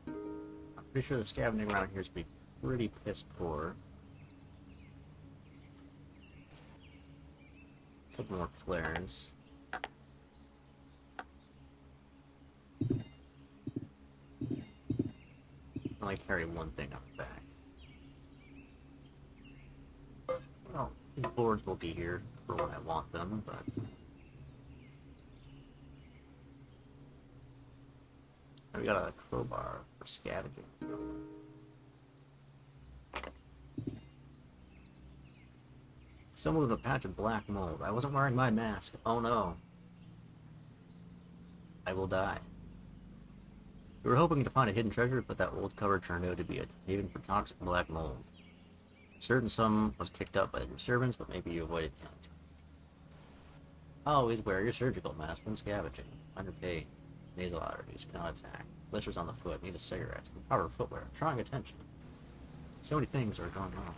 I'm pretty sure the scavenging around here is going to be pretty piss poor. Take more flares. I only carry one thing up the back. Well, these boards will be here for when I want them, but... We got a crowbar for scavenging. Stumbled in a patch of black mold. I wasn't wearing my mask. Oh no. I will die. We were hoping to find a hidden treasure, but that old cover turned out to be a haven for toxic black mold. Certain some was kicked up by the disturbance, but maybe you avoided count. Always wear your surgical mask when scavenging. Underpaid. Nasal allergies. Cannot attack. Blisters on the foot. Need a cigarette. Proper footwear. Drawing attention. So many things are going wrong.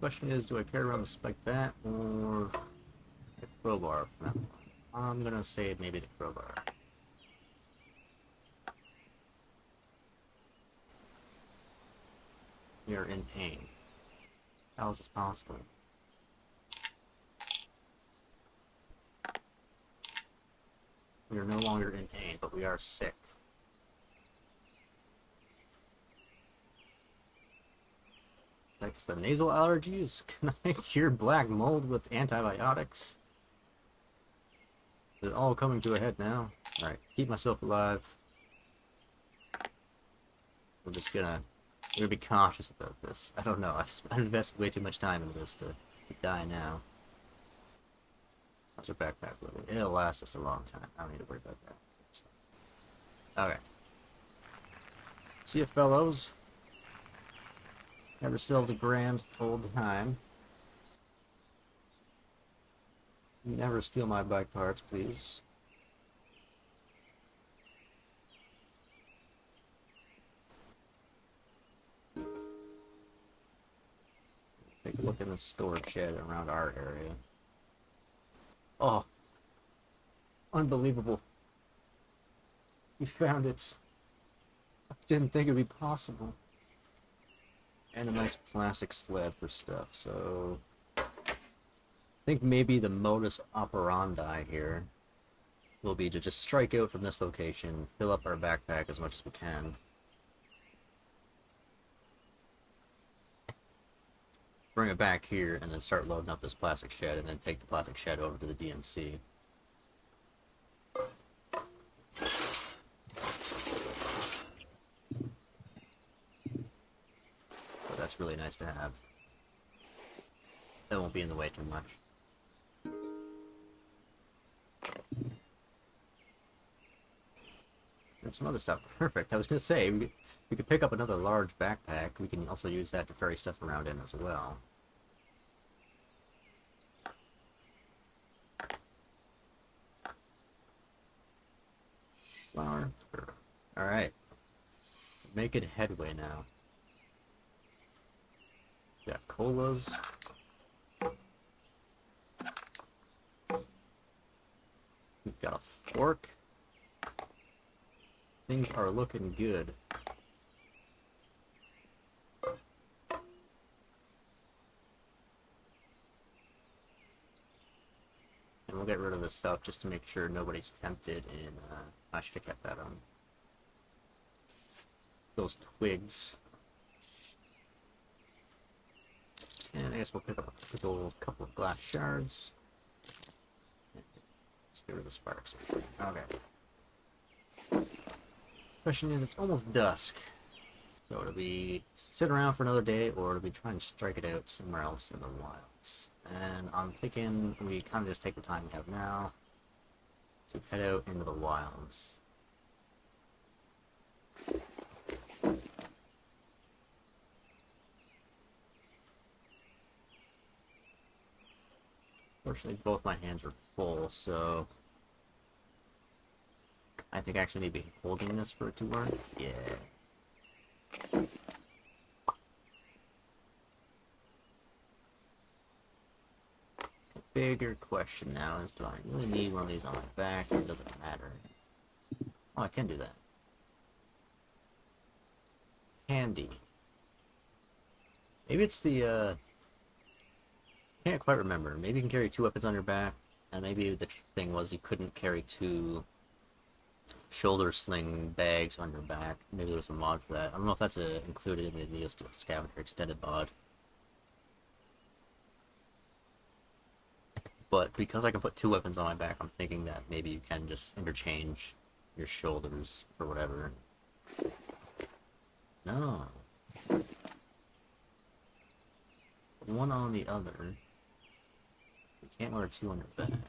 Question is, do I carry around the spiked bat or the crowbar for that one? I'm gonna say maybe the crowbar. You're in pain. How is this possible? We are no longer in pain, but we are sick. Like the nasal allergies? Can I cure black mold with antibiotics? Is it all coming to a head now? Alright, keep myself alive. We're gonna be cautious about this. I don't know, I've invested way too much time into this to die now. How's our backpack looking? It'll last us a long time. I don't need to worry about that. Okay. See you, fellows. Have yourselves a grand old time. Never steal my bike parts, please. Take a look in the storage shed around our area. Oh, unbelievable. We found it. I didn't think it'd be possible. And a nice plastic sled for stuff, so... I think maybe the modus operandi here will be to just strike out from this location, fill up our backpack as much as we can. Bring it back here, and then start loading up this plastic shed, and then take the plastic shed over to the DMC. But that's really nice to have. That won't be in the way too much. And some other stuff. Perfect. I was going to say, we could pick up another large backpack. We can also use that to ferry stuff around in as well. Flour. Alright. Making headway now. Got colas. We've got a fork. Things are looking good. And we'll get rid of this stuff just to make sure nobody's tempted in, I should have kept that on. those twigs. And I guess we'll pick up a quick old couple of glass shards. Let's get rid of the sparks. Okay. Question is, it's almost dusk. So it'll be sit around for another day, or it'll be trying to strike it out somewhere else in the wilds. And I'm thinking we kind of just take the time we have now to head out into the wilds. Fortunately, both my hands are full, so I think I actually need to be holding this for it to work. Yeah. The bigger question now is, do I really need one of these on my back? It doesn't matter. Oh, I can do that. Handy. Maybe it's the, can't quite remember. Maybe you can carry 2 weapons on your back, and maybe the thing was you couldn't carry 2 shoulder sling bags on your back. Maybe there was a mod for that. I don't know if that's included in the NEOScavenger extended mod. But because I can put 2 weapons on my back, I'm thinking that maybe you can just interchange your shoulders for whatever. No. One on the other. You can't wear 2 on your back.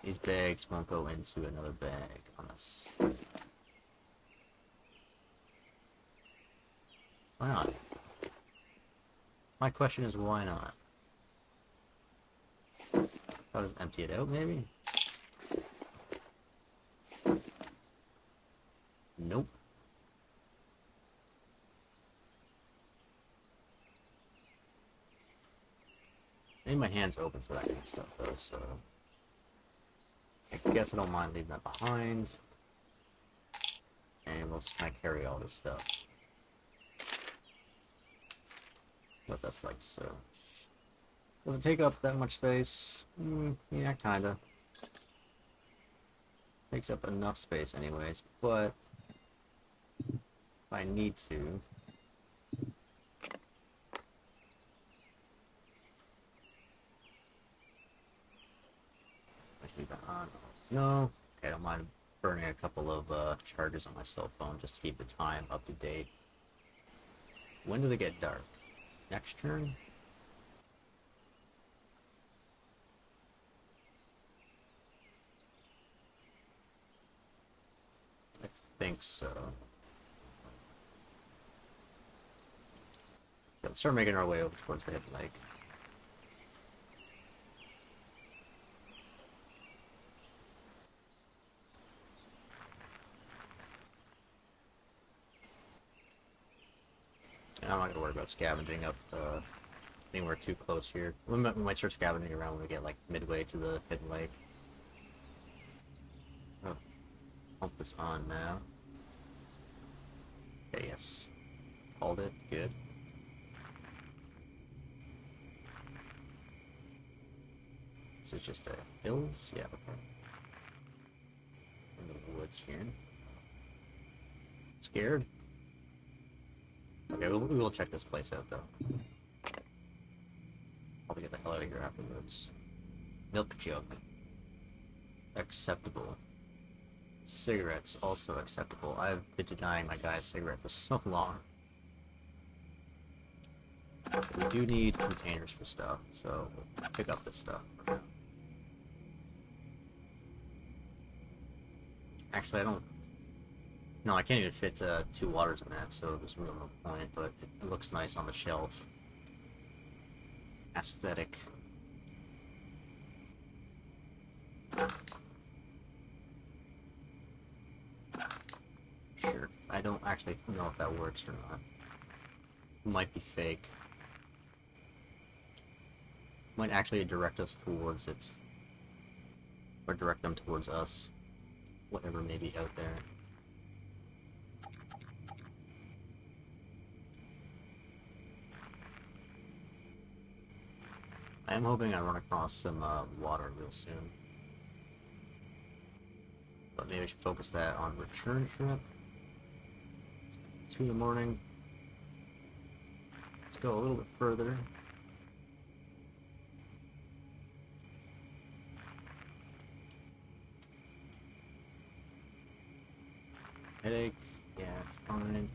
These bags won't go into another bag on us. Why not? My question is, why not? I'll just empty it out, maybe? Nope. Maybe my hand's open for that kind of stuff, though, so I guess I don't mind leaving that behind. And we'll just kind of carry all this stuff. What that's like, so. Does it take up that much space? Yeah, kinda. Takes up enough space anyways, but if I need to, I leave that on. No, okay, I don't mind burning a couple of charges on my cell phone just to keep the time up to date. When does it get dark? Next turn? I think so. Let's start making our way over towards the head lake. And I'm not gonna worry about scavenging up anywhere too close here. We might start scavenging around when we get like midway to the hidden lake. Oh, pump this on now. Okay, yes. Called it. Good. This is just hills? Yeah, okay. In the woods here. Scared? Okay, we will check this place out, though. Probably get the hell out of here afterwards. Milk jug. Acceptable. Cigarettes, also acceptable. I've been denying my guy a cigarette for so long. We do need containers for stuff, so we'll pick up this stuff for now. Actually, I don't... No, I can't even fit 2 waters in that, so there's really no point, but it looks nice on the shelf. Aesthetic. Sure. I don't actually know if that works or not. It might be fake. Might actually direct us towards it. Or direct them towards us. Whatever may be out there. I am hoping I run across some water real soon. But maybe I should focus that on return trip. 2 in the morning. Let's go a little bit further. Headache. Yeah, it's fine.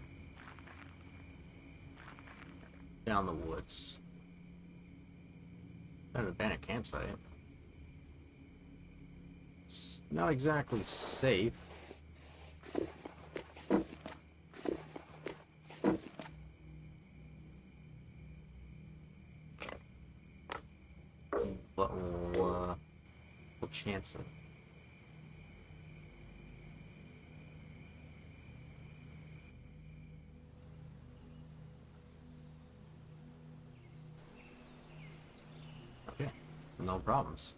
Down the woods. An abandoned campsite. It's not exactly safe. But we'll chance it. Okay, no problems.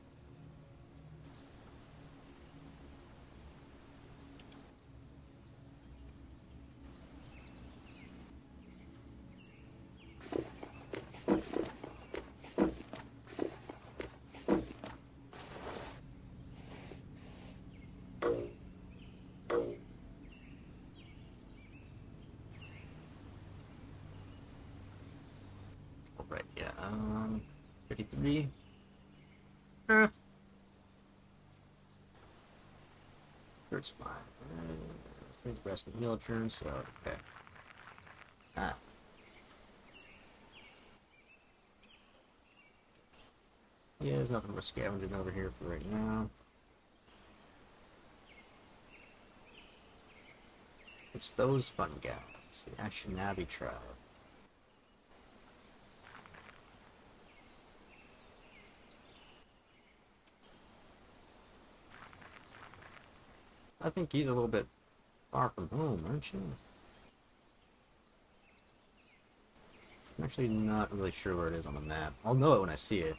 Right, yeah, 53. It's fine. Think rest of meal turn, so okay. Ah. Yeah, there's nothing we're scavenging over here for right now. It's those fun guys, the Anishinaabe tribe. I think he's a little bit far from home, aren't you? I'm actually not really sure where it is on the map. I'll know it when I see it,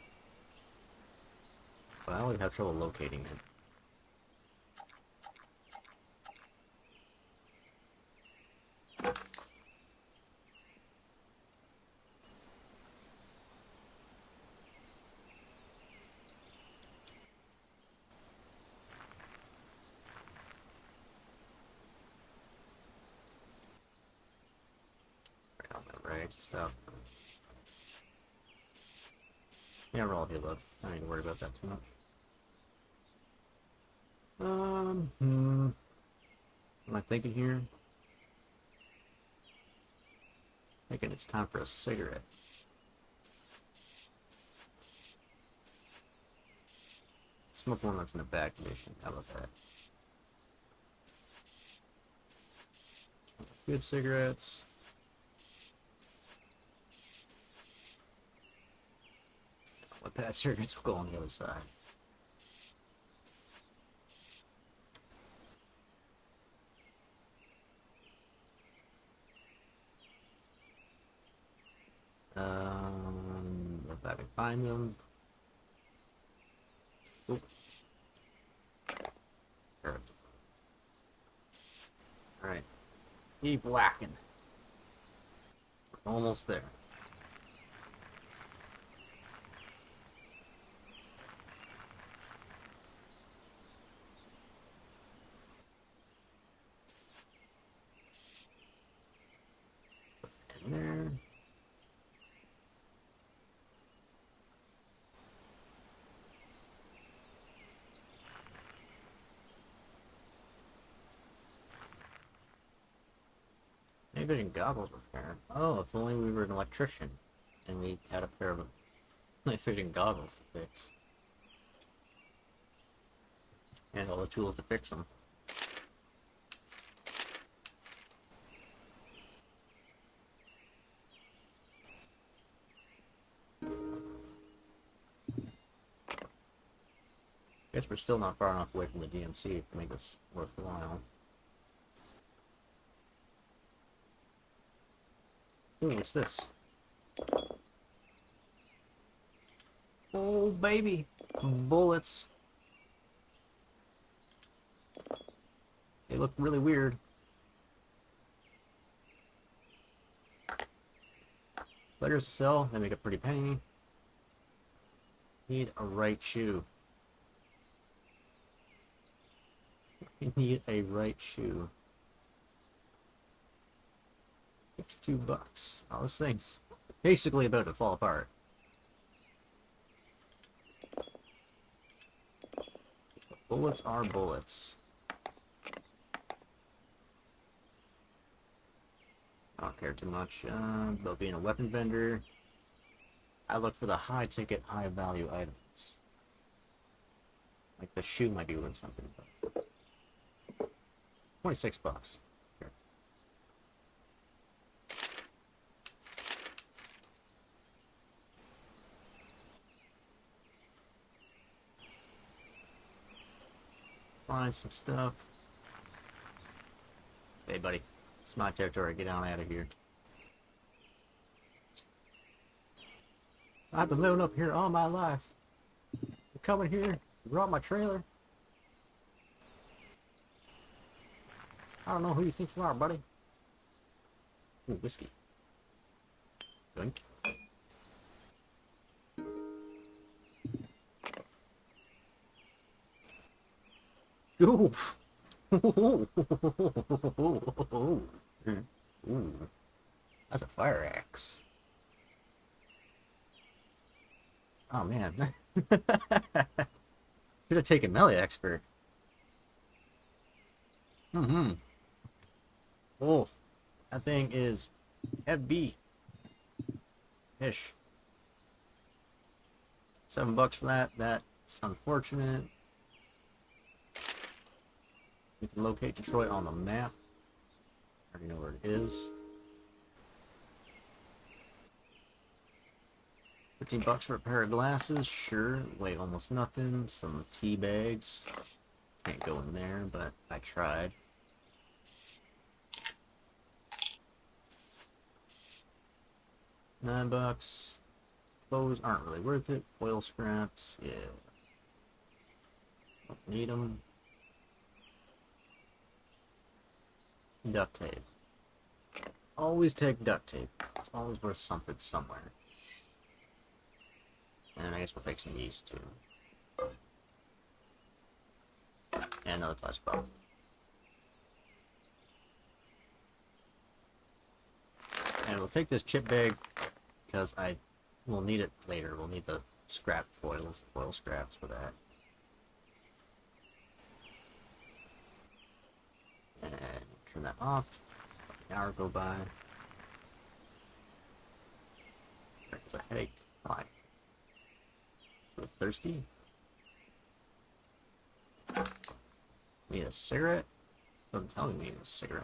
but I always have trouble locating it. Right on my right stuff. Yeah, we're all here, love. I don't need to worry about that too much. What am I thinking here? Thinking it's time for a cigarette. Smoke one that's in a bad condition. How about that? Good cigarettes. What bad cigarettes will go on the other side. If I can find them. Oop. Perfect. Alright. Keep whacking. Almost there. In there. Night vision goggles repair. Oh, if only we were an electrician and we had a pair of night vision goggles to fix. And all the tools to fix them. Guess we're still not far enough away from the DMC to make this worthwhile. Ooh, what's this? Oh, baby! Bullets! They look really weird. Letters to sell, they make a pretty penny. Need a right shoe. You need a right shoe. $52. Oh, this thing's basically about to fall apart. Bullets are bullets. I don't care too much about being a weapon vendor. I look for the high ticket, high value items. Like the shoe might be worth something, but $26. Sure. Find some stuff. Hey, buddy. It's my territory. Get on out of here. I've been living up here all my life. You coming here? You brought my trailer? I don't know who you think you are, buddy. Ooh, whiskey. Drink. Ooh. Ooh. That's a fire axe. Oh man. Should have taken melee expert. Oh, that thing is heavy. Ish. $7 for that. That's unfortunate. You can locate Detroit on the map. I already know where it is. $15 for a pair of glasses, sure. Weigh almost nothing. Some tea bags. Can't go in there, but I tried. $9. Clothes aren't really worth it. Oil scraps, yeah. Don't need them. Duct tape. Always take duct tape. It's always worth something somewhere. And I guess we'll take some yeast too. And another plastic bottle. And we'll take this chip bag because we'll need it later. We'll need the scrap foils, foil scraps for that. And turn that off. An hour go by. There's a headache. Why? Feel thirsty? Need a cigarette? Doesn't tell me we need a cigarette.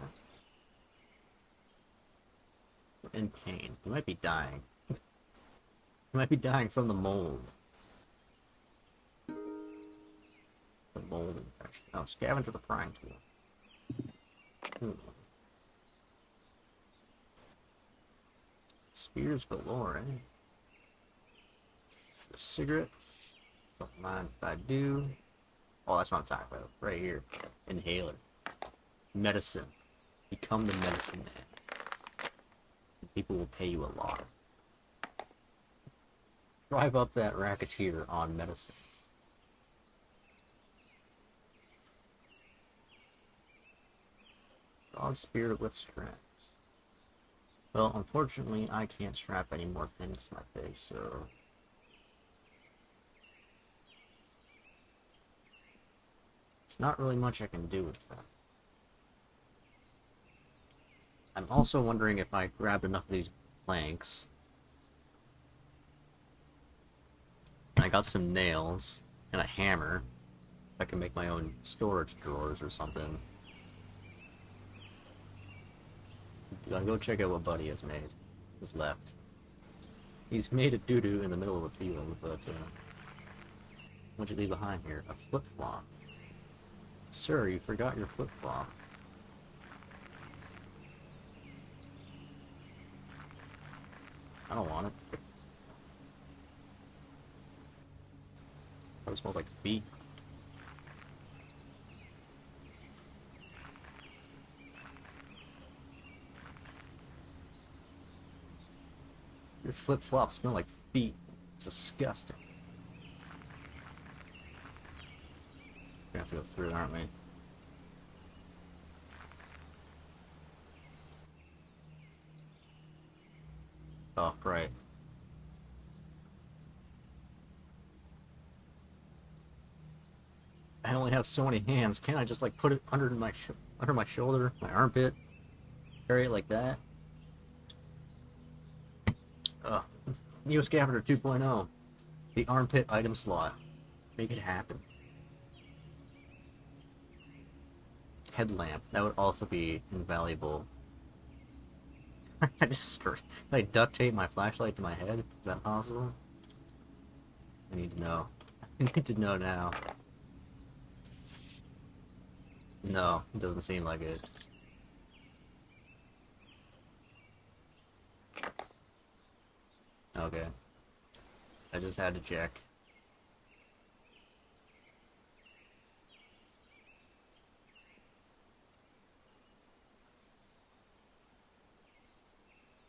We're in pain. We might be dying. We might be dying from the mold. The mold infection. Oh, scavenge with a prying tool. Spears galore, eh? A cigarette. Don't mind if I do. Oh, that's what I'm talking about. Right here. Inhaler. Medicine. Become the medicine man. People will pay you a lot. Drive up that racketeer on medicine. Dog spirit with straps. Well, unfortunately, I can't strap any more things to my face, so... There's not really much I can do with that. I'm also wondering if I grabbed enough of these planks. And I got some nails and a hammer. If I can make my own storage drawers or something. I'll go check out what Buddy has made. What's left. He's made a doo-doo in the middle of a field, but what'd you leave behind here? A flip-flop. Sir, you forgot your flip-flop. I don't want it. Probably smells like feet. Your flip-flops smell like feet. It's disgusting. We're gonna have to go through it, aren't we? Oh, right. I only have so many hands. Can't I just like put it under my shoulder, my armpit, carry it like that? Ugh. NEOScavenger 2.0. The armpit item slot. Make it happen. Headlamp. That would also be invaluable. I just like duct tape my flashlight to my head. Is that possible? I need to know. I need to know now. No, it doesn't seem like it. Okay. I just had to check.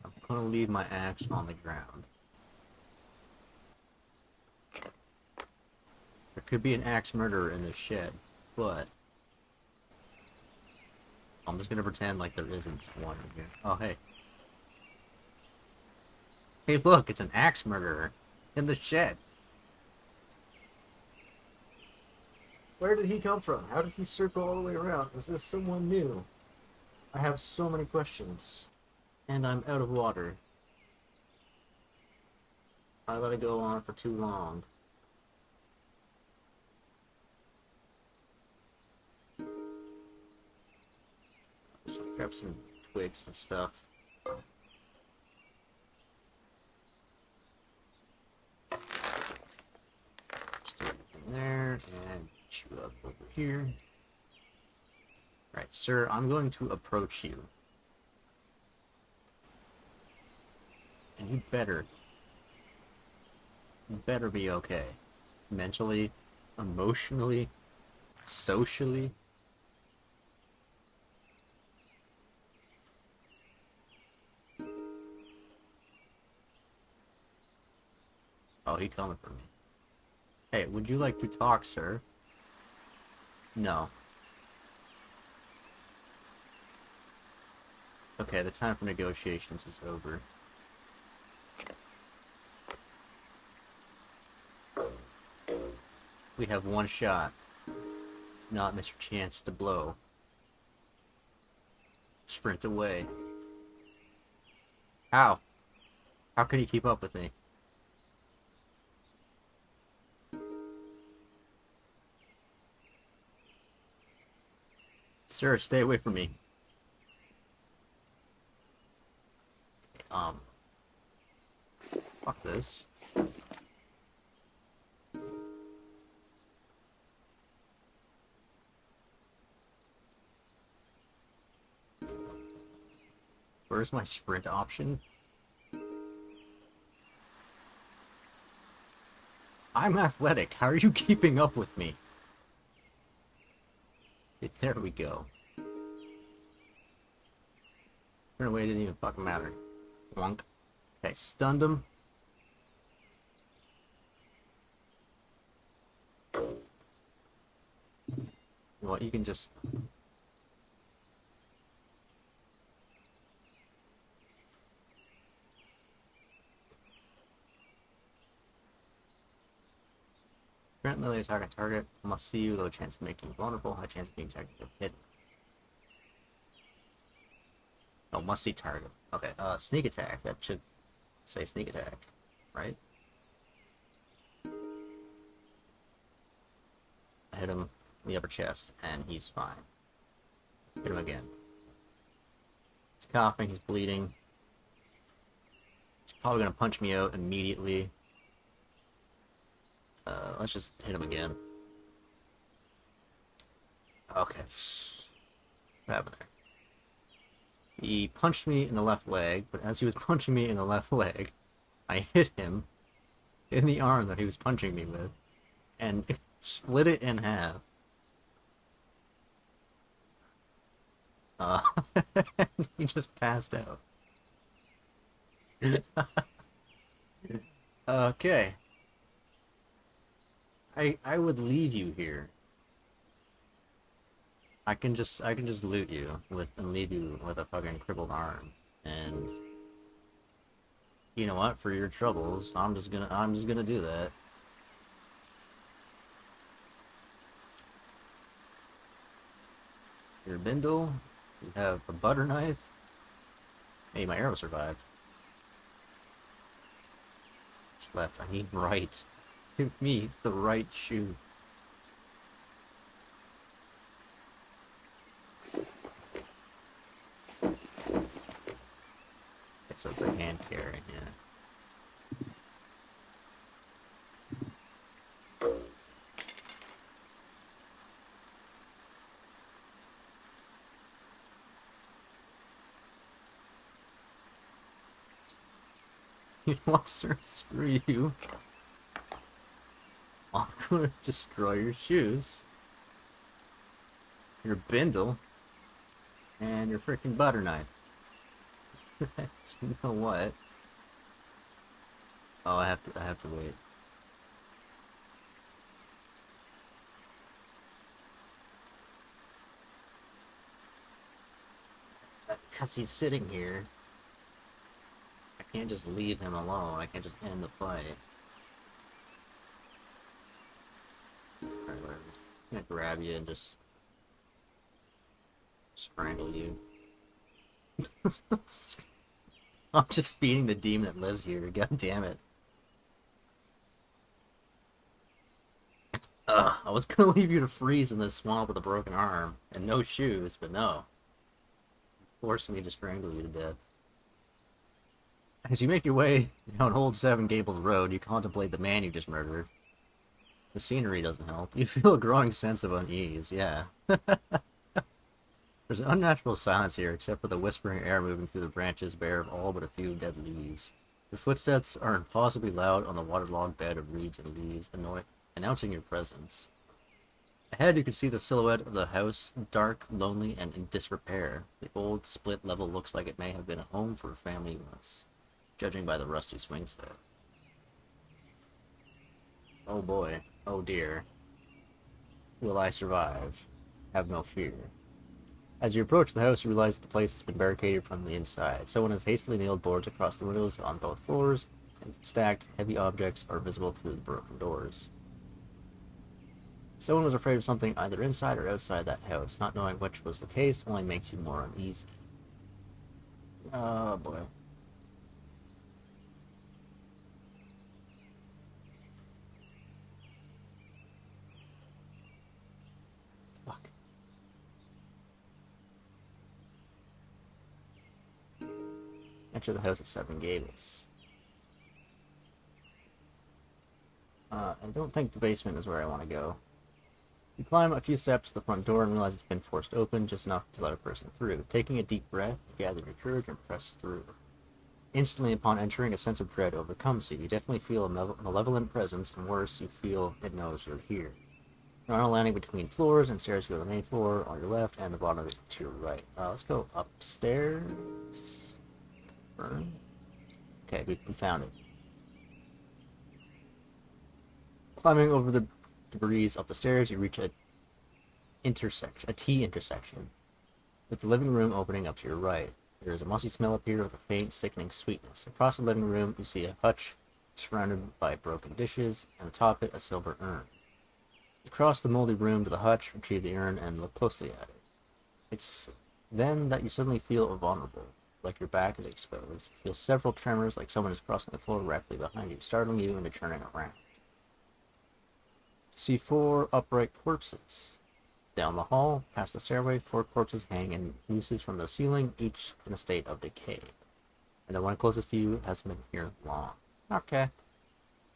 I'm gonna leave my axe on the ground. There could be an axe murderer in this shed, but I'm just gonna pretend like there isn't one in here. Oh, hey. Hey, look, it's an axe murderer in the shed. Where did he come from? How did he circle all the way around? Is this someone new? I have so many questions. And I'm out of water. I let it go on for too long. So grab some twigs and stuff. Just throw it in there and chew up over here. Right, sir, I'm going to approach you. And you better be okay. Mentally, emotionally, socially. Oh, he coming for me. Hey, would you like to talk, sir? No. Okay, the time for negotiations is over. We have one shot. Not Mr. Chance to blow. Sprint away. How? How can he keep up with me? Sir, stay away from me. Fuck this. Where's my sprint option? I'm athletic. How are you keeping up with me? There we go. Turn away didn't even fucking matter. Wonk. Okay, stunned him. You know what, you can just... Grant melee attack on target. Must see you, low chance of making you vulnerable, high chance of being technically hit. Oh, must see target. Okay, sneak attack. That should say sneak attack, right? I hit him in the upper chest, and he's fine. Hit him again. He's coughing, he's bleeding. He's probably gonna punch me out immediately. Let's just hit him again. Okay. What happened there? He punched me in the left leg, but as he was punching me in the left leg, I hit him in the arm that he was punching me with, and split it in half. He just passed out. Okay. I would leave you here. I can just loot you and leave you with a fucking crippled arm, and You know what? For your troubles, I'm just gonna do that. Your bindle. You have a butter knife. Hey, my arrow survived. It's left. I need right. Give me the right shoe. Okay, so it's a hand carry, yeah. You want to screw you? I'm gonna destroy your shoes, your bindle, and your freaking butter knife. You know what? Oh, I have to wait. Because he's sitting here. I can't just leave him alone. I can't just end the fight. Alright, whatever. I'm gonna grab you and just strangle you. I'm just feeding the demon that lives here. God damn it. Ugh, I was gonna leave you to freeze in this swamp with a broken arm and no shoes, but no. Forcing me to strangle you to death. As you make your way down Old Seven Gables Road, you contemplate the man you just murdered. The scenery doesn't help. You feel a growing sense of unease, yeah. There's an unnatural silence here, except for the whispering air moving through the branches bare of all but a few dead leaves. Your footsteps are impossibly loud on the waterlogged bed of reeds and leaves, announcing your presence. Ahead, you can see the silhouette of the house, dark, lonely, and in disrepair. The old, split level looks like it may have been a home for a family once, judging by the rusty swing set. Oh boy. Oh dear. Will I survive? Have no fear. As you approach the house, you realize the place has been barricaded from the inside. Someone has hastily nailed boards across the windows on both floors, and stacked heavy objects are visible through the broken doors. Someone was afraid of something either inside or outside that house. Not knowing which was the case only makes you more uneasy. Oh boy. Fuck. Enter the house at Seven Gables. I don't think the basement is where I want to go. You climb a few steps to the front door and realize it's been forced open just enough to let a person through. Taking a deep breath, you gather your courage and press through. Instantly upon entering, a sense of dread overcomes you. You definitely feel a malevolent presence, and worse, you feel it knows you're here. You're on a landing between floors, and stairs go to the main floor on your left and the bottom of it to your right. Let's go upstairs. Burn. Okay, we found it. Climbing over the debris up the stairs, you reach a T intersection, with the living room opening up to your right. There is a musty smell up here with a faint, sickening sweetness. Across the living room, you see a hutch surrounded by broken dishes, and atop it, a silver urn. You cross the moldy room to the hutch, retrieve the urn, and look closely at it. It's then that you suddenly feel vulnerable, like your back is exposed. You feel several tremors, like someone is crossing the floor rapidly behind you, startling you into turning around. You see 4 upright corpses. Down the hall, past the stairway, 4 corpses hang in nooses from the ceiling, each in a state of decay. And the one closest to you hasn't been here long. Okay.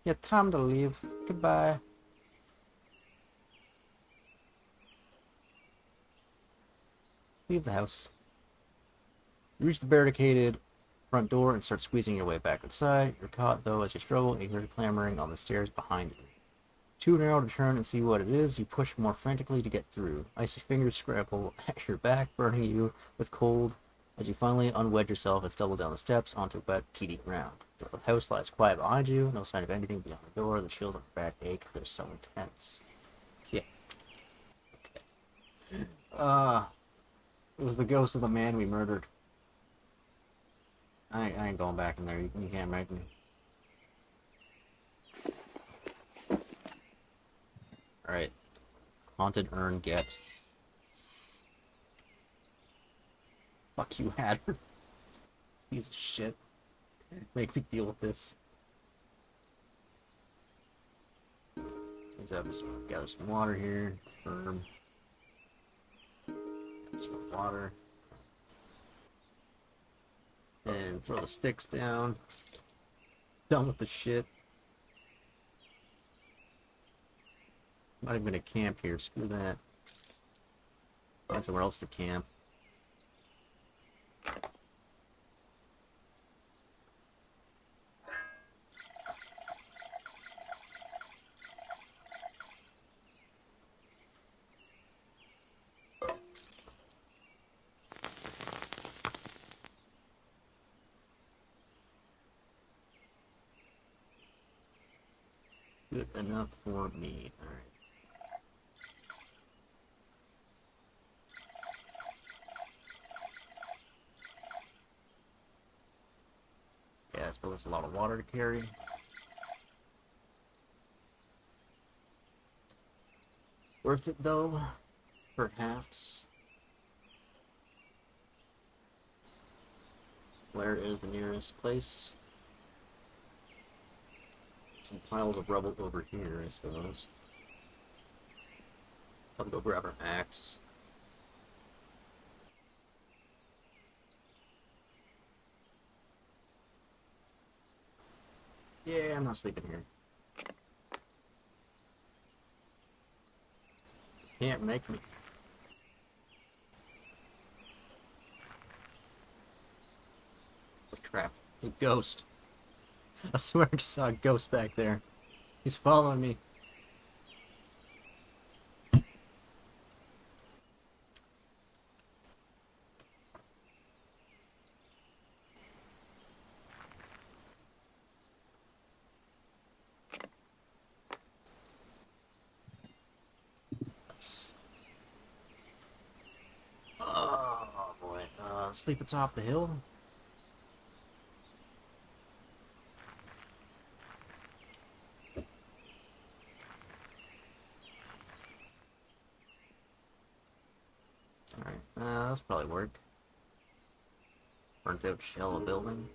Yeah, time to leave. Goodbye. Leave the house. You reach the barricaded front door and start squeezing your way back inside. You're caught, though, as you struggle, and you hear clamoring on the stairs behind you. Too narrow to turn and see what it is, you push more frantically to get through. Icy fingers scramble at your back, burning you with cold as you finally unwedge yourself and stumble down the steps onto wet, peaty ground. The house lies quiet behind you, no sign of anything beyond the door. The chills on your back ache, they're so intense. Yeah. Okay. It was the ghost of the man we murdered. I ain't going back in there. You can't make me. Alright. Haunted urn get. Fuck you, Hatter. Piece of shit. Make me deal with this. Let's have gather some water here. Firm. Some water. And throw the sticks down. Done with the shit. Not even gonna camp here. Screw that. Find somewhere else to camp. Good enough for me. Alright. Yeah, I suppose it's a lot of water to carry. Worth it though? Perhaps. Where is the nearest place? Some piles of rubble over here, I suppose. I'll go grab our axe. Yeah, I'm not sleeping here. Can't make me. What crap? It's a ghost. I swear I just saw a ghost back there. He's following me. Nice. Oh boy. Sleep atop the hill? Alright, that'll probably work. Burnt out shell of building.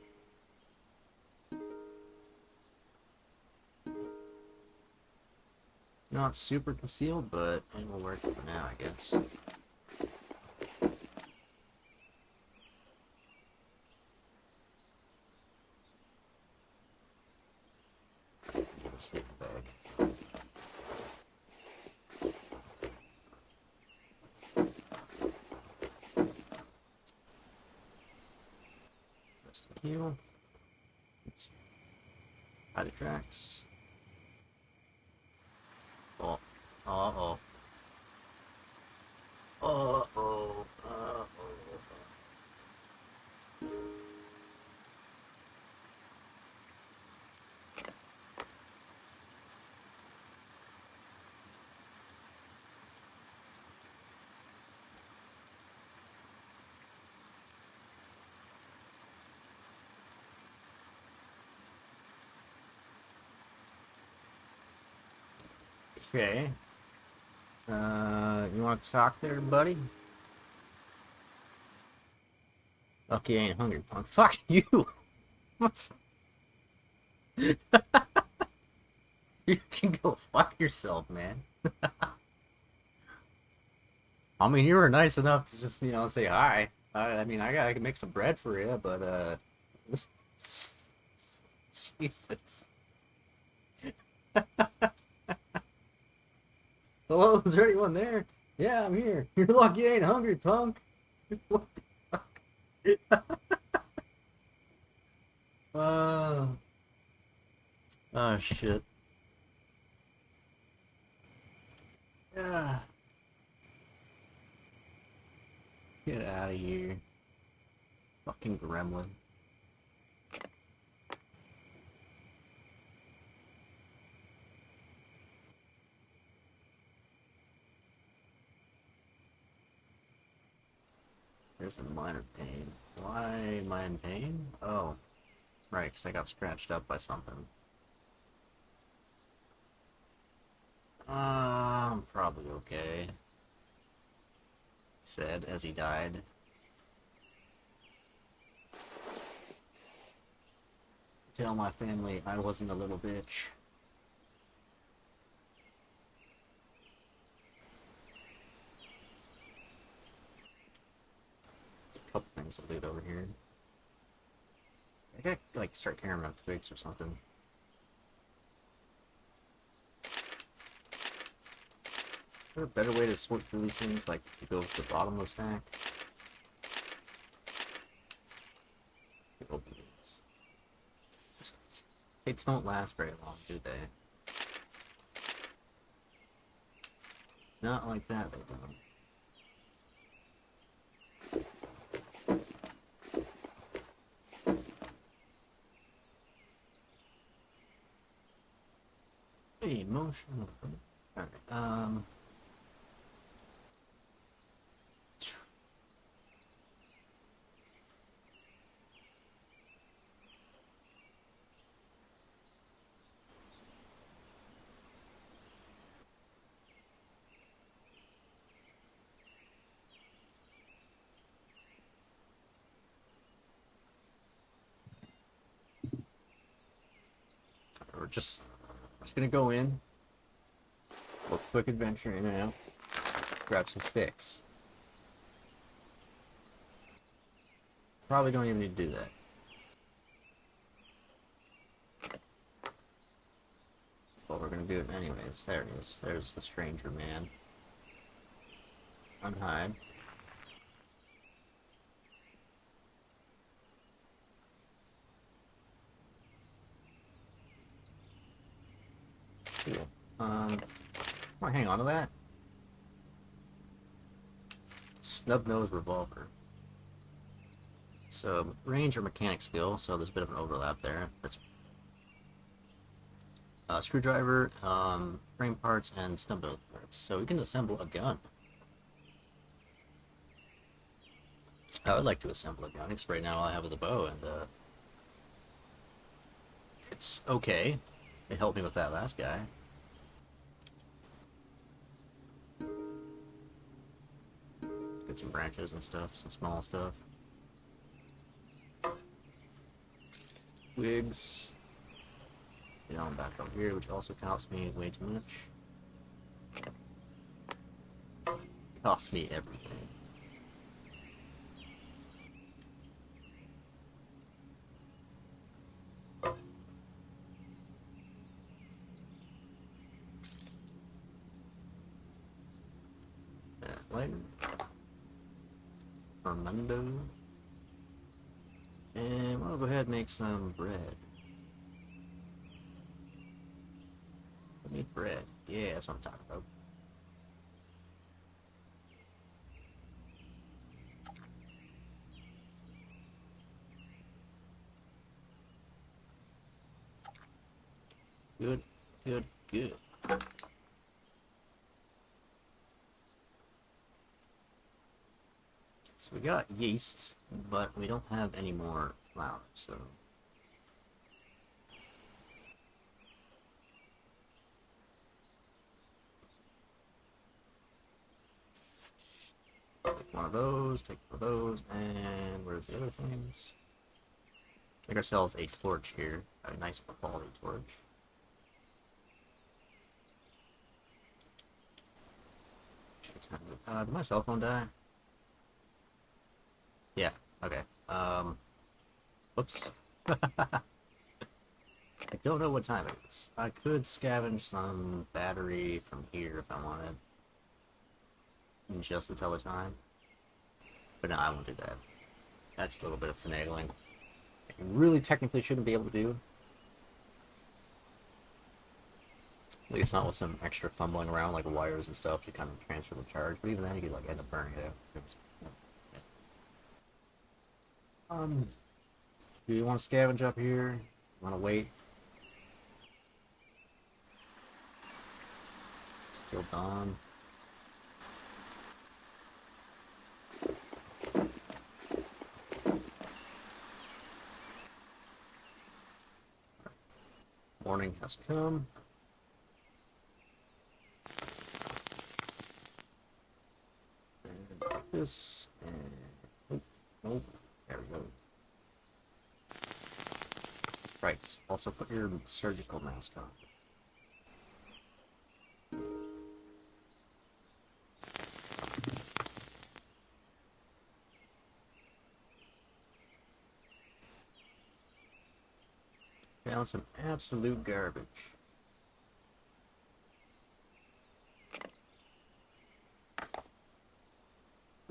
Not super concealed, but it will work for now, I guess. Sleep bag. Rest and heal. Oops. Hide the tracks. Oh. Uh-oh. Uh-oh. Uh-oh. Okay. You want to talk there, buddy? Lucky I ain't hungry, punk. Fuck you! What's... You can go fuck yourself, man. I mean, you were nice enough to just, say hi. I mean, I can make some bread for you, but, Jesus. Hello, is there anyone there? Yeah, I'm here. You're lucky you ain't hungry, punk. What the fuck? Oh, shit. Yeah. Get out of here. Fucking gremlin. There's a minor pain. Why am I in pain? Oh, right, because I got scratched up by something. I'm probably okay, he said as he died. Tell my family I wasn't a little bitch. A couple things to loot over here. I gotta, like, start carrying around twigs or something. Is there a better way to sort through these things, like to go to the bottom of the stack? Open these. Fates don't last very long, do they? Not like that, they don't. Hey, motion. Alright, we're just gonna go in, a quick adventure in and out, grab some sticks. Probably don't even need to do that. But we're gonna do it anyways. There it is. There's the stranger man. Unhide. Cool. I'm gonna hang on to that. Snub-nosed revolver. So, range or mechanic skill, so there's a bit of an overlap there. That's screwdriver, frame parts, and snub-nosed parts. So we can assemble a gun. I would like to assemble a gun, because right now all I have is a bow, and it's okay. It helped me with that last guy. Get some branches and stuff, some small stuff. Wigs. Yeah, I'm back over here, which also costs me way too much. Costs me everything. Lighter. Armando. And we'll go ahead and make some bread. I need bread. Yeah, that's what I'm talking about. Good, good, good. So we got yeast, but we don't have any more flour, so... Take one of those, take one of those, and where's the other things? Make ourselves a torch here, a nice quality torch. Did my cell phone die? Yeah, okay. Oops. I don't know what time it is. I could scavenge some battery from here if I wanted. Just to tell the time. But no, I won't do that. That's a little bit of finagling. I really technically shouldn't be able to do. At least not with some extra fumbling around like wires and stuff to kind of transfer the charge. But even then you could like end up burning it out. Do you want to scavenge up here? Want to wait? Still dawn. Morning has come. And like this, and nope, there we go. Right, also put your surgical mask on. Found some absolute garbage.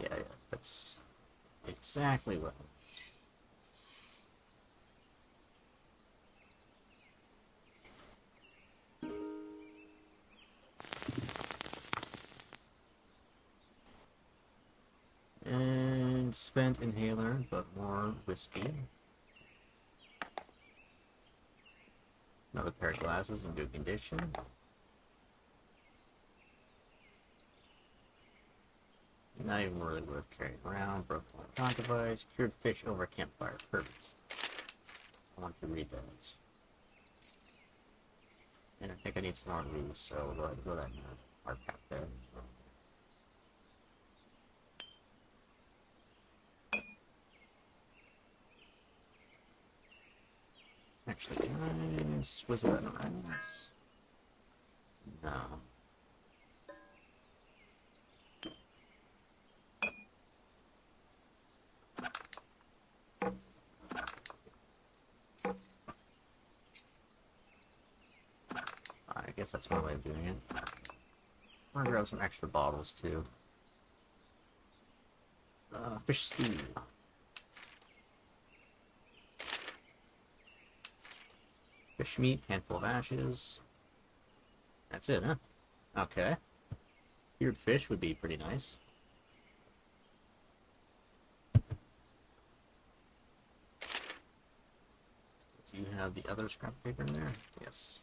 Yeah, that's exactly what. And spent inhaler, but more whiskey. Another pair of glasses in good condition. Not even really worth carrying around. Broken electronic device. Cured fish over a campfire. Perfect. I want to read those. And I think I need some more of these, so we'll go ahead and throw that in our pack there. Actually, can I swizzle that around? No. I guess that's one way of doing it. I'm gonna grab some extra bottles too. Fish stew. Fish meat, handful of ashes. That's it, huh? Okay. Cured fish would be pretty nice. Do you have the other scrap paper in there? Yes.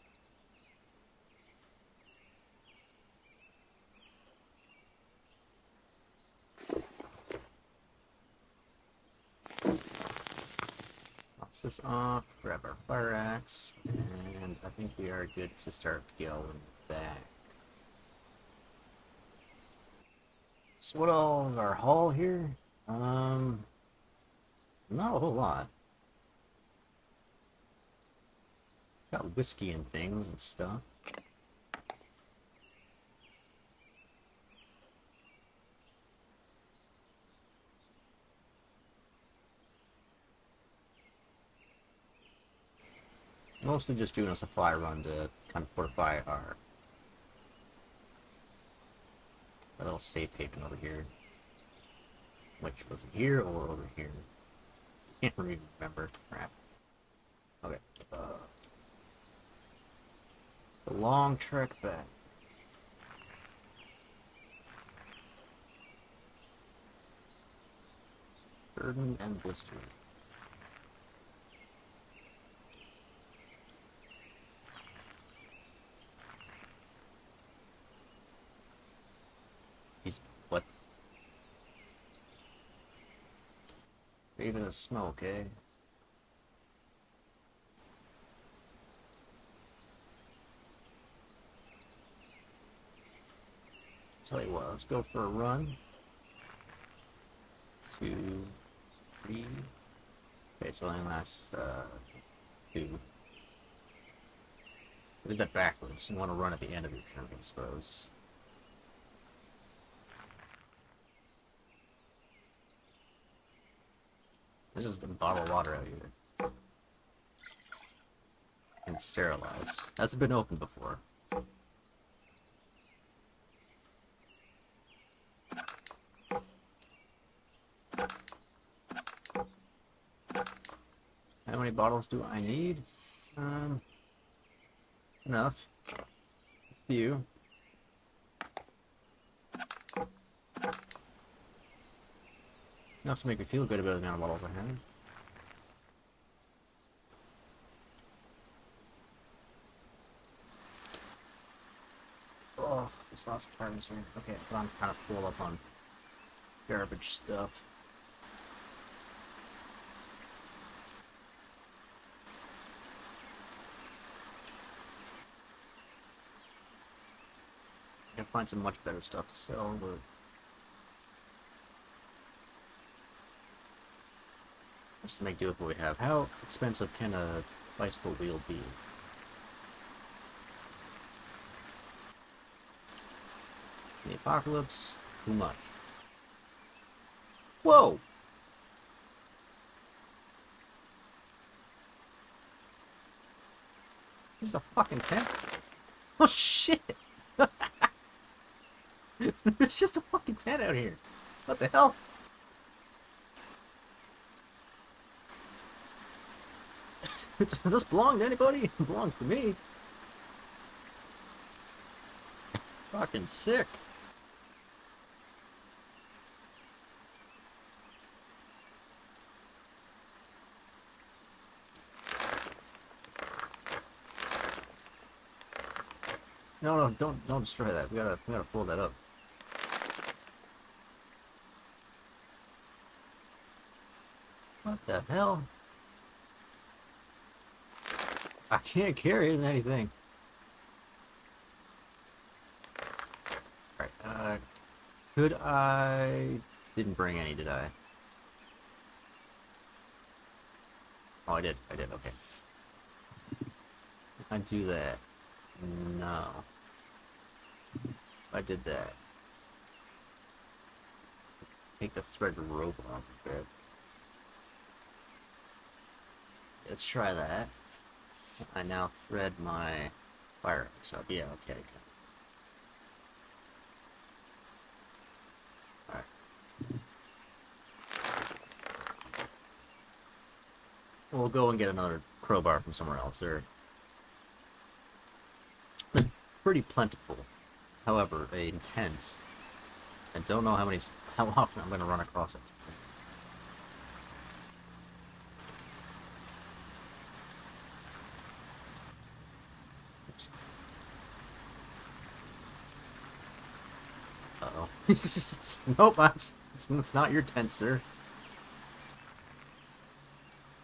Toss this off, grab our fire axe, and I think we are good to start going back. So what all is our haul here? Not a whole lot. Got whiskey and things and stuff. Mostly just doing a supply run to kind of fortify our little safe haven over here. Which was it here or over here? Can't really remember. Crap. Okay. The long trek back. Burdened and blistered. He's what? Even a smoke, eh? Tell you what, let's go for a run. 2, 3. Okay, so only last 2. I did that backwards. You want to run at the end of your turn, I suppose. There's just a bottle of water out here. And sterilized. That's been opened before. How many bottles do I need? Enough. A few. Enough to make me feel good about the amount of bottles I have. Oh, this last compartment's here. Okay, but I'm kind of full up on garbage stuff. find some much better stuff to sell, but just to make do with what we have. How expensive can a bicycle wheel be? In the apocalypse, too much. Whoa! There's a fucking tent. Oh shit! There's just a fucking tent out here. What the hell? Does this belong to anybody? It belongs to me. Fucking sick. No, don't destroy that. We gotta pull that up. What the hell? I can't carry it in anything. Alright, could I... Didn't bring any, did I? Oh, I did, okay. I do that. No. I did that. Take the thread rope off of it. Let's try that. I now thread my fire axe up. Yeah, okay. Alright. We'll go and get another crowbar from somewhere else. They're pretty plentiful. However, intense. I don't know how often I'm going to run across it. Oops. Uh-oh. Nope, it's not your tent, sir.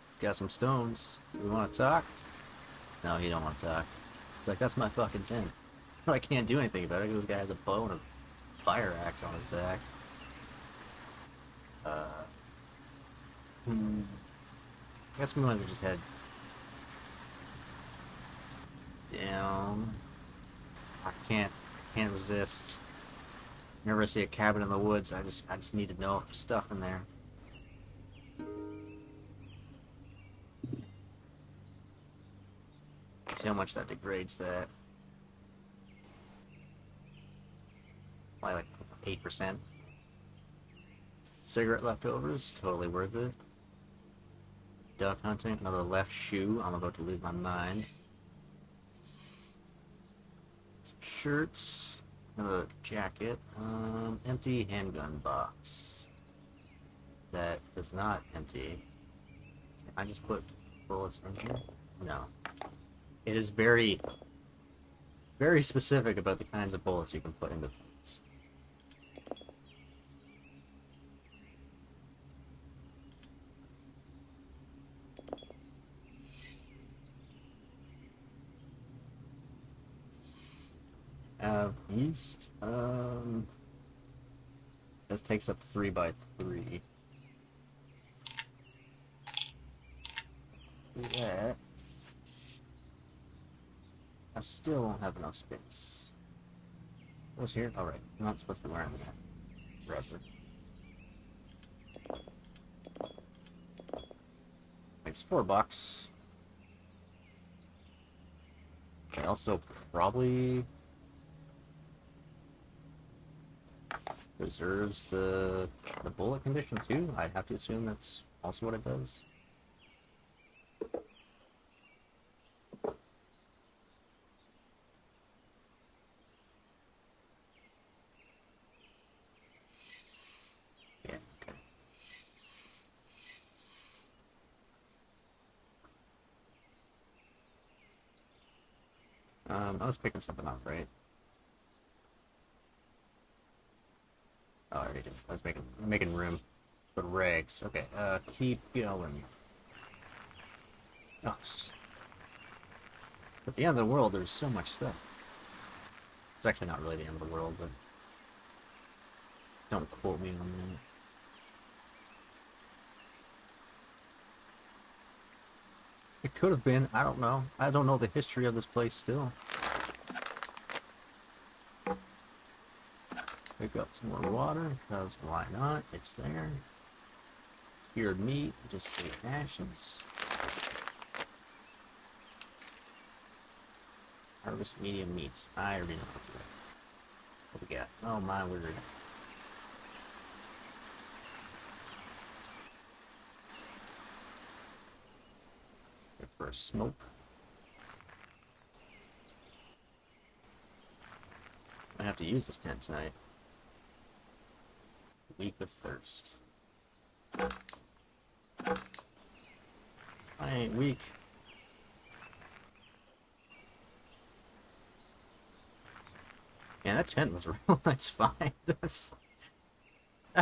It's got some stones. You want to talk? No, you don't want to talk. It's like, that's my fucking tent. I can't do anything about it because this guy has a bow and a fire axe on his back. I guess we might just head down. I can't resist. Whenever I see a cabin in the woods, I just need to know if there's stuff in there. See how much that degrades that. Like 8%. Cigarette leftovers, totally worth it. Duck hunting, another left shoe, I'm about to lose my mind. Some shirts, another jacket, empty handgun box. That is not empty. Can I just put bullets in here? No. It is very, very specific about the kinds of bullets you can put into things. East, this takes up 3x3. Do that. I still won't have enough space. What's here? Alright, I'm not supposed to be wearing that. Forever. It's $4. I also probably preserves the bullet condition too. I'd have to assume that's also what it does. Yeah, okay. I was picking something up, right? Oh, I already did. I was making room for rags. Okay, keep going. Oh, it's just... At the end of the world, there's so much stuff. It's actually not really the end of the world, but don't quote me on that. It could have been. I don't know. I don't know the history of this place still. Pick up some more water, because why not? It's there. Cured meat, just straight ashes. Harvest medium meats. I already know how to do that. What we got? Oh my word. Look for a smoke. I have to use this tent tonight. Weak with thirst. I ain't weak. Man, that tent was a real nice find. That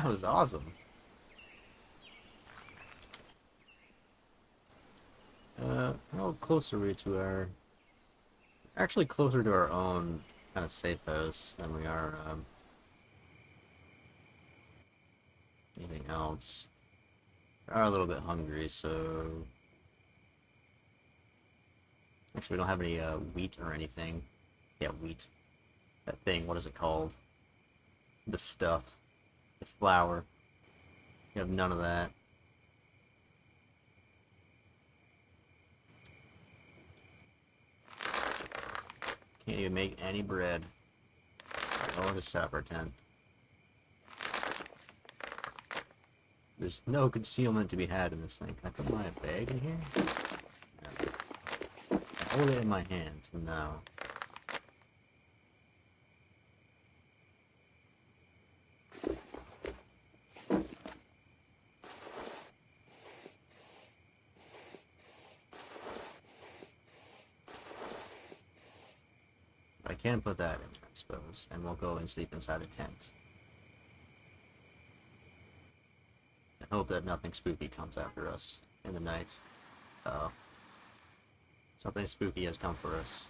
was awesome. How close are we to our... Actually closer to our own kind of safe house than we are, anything else. We are a little bit hungry, so... Actually, we don't have any, wheat or anything. Yeah, wheat. That thing, what is it called? The stuff. The flour. We have none of that. Can't even make any bread. Oh, just set up our tent. There's no concealment to be had in this thing. Can I put my bag in here? No. I hold it in my hands. No. I can put that in, I suppose, and we'll go and sleep inside the tent. I hope that nothing spooky comes after us in the night. Uh-oh. Something spooky has come for us.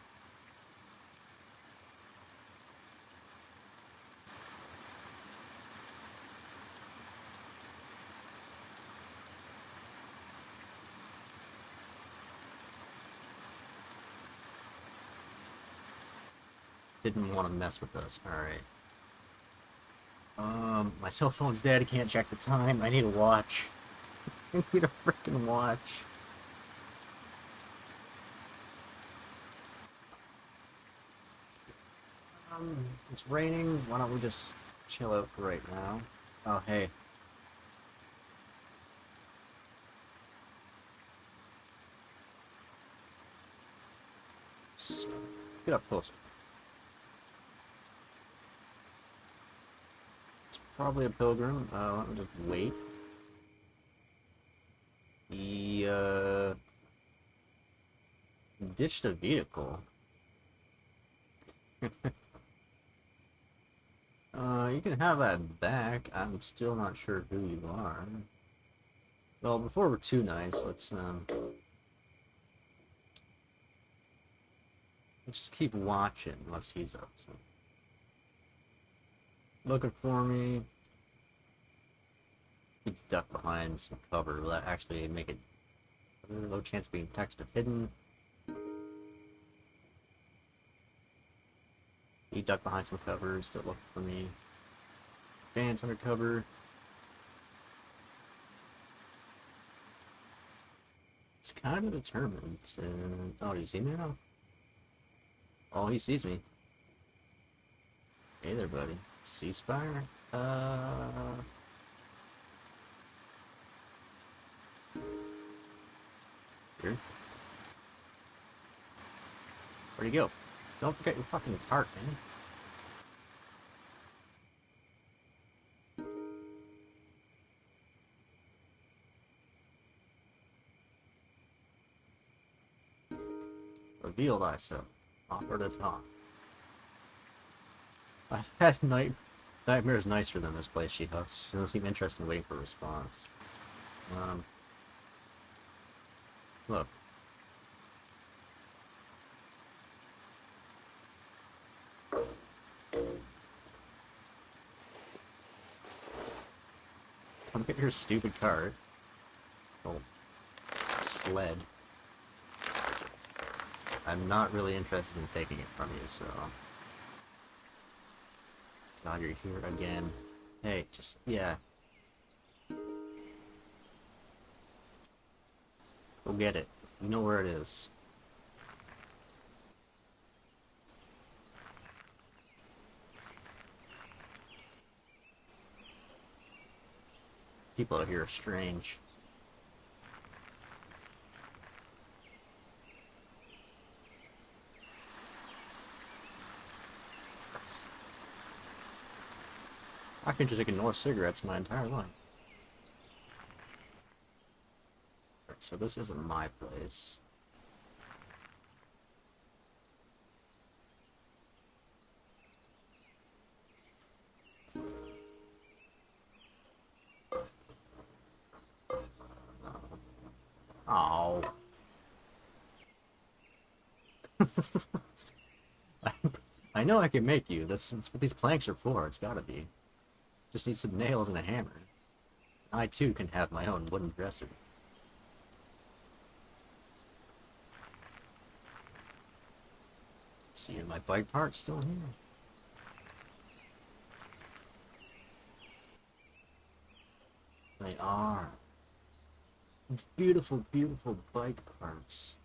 Didn't want to mess with us. Alright. My cell phone's dead. I can't check the time. I need a watch. I need a freaking watch. It's raining. Why don't we just chill out for right now? Oh, hey. So, get up closer. It's probably a pilgrim. Let me just wait. He, ditched a vehicle. You can have that back. I'm still not sure who you are. Well, before we're too nice, let's just keep watching what he's up to. Looking for me. He ducked behind some cover. Will that actually make it low chance of being detected if hidden? He ducked behind some cover, still looking for me. Fans under cover. He's kind of determined. Oh, do you see me now? Oh, he sees me. Hey there, buddy. Ceasefire? Here. Where'd he go? Don't forget your fucking cart, man. Reveal thyself. Offer to talk. I've had nightmares nicer than this place, she huffs. She doesn't seem interested in waiting for a response. Look. Come get your stupid card. Oh, sled. I'm not really interested in taking it from you, so... God, you're here again. Hey, just, yeah. Go get it. You know where it is. People out here are strange. I can just ignore cigarettes my entire life. Right, so this isn't my place. Oh. I know I can make you. That's what these planks are for. It's gotta be. Just need some nails and a hammer. I too can have my own wooden dresser. Let's see, my bike part's still here. They are. Beautiful, beautiful bike parts.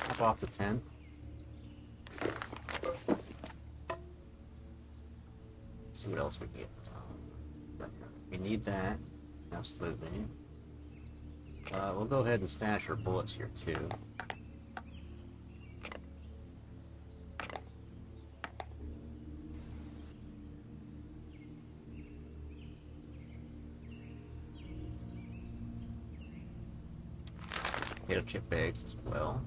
Hop off the tent. See what else we can get. We need that. Absolutely. We'll go ahead and stash our bullets here too. Potato chip bags as well.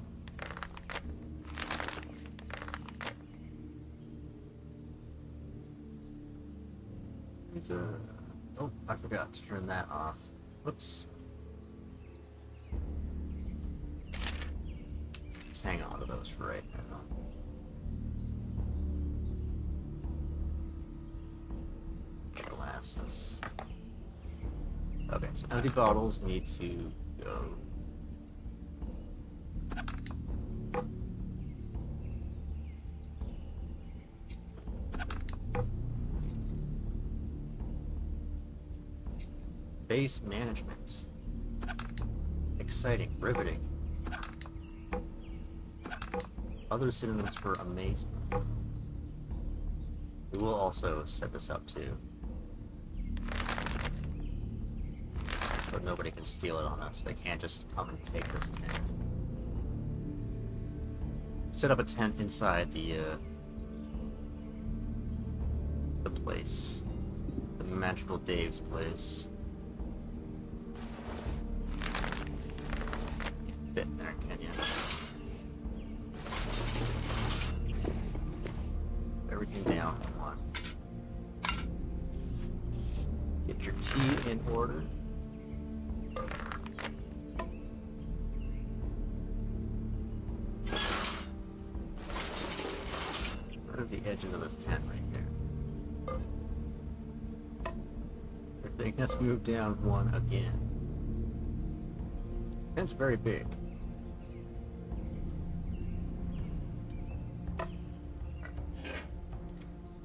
Oh, I forgot to turn that off. Whoops. Let's hang on to those for right now. Glasses. Okay, so empty bottles need to go. Base management. Exciting, riveting. Other synonyms for amazing. We will also set this up too, so nobody can steal it on us. They can't just come and take this tent. Set up a tent inside the place. The Magical Dave's place. Fit in there, can you? Everything down. Come on. Get your tea in order. What are the edges of this tent right there? Everything has moved down one again. Tent's very big.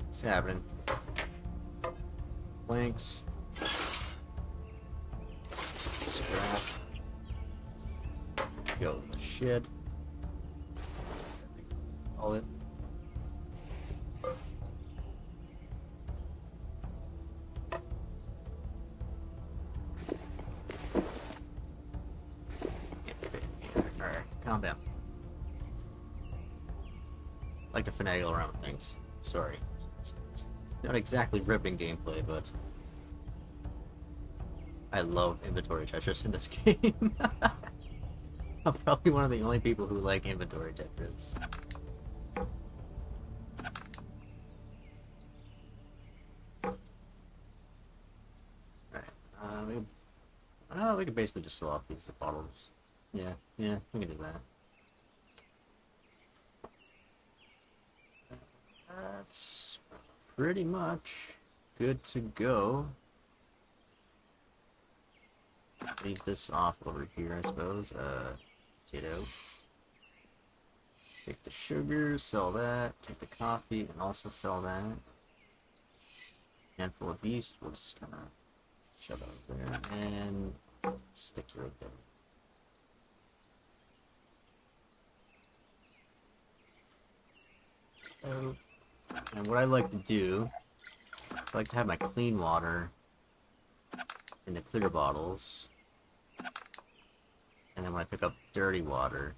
What's happening? Planks. Scrap. Go the shit. All it. Alright, calm down. I like to finagle around with things. Sorry. It's not exactly riveting gameplay, but I love inventory Tetris in this game. I'm probably one of the only people who like inventory Tetris. Alright, we can basically just sell off these bottles. Yeah, we can do that. That's pretty much good to go. Leave this off over here, I suppose. Potato. Take the sugar, sell that. Take the coffee, and also sell that. Handful of beast, we'll just kind of shove it over there, and stick you right there. So, and what I like to do, I like to have my clean water in the clear bottles, and then when I pick up dirty water,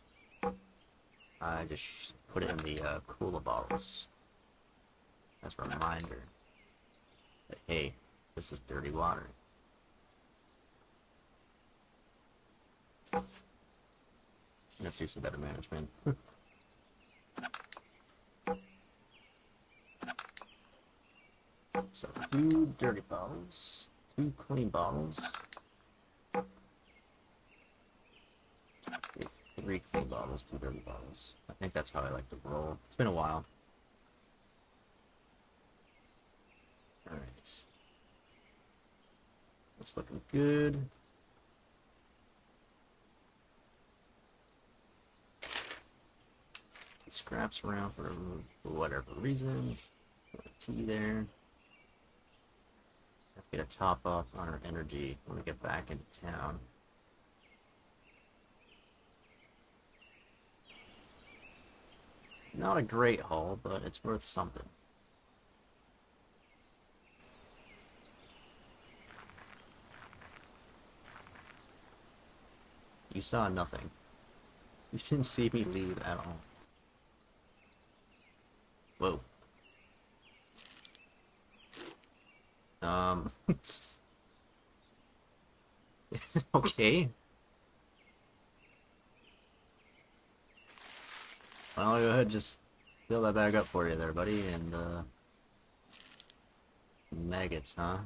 I just put it in the cooler bottles. That's a reminder that, hey, this is dirty water. I'm gonna have to do some better management. So 2 dirty bottles, 2 clean bottles, 3 clean bottles, 2 dirty bottles. I think that's how I like to roll. It's been a while. Alright. That's looking good. Scraps around for whatever reason. Put a tea there. Have to get a top off on our energy when we get back into town. Not a great haul, but it's worth something. You saw nothing. You didn't see me leave at all. Whoa. Okay. Well, I'll go ahead and just fill that bag up for you there, buddy, and, maggots, huh?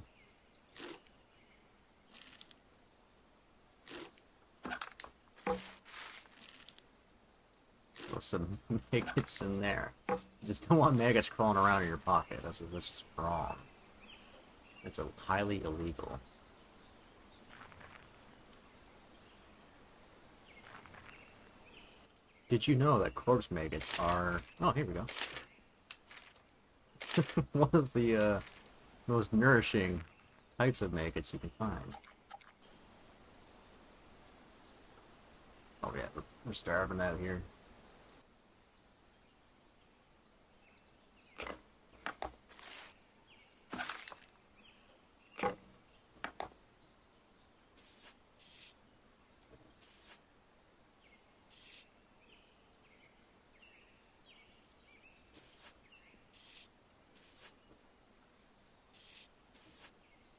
Throw some maggots in there. You just don't want maggots crawling around in your pocket. That's just wrong. It's highly illegal. Did you know that corpse maggots are... Oh, here we go. One of the most nourishing types of maggots you can find. Oh yeah, we're starving out here.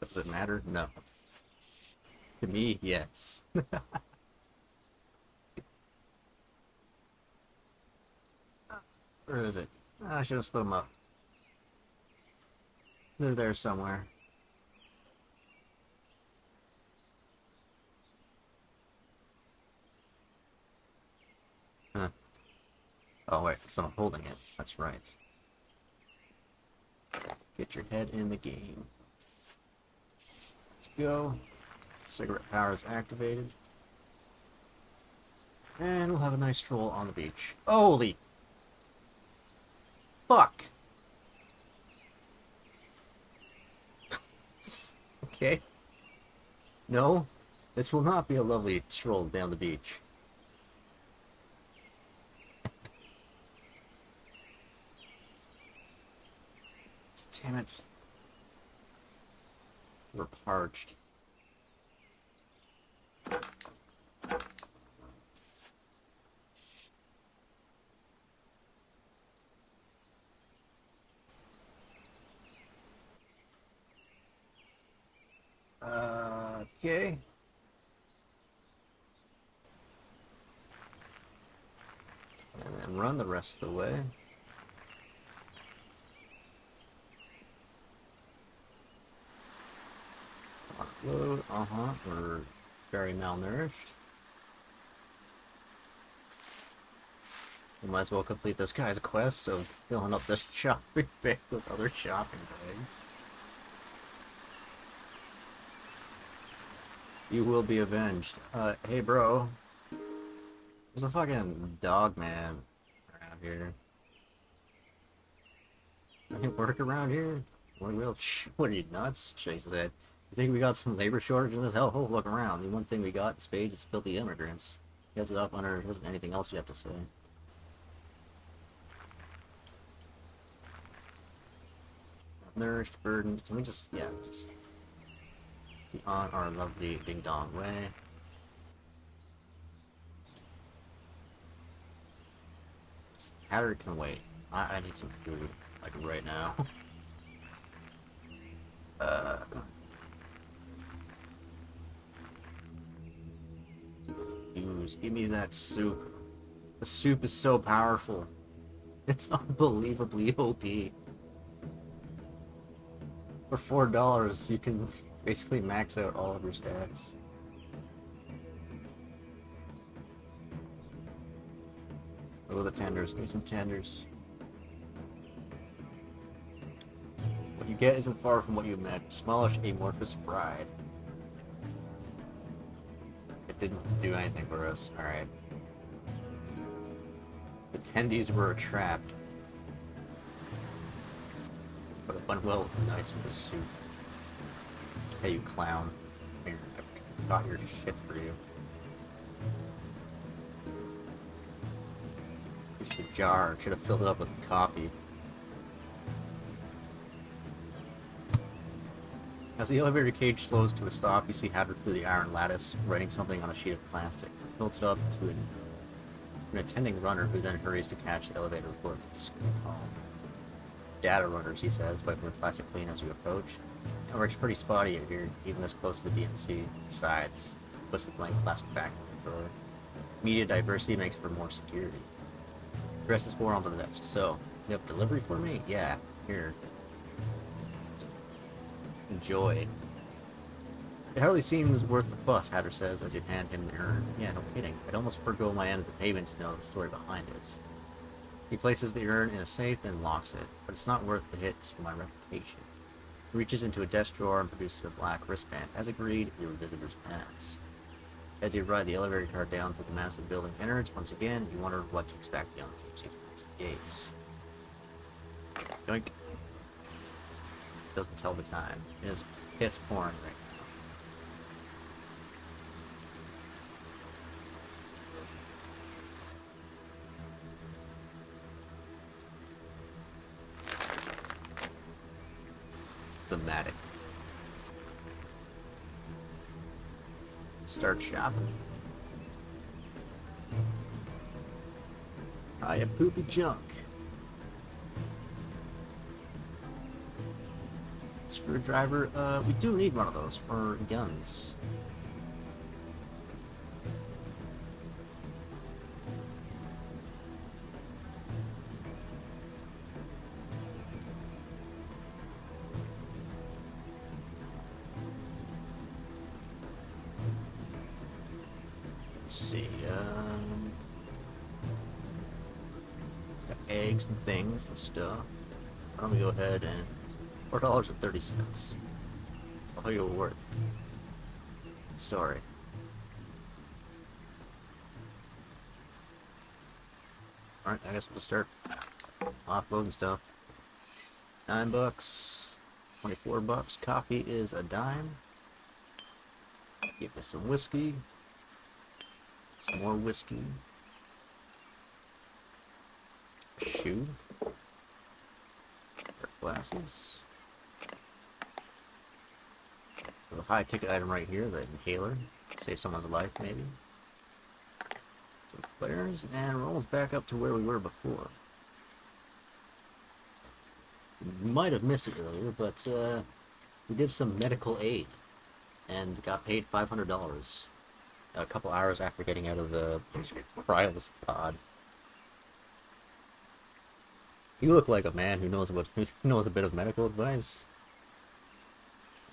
Does it matter? No. To me, yes. Where is it? I should have split them up. They're there somewhere. Huh. Oh wait, so I'm holding it. That's right. Get your head in the game. Let's go. Cigarette power is activated. And we'll have a nice stroll on the beach. Holy fuck! Okay. No, this will not be a lovely stroll down the beach. Damn it. We're parched. Okay. And then run the rest of the way. Load, we're very malnourished. We might as well complete this guy's quest of filling up this shopping bag with other shopping bags. You will be avenged. Hey bro. There's a fucking dog man around here. I can work around here? What are you, nuts? Chase said. You think we got some labor shortage in this hellhole? Look around. The one thing we got in spades is filthy immigrants. Heads it up under there wasn't anything else you have to say. Nourished, burdened. Can we just, yeah, just be on our lovely ding dong way? Hatter can wait. I need some food, like right now. Use. Give me that soup. The soup is so powerful. It's unbelievably OP. For $4, you can basically max out all of your stats. Oh, the tenders. Need some tenders. What you get isn't far from what you meant. Smallish, amorphous, fried. It didn't do anything for us. Alright. The tendies were a trap. But it went well nice with the soup. Hey, you clown. Here, I got your shit for you. Here's the jar. Should have filled it up with coffee. As the elevator cage slows to a stop, you see Hatter through the iron lattice, writing something on a sheet of plastic. He holds it up to an attending runner who then hurries to catch the elevator before it's home. Data runners, he says, wiping the plastic clean as you approach. It works pretty spotty here, even this close to the DMC. Besides, puts the blank plastic back in the drawer. Media diversity makes for more security. Presses 4 onto the desk. So, you have delivery for me? Yeah, here. Enjoy. It hardly seems worth the fuss, Hatter says as you hand him the urn. Yeah, no kidding. I'd almost forgo my end of the payment to know the story behind it. He places the urn in a safe, then locks it, but it's not worth the hits for my reputation. He reaches into a desk drawer and produces a black wristband. As agreed, your visitor's pass. As you ride the elevator car down through the massive building innards, once again, you wonder what to expect beyond the TMC's massive gates. Yoink. Doesn't tell the time. It is piss pouring right now. Thematic. Start shopping. I have poopy junk. Screwdriver, we do need one of those for guns. Let's see, got eggs and things and stuff. Why don't we go ahead and $4.30. That's all you're worth. Sorry. Alright, I guess we'll start offloading stuff. $9, $24. Coffee is a dime. Give me some whiskey. Some more whiskey. Shoe. Glasses. A high ticket item right here, the inhaler. Save someone's life, maybe. Some flares, and rolls back up to where we were before. We might have missed it earlier, but we did some medical aid and got paid $500 a couple hours after getting out of the cryos pod. You look like a man who knows a bit of medical advice.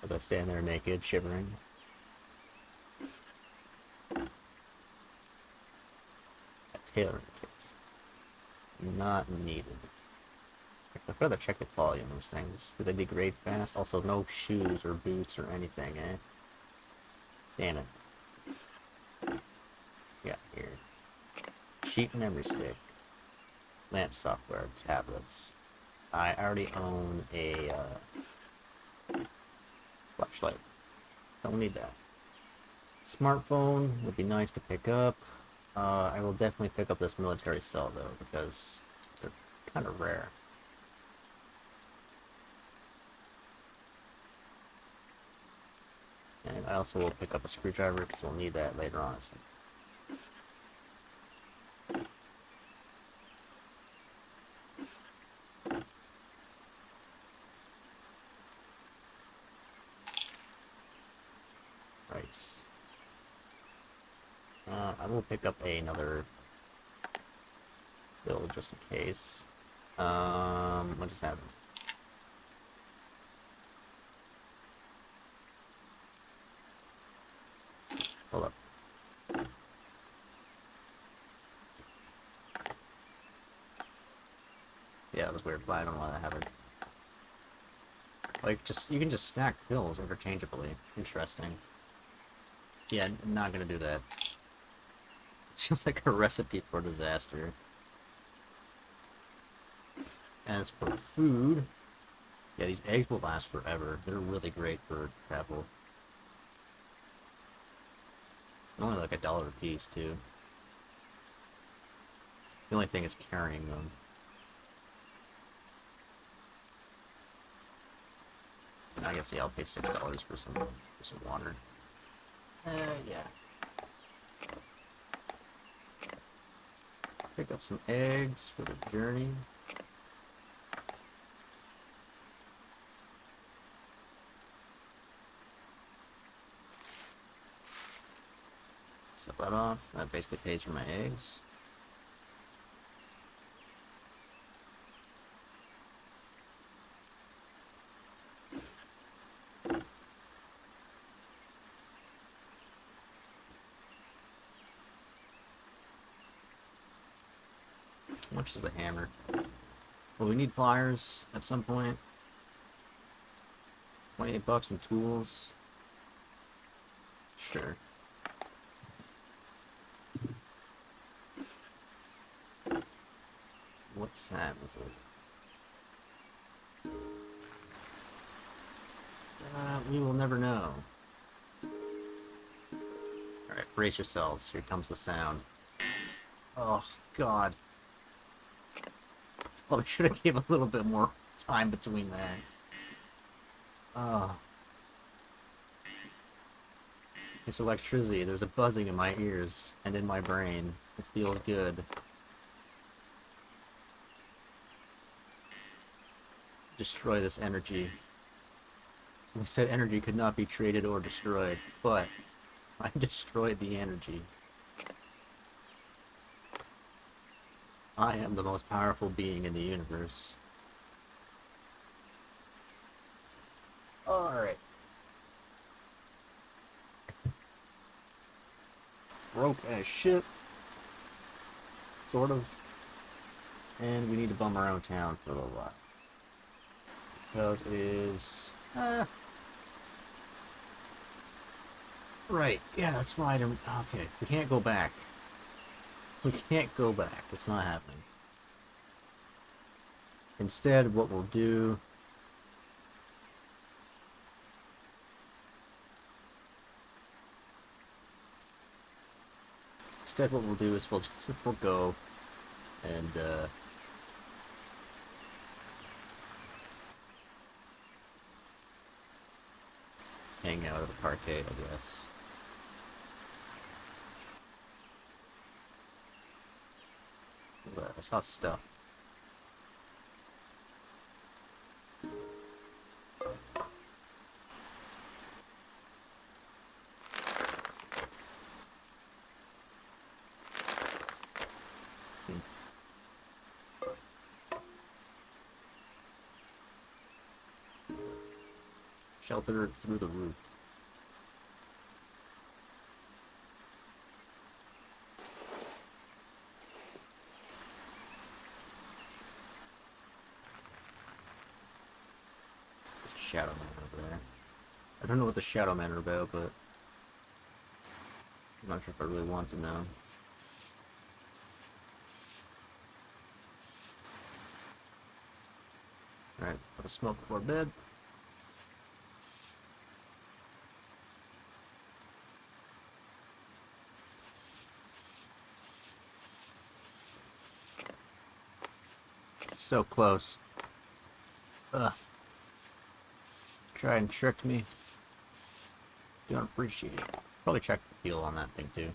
As I stand there naked, shivering. A tailoring kit. Not needed. I'd rather check the quality on those things. Do they degrade fast? Also, no shoes or boots or anything, eh? Damn it. Yeah, here. Sheet memory stick. Lamp software. Tablets. I already own a flashlight. Don't need that. Smartphone would be nice to pick up. I will definitely pick up this military cell, though, because they're kind of rare. And I also will pick up a screwdriver, because we'll need that later on. So. Right. I will pick up another build just in case. What just happened? Hold up. Yeah, that was weird, but I don't know why that happened. Like, you can just stack pills interchangeably. Interesting. Yeah, I'm not gonna do that. It seems like a recipe for disaster. As for food, yeah, these eggs will last forever. They're really great for travel. Only like $1 a piece, too. The only thing is carrying them. I guess, yeah, I'll pay $6 for some water. Yeah. Pick up some eggs for the journey. Set that off. That basically pays for my eggs. How much is the hammer? Well, we need pliers at some point. 28 bucks in tools. Sure. What time is it? We will never know. Alright, brace yourselves. Here comes the sound. Oh, God. Probably should have gave a little bit more time between that. Oh. It's electricity. There's a buzzing in my ears and in my brain. It feels good. Destroy this energy. We said energy could not be created or destroyed, but I destroyed the energy. I am the most powerful being in the universe. Alright. Broke as shit. Sort of. And we need to bum around town for a little while. Because it is... Right, yeah, that's why I don't... Okay, we can't go back. We can't go back. It's not happening. Instead, what we'll do... Instead, what we'll do is we'll go and, hang out at the parkade, I guess. I saw stuff. Shelter through the roof. shadow men over there. I don't know what the shadow men are about, but I'm not sure if I really want to know. Alright, put a smoke before bed. So close. Ugh. Try and trick me. Don't appreciate it. Probably check the fuel on that thing too.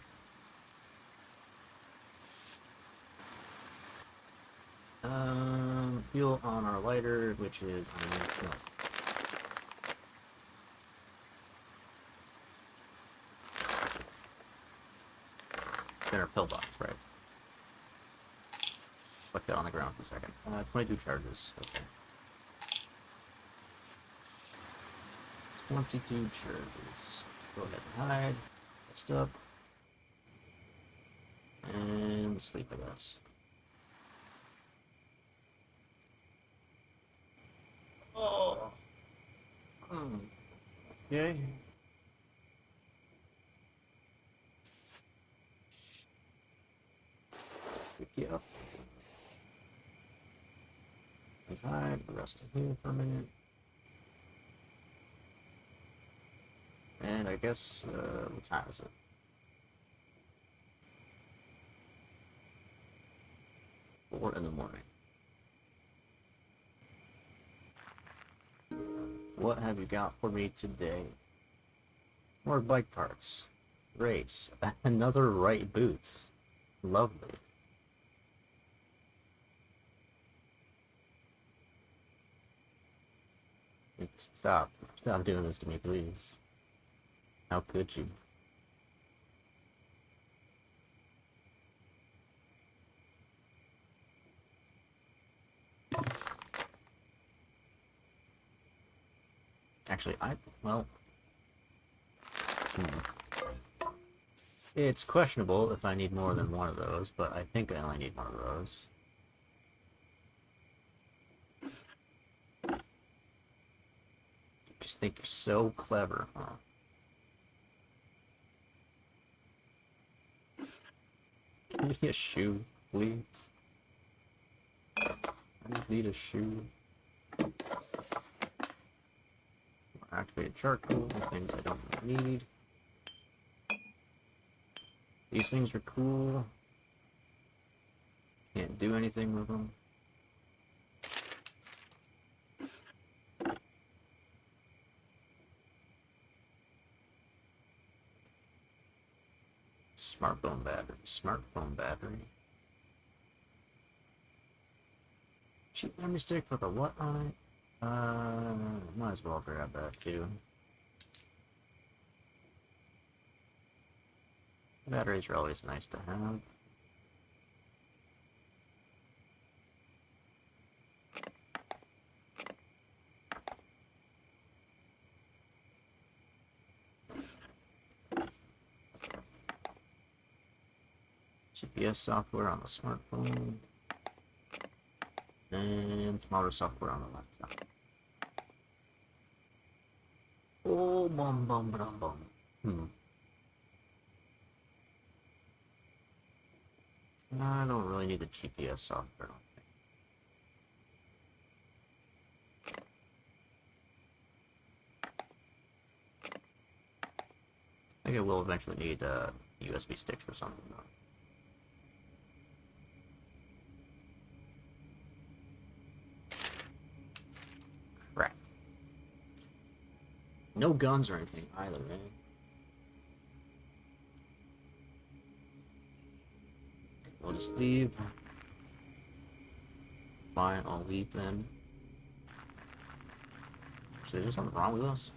Fuel on our lighter, which is no. In our pillbox, right? Put that on the ground for a second. 22 charges. Okay. 22 charges. Go ahead and hide. Rest up. And sleep, I guess. Oh. Okay. Pick you up. And hide. Rest in here for a minute. And I guess, what time is it? 4 in the morning. What have you got for me today? More bike parts. Great. Another right boot. Lovely. Stop. Stop doing this to me, please. How could you? Actually, well... It's questionable if I need more than one of those, but I think I only need one of those. Just think you're so clever, huh? Give me a shoe, please. I just need a shoe. Activated charcoal, things I don't really need. These things are cool. Can't do anything with them. Smartphone battery. Smartphone battery. Cheap memory stick with a what on it? Might as well grab that too. Batteries are always nice to have. GPS software on the smartphone. And smarter software on the laptop. Oh, bum bum bum bum. I don't really need the GPS software. I think I will eventually need USB sticks or something though. Crap. No guns or anything either, man. We'll just leave. Fine, I'll leave then. Actually, there's something wrong with us.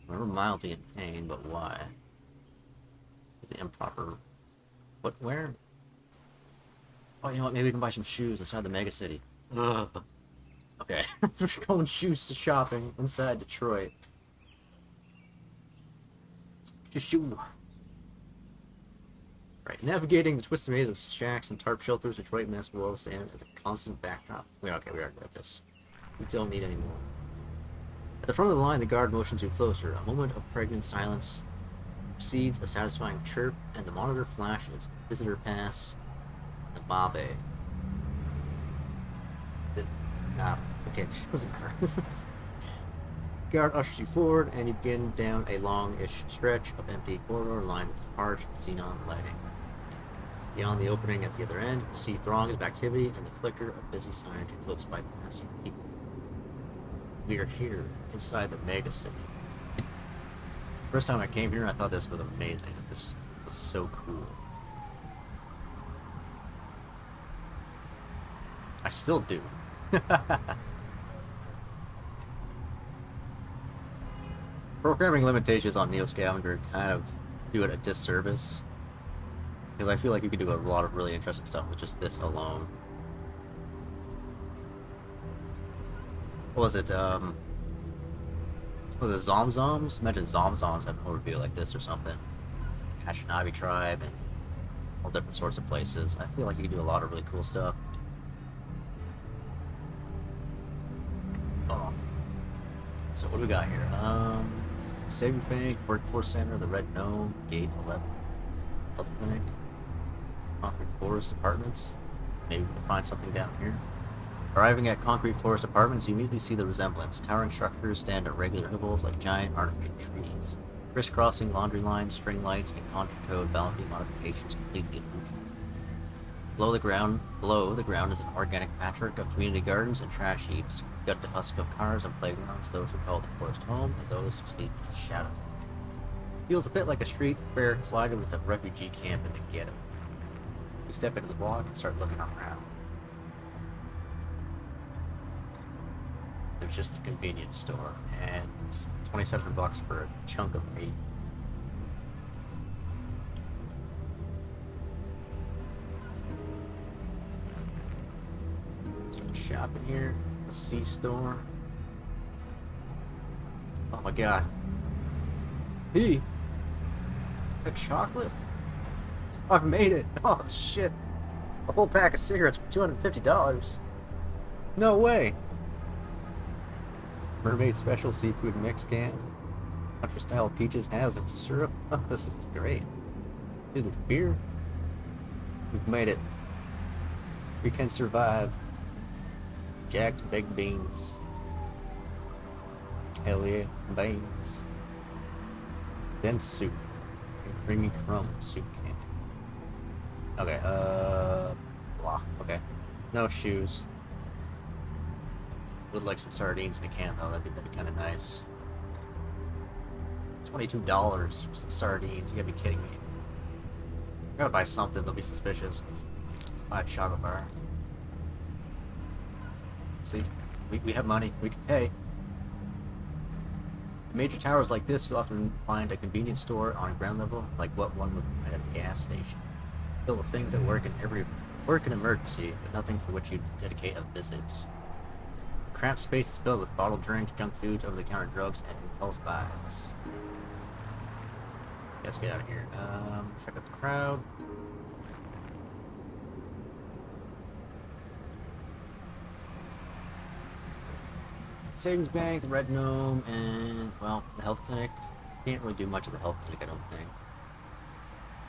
We're mildly in pain, but why? The improper... What? Where? Oh, you know what? Maybe we can buy some shoes inside the mega city. Ugh. Okay. We're going shoes shopping inside Detroit. Just shoe. Right. Navigating the twisted maze of shacks and tarp shelters, Detroit, Mass will stand as a constant backdrop. Okay, we already got this. We don't need any more. the front of the line, the guard motions you closer. A moment of pregnant silence precedes a satisfying chirp, and the monitor flashes. Visitor pass the Babe. Nah, okay, this doesn't matter. Guard ushers you forward, and you begin down a long-ish stretch of empty corridor lined with harsh xenon lighting. Beyond the opening at the other end, you see throngs of activity and the flicker of busy signage eclipsed by passing people. We are here, inside the mega city. First time I came here, I thought this was amazing. This was so cool. I still do. Programming limitations on NEOScavenger kind of do it a disservice. Because I feel like you could do a lot of really interesting stuff with just this alone. What was it? Was it Zomzoms? Imagine Zomzoms had an overview like this or something. Anishinaabe tribe and all different sorts of places. I feel like you could do a lot of really cool stuff. Oh. So what do we got here? Savings Bank, Workforce Center, the Red Gnome, Gate 11, Health Clinic, Concrete Forest Apartments. Maybe we can find something down here. Arriving at Concrete Forest Apartments, you immediately see the resemblance. Towering structures stand at regular intervals like giant artificial trees. Crisscrossing laundry lines, string lights, and country code balcony modifications complete the illusion. Below the ground is an organic patchwork of community gardens and trash heaps, gut to husk of cars and playgrounds, those who call the forest home, and those who sleep in its shadow. Feels a bit like a street fair collided with a refugee camp in the ghetto. We step into the block and start looking around. There's just a convenience store, and $27 for a chunk of meat. Shopping here, the C-store. Oh my god. Hey! A chocolate? I've made it! Oh shit! A whole pack of cigarettes for $250. No way! Mermaid Special Seafood Mix Can. Country Style Peaches has it. Syrup. Oh, this is great. Dude, beer. We've made it. We can survive. Jacked baked beans. Hell yeah, beans. Then soup. And creamy crumb soup can. Okay, blah. Okay. No shoes. Would like some sardines if we can, though. That'd be kind of nice. $22 for some sardines. You gotta be kidding me. I gotta buy something. They'll be suspicious. Buy a chocolate bar. See, we have money. We can pay. In major towers like this, you'll often find a convenience store on ground level, like what one would find at a gas station. It's filled with things that work in emergency, but nothing for which you'd dedicate a visit. The cramped space is filled with bottled drinks, junk foods, over-the-counter drugs, and impulse buys. Let's get out of here. Check out the crowd. Savings Bank, the Red Gnome, and, well, the health clinic. Can't really do much of the health clinic, I don't think.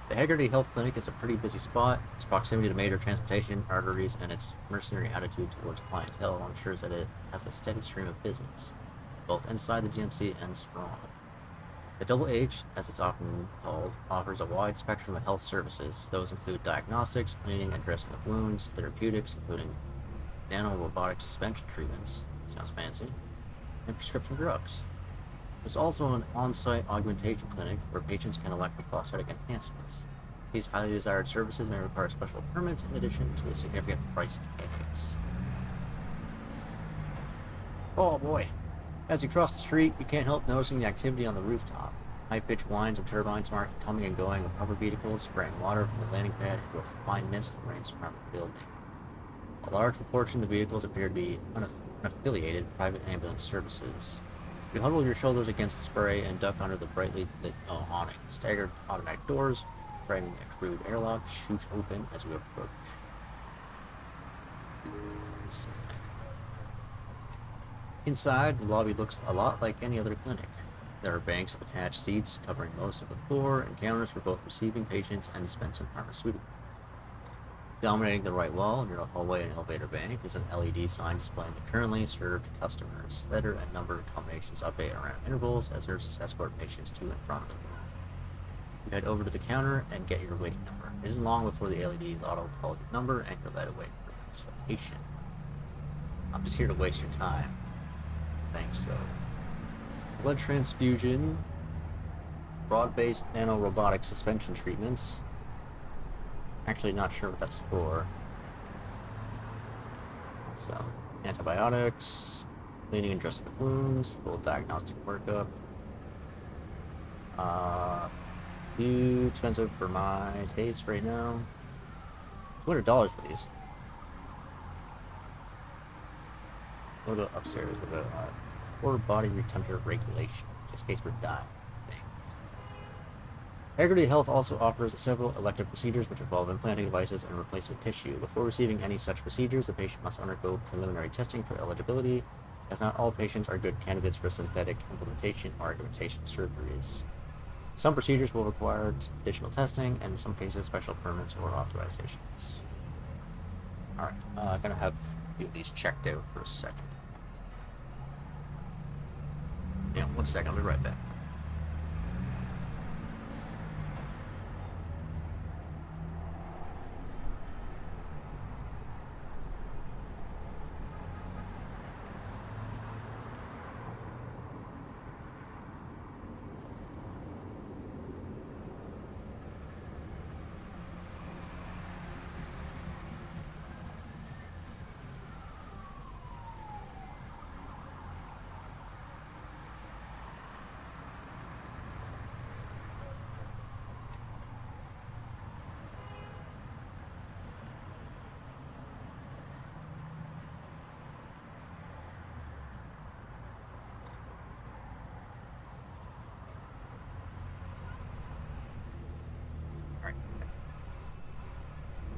The Haggerty Health Clinic is a pretty busy spot. Its proximity to major transportation arteries and its mercenary attitude towards clientele ensures that it has a steady stream of business, both inside the GMC and abroad. The Double H, as it's often called, offers a wide spectrum of health services. Those include diagnostics, cleaning and dressing of wounds, therapeutics, including nanorobotic suspension treatments, sounds fancy, and prescription drugs. There's also an on-site augmentation clinic where patients can elect for prosthetic enhancements. These highly desired services may require special permits in addition to the significant price tags. Oh boy. As you cross the street, you can't help noticing the activity on the rooftop. High-pitched whines of turbines mark the coming and going of hover vehicles, spraying water from the landing pad into a fine mist that rains around the building. A large proportion of the vehicles appear to be unaffiliated private ambulance services. You huddle your shoulders against the spray and duck under the brightly lit awning. Staggered automatic doors, framing a crude airlock, shoot open as you approach. Inside, the lobby looks a lot like any other clinic. There are banks of attached seats covering most of the floor and counters for both receiving patients and dispensing pharmaceuticals. Dominating the right wall near a hallway and elevator bank is an LED sign displaying the currently served customers. Letter and number combinations update around intervals as nurses escort patients to and from the room. You head over to the counter and get your waiting number. It isn't long before the LED auto calls your number and you're led away for consultation. I'm just here to waste your time. Thanks, though. Blood transfusion, broad-based nanorobotic suspension treatments. Actually, not sure what that's for. Some antibiotics, cleaning and dressing of wounds, full diagnostic workup. Too expensive for my taste right now. $200 for these. We'll go upstairs. We'll go or body temperature regulation, just in case we're dying. Things. Integrity Health also offers several elective procedures which involve implanting devices and replacement tissue. Before receiving any such procedures, the patient must undergo preliminary testing for eligibility, as not all patients are good candidates for synthetic implementation or augmentation surgeries. Some procedures will require additional testing, and in some cases, special permits or authorizations. Alright, I'm gonna have a few of these checked out for a second. Yeah, 1 second, I'll be right back.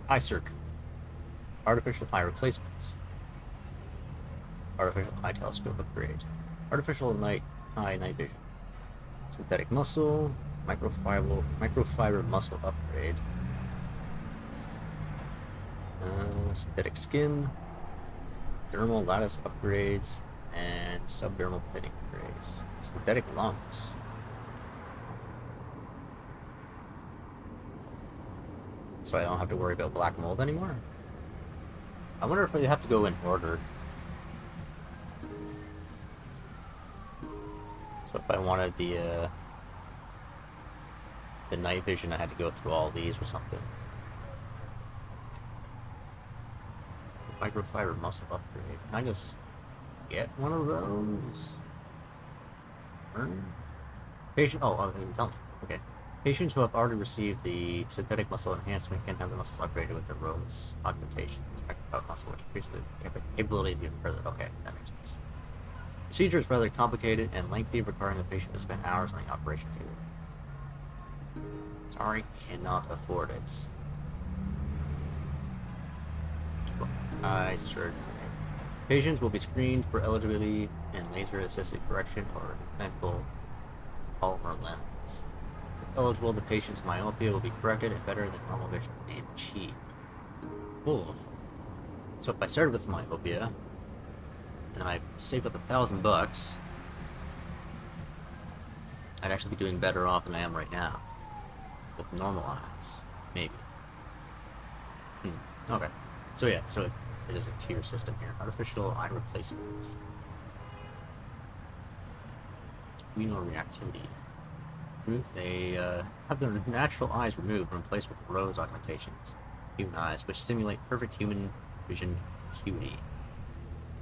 Eye surgery. Artificial eye replacements. Artificial eye telescope upgrade. Artificial eye night vision. Synthetic muscle. Microfiber muscle upgrade. Synthetic skin. Dermal lattice upgrades. And subdermal pitting upgrades. Synthetic lungs. So I don't have to worry about black mold anymore. I wonder if I have to go in order. So if I wanted the night vision, I had to go through all these or something. Microfiber muscle upgrade. Can I just get one of those? Patient. Oh, tell me. Okay. Patients who have already received the synthetic muscle enhancement can have the muscles upgraded with the rose augmentation. Microfiber muscle, which increases the capability to further. Okay, that makes sense. Procedure is rather complicated and lengthy, requiring the patient to spend hours on the operation table. Sorry, cannot afford it. Eye surgery. Patients will be screened for eligibility in laser-assisted correction or implantable polymer lens. Eligible, the patient's myopia will be corrected and better than normal vision will be achieved. Cool. So if I started with myopia, and then I saved up $1,000, I'd actually be doing better off than I am right now. With normal eyes. Maybe. Okay. So yeah, so it is a tier system here. Artificial eye replacement. Renal reactivity. They have their natural eyes removed and replaced with rose augmentations, human eyes, which simulate perfect human vision acuity.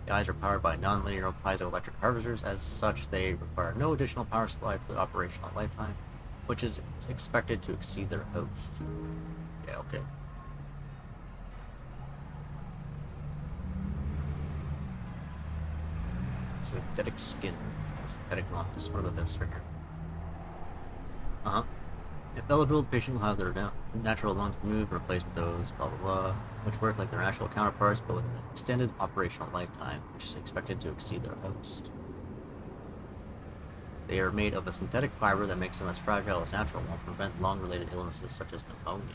The eyes are powered by non-linear piezoelectric harvesters. As such, they require no additional power supply for the operational lifetime, which is expected to exceed their host. Yeah, okay. Synthetic skin, synthetic lungs. What about this right here? If eligible, the patient will have their natural lungs removed and replaced with those, blah blah blah, which work like their natural counterparts but with an extended operational lifetime, which is expected to exceed their host. They are made of a synthetic fiber that makes them as fragile as natural ones to prevent lung-related illnesses such as pneumonia.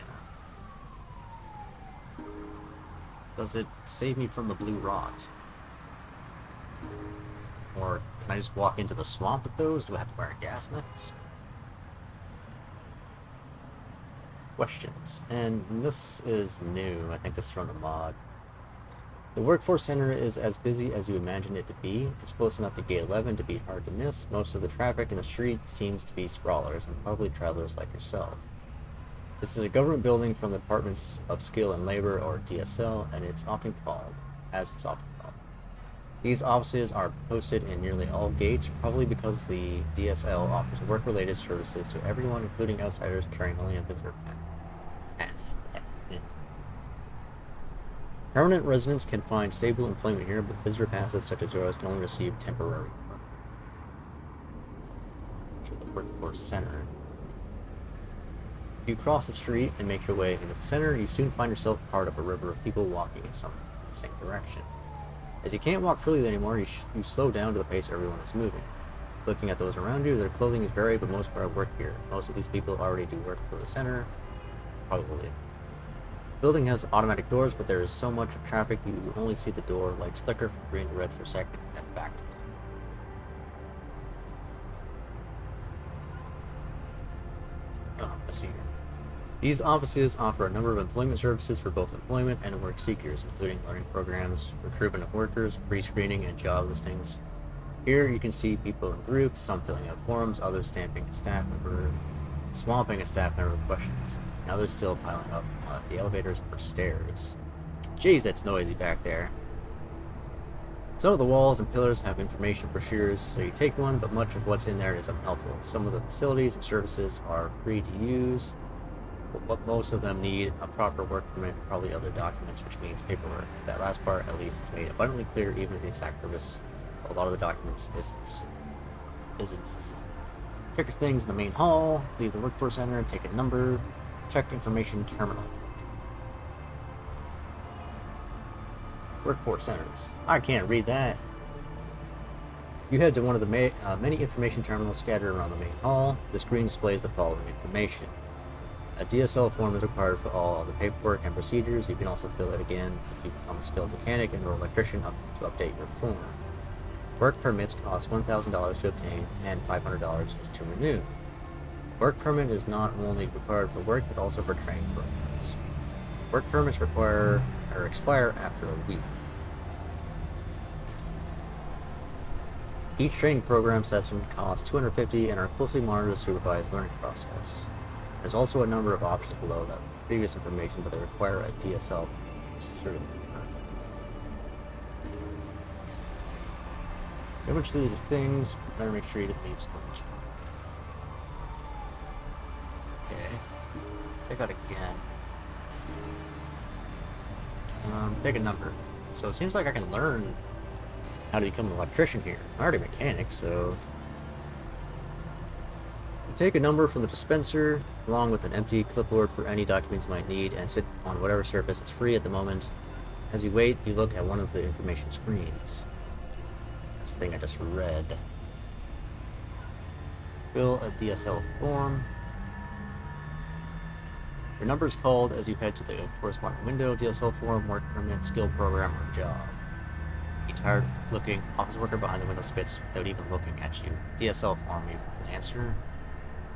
Does it save me from the blue rot? Or can I just walk into the swamp with those? Do I have to wear a gas mask? Questions. And this is new. I think this is from the mod. The workforce center is as busy as you imagine it to be. It's close enough to gate 11 to be hard to miss. Most of the traffic in the street seems to be sprawlers and probably travelers like yourself. This is a government building from the Departments of Skill and Labor, or DSL, and it's often called. These offices are posted in nearly all gates, probably because the DSL offers work-related services to everyone, including outsiders carrying only a visitor pass. Permanent residents can find stable employment here, but visitor passes such as yours can only receive temporary work. To the workforce center. If you cross the street and make your way into the center, you soon find yourself part of a river of people walking in the same direction. As you can't walk freely anymore, you slow down to the pace everyone is moving. Looking at those around you, their clothing is varied, but most wear work gear. Most of these people already do work for the center. Probably. The building has automatic doors, but there is so much traffic you only see the door lights flicker from green to red for a second, and then back to black. Let's see here. These offices offer a number of employment services for both employment and work seekers, including learning programs, recruitment of workers, pre-screening, and job listings. Here you can see people in groups, some filling out forms, others swamping a staff member with questions, and others still piling up the elevators or stairs. Jeez, that's noisy back there. Some of the walls and pillars have information brochures, so you take one, but much of what's in there is unhelpful. Some of the facilities and services are free to use, but what most of them need a proper work permit and probably other documents, which means paperwork. That last part, at least, is made abundantly clear, even if the exact purpose of a lot of the documents isn't. Check your things in the main hall, leave the workforce center, take a number, check information terminal. Workforce centers. I can't read that. You head to one of the many information terminals scattered around the main hall. The screen displays the following information. A DSL form is required for all of the paperwork and procedures. You can also fill it again if you become a skilled mechanic and or electrician to update your form. Work permits cost $1,000 to obtain and $500 to renew. Work permit is not only required for work, but also for training programs. Work permits expire after a week. Each training program session costs $250 and are closely monitored to supervise learning process. There's also a number of options below that previous information, but they require a DSL certificate. Eventually, these things, better make sure you didn't leave storage. Okay. Check out again. Take a number. So it seems like I can learn how to become an electrician here. I'm already a mechanic, so... Take a number from the dispenser, along with an empty clipboard for any documents you might need, and sit on whatever surface is free at the moment. As you wait, you look at one of the information screens. That's the thing I just read. Fill a DSL form. Your number is called as you head to the corresponding window. DSL form, work permit, skill program, or job. A tired-looking office worker behind the window spits without even looking at you. DSL form, you answer.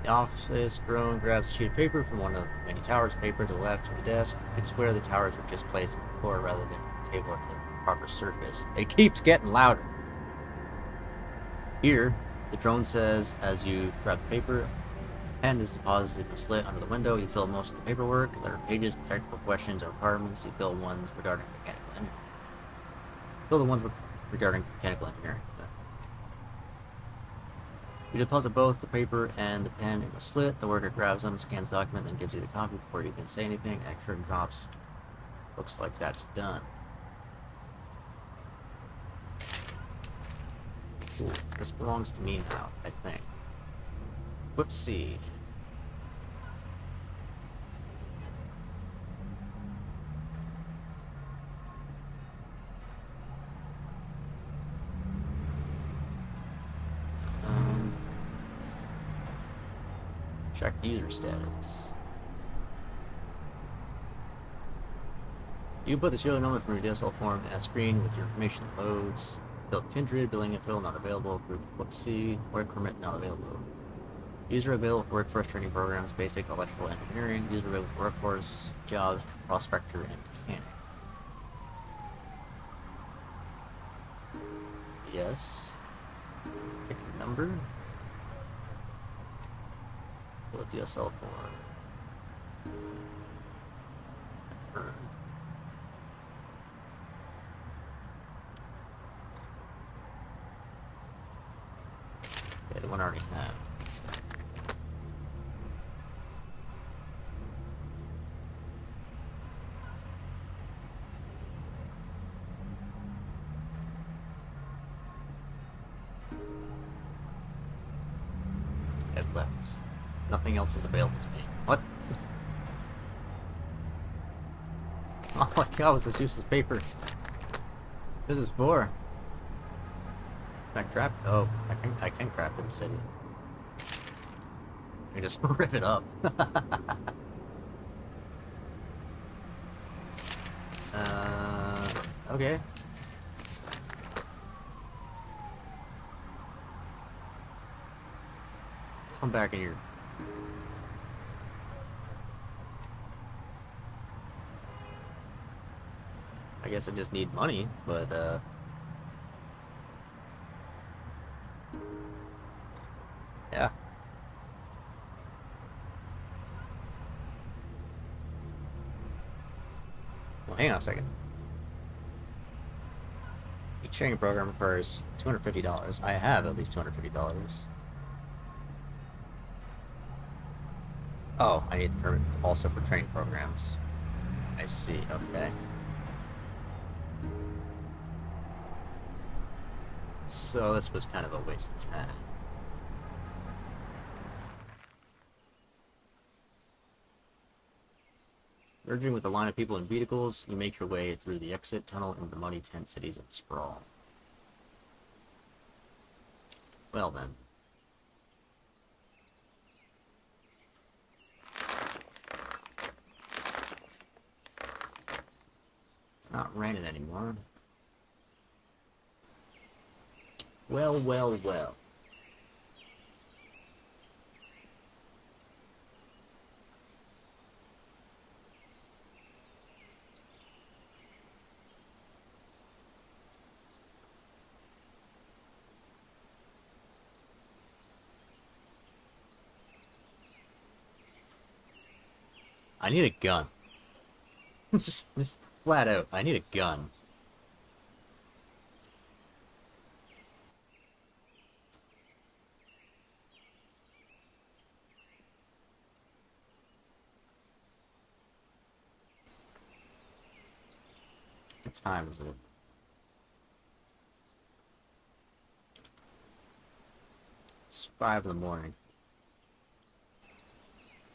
The office drone grabs a sheet of paper from one of many towers of paper to the left of the desk. You can swear the towers were just placed on the floor rather than the table or the proper surface. It keeps getting louder. Here, the drone says as you grab the paper, a pen is deposited in the slit under the window. You fill most of the paperwork. There are pages with technical questions or requirements. You fill ones regarding mechanical engineering. Fill the ones regarding mechanical engineering. You deposit both the paper and the pen in the slit. The worker grabs them, scans the document, then gives you the copy before you can say anything, and a curtain drops. Looks like that's done. Ooh, this belongs to me now, I think. Whoopsie. Check user status. You put the serial number from your DSL form in a screen with your information that loads. Build kindred, billing info not available, group flip C, work permit not available. User available for workforce training programs, basic electrical engineering, user available for workforce, jobs, prospector, and mechanic. Yes. Pick a number. Pull a DSL form. Confirm. Okay, the one I already have. It left. Nothing else is available to me. What? Oh my god, what's this useless paper? What is this for? Can I craft? Oh, I can craft in the city. I can just rip it up. Okay. Come back in here. I guess I just need money, but yeah. Well, hang on a second. Each training program requires $250. I have at least $250. Oh, I need the permit also for training programs. I see, okay. So this was kind of a waste of time. Merging with a line of people in vehicles, you make your way through the exit tunnel into the muddy tent cities and sprawl. Well then. It's not raining anymore. Well, well, well. I need a gun. just flat out, I need a gun. What time is it? It's 5 in the morning.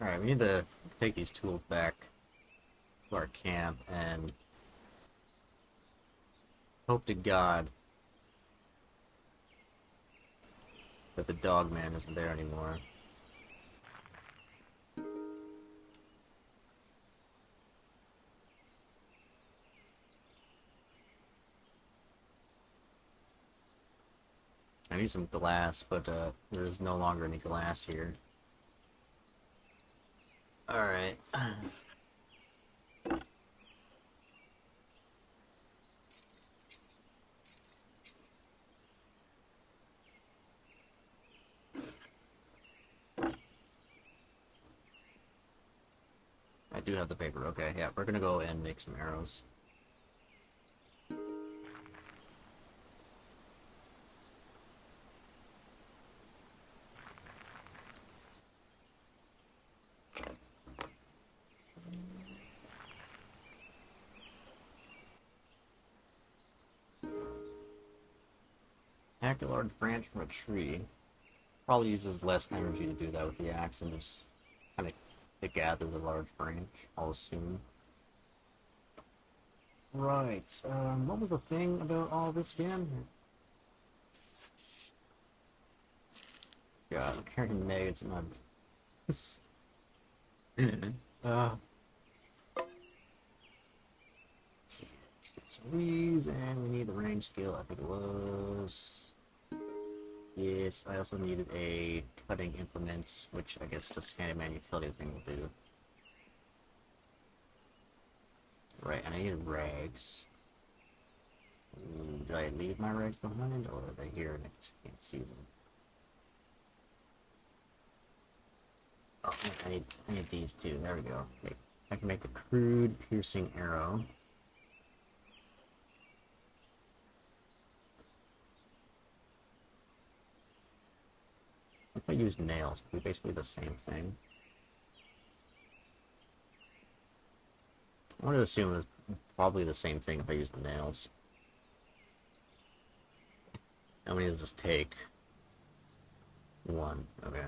Alright, we need to take these tools back to our camp and hope to God that the dog man isn't there anymore. I need some glass, but there is no longer any glass here. Alright. I do have the paper. Okay, yeah, we're gonna go and make some arrows. Hack a large branch from a tree. Probably uses less energy to do that with the axe and just kind of to gather the large branch, I'll assume. Right, what was the thing about all this again? God, I'm carrying maggots in my uh, let's see. Some of these, and we need the range skill, I think it was. Yes, I also needed a cutting implements, which I guess this handyman utility thing will do. Right, and I needed rags. Did I leave my rags behind, or are they here and I just can't see them? Oh, I need these too. There we go. Okay. I can make a crude piercing arrow. If I use nails, it'd be basically the same thing. I want to assume it's probably the same thing if I use the nails. How many does this take? One. Okay.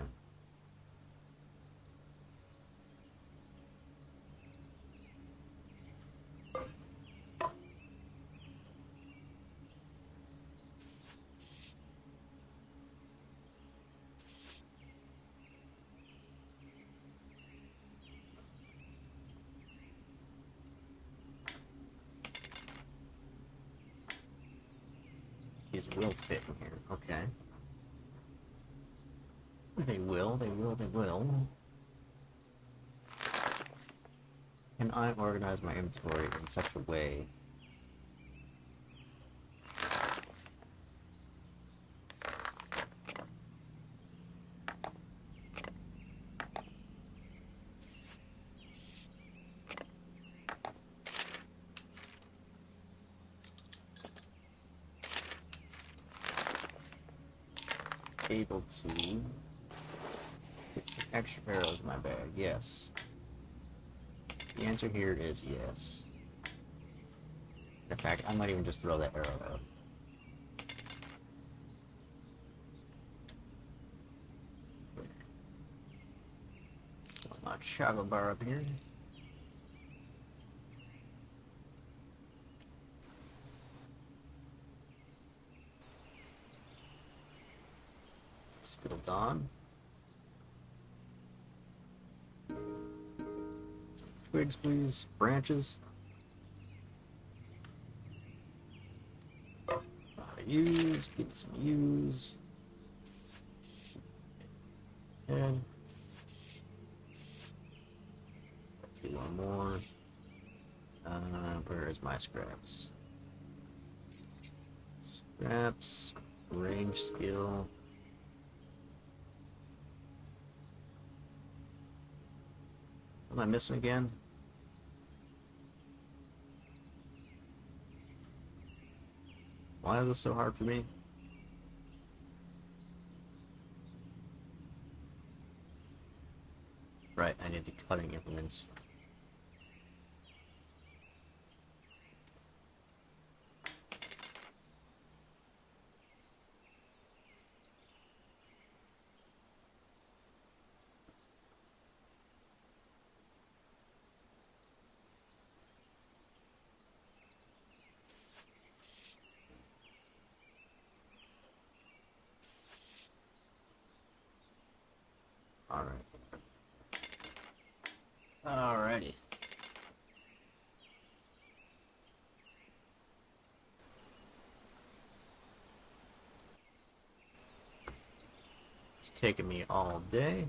These will fit in here. Okay. They will, they will, they will. Can I organize my inventory in such a way able to get some extra arrows in my bag? Yes. The answer here is yes. In fact, I might even just throw that arrow out. Put my chocolate bar up here. Still dawn. Twigs, please. Branches. Use. Give me some use. And do one more. Where is my scraps? Scraps. Range skill. What am I missing again? Why is this so hard for me? Right, I need the cutting implements. Alright. Alrighty. It's taking me all day.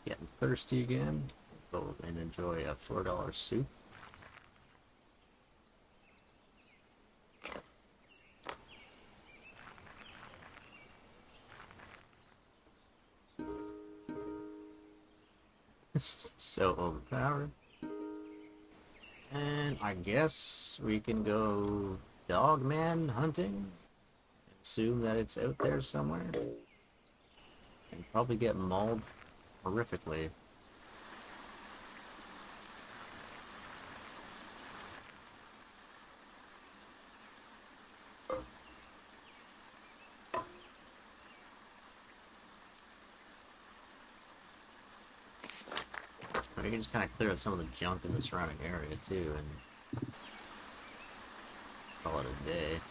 Getting thirsty again. Go and enjoy a $4 soup. It's so overpowered. And I guess we can go dogman hunting. Assume that it's out there somewhere. And probably get mauled horrifically. We can just kind of clear up some of the junk in the surrounding area too, and call it a day.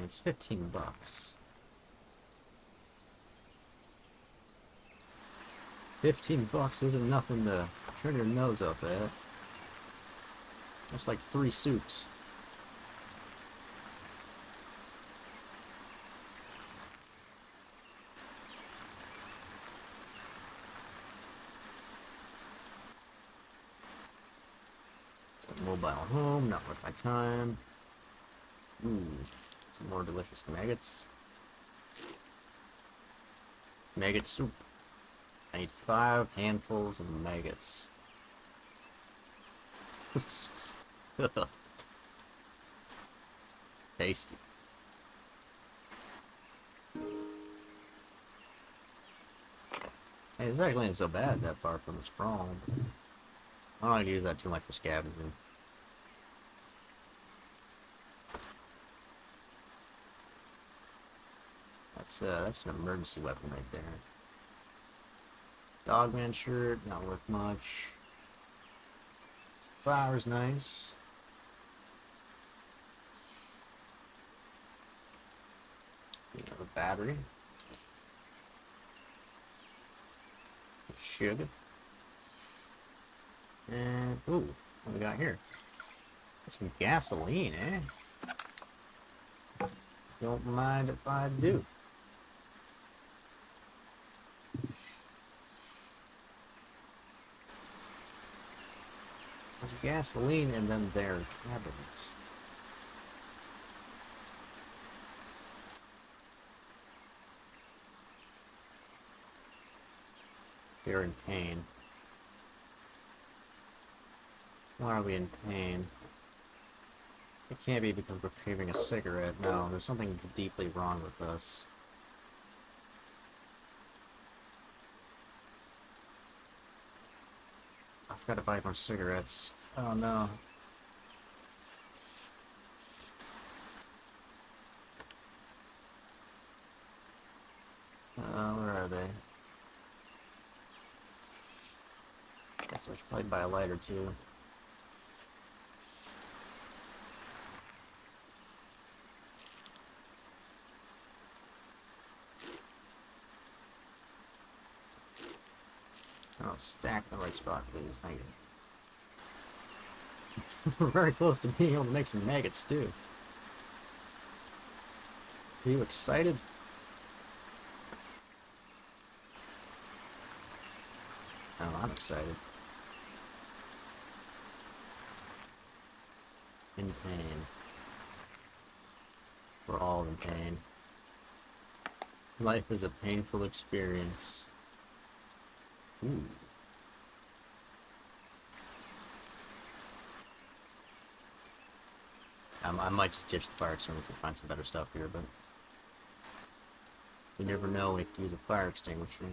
it's 15 bucks. 15 bucks isn't nothing to turn your nose up at. That's like 3 soups. Mobile home, not worth my time. Some more delicious maggots. Maggot soup. I need 5 handfuls of maggots. Tasty. Hey, this actually ain't so bad that far from the sprawl. I don't like to use that too much for scavenging. That's an emergency weapon right there. Dogman shirt, not worth much. Flour's nice. Another battery. Some sugar. And, ooh, what we got here? Some gasoline, eh? Don't mind if I do. There's gasoline in them there cabins. They're in pain. Why are we in pain? It can't be because we're craving a cigarette. No, there's something deeply wrong with us. I forgot to buy more cigarettes. Oh no. Where are they? Guess I should probably buy a lighter too. Oh, stack in the right spot, please. Thank you. We're very close to being able to make some maggot stew. Are you excited? Oh, I'm excited. In pain. We're all in pain. Life is a painful experience. Ooh. I might just ditch the fire extinguisher and find some better stuff here, but you never know. We have to use a fire extinguisher.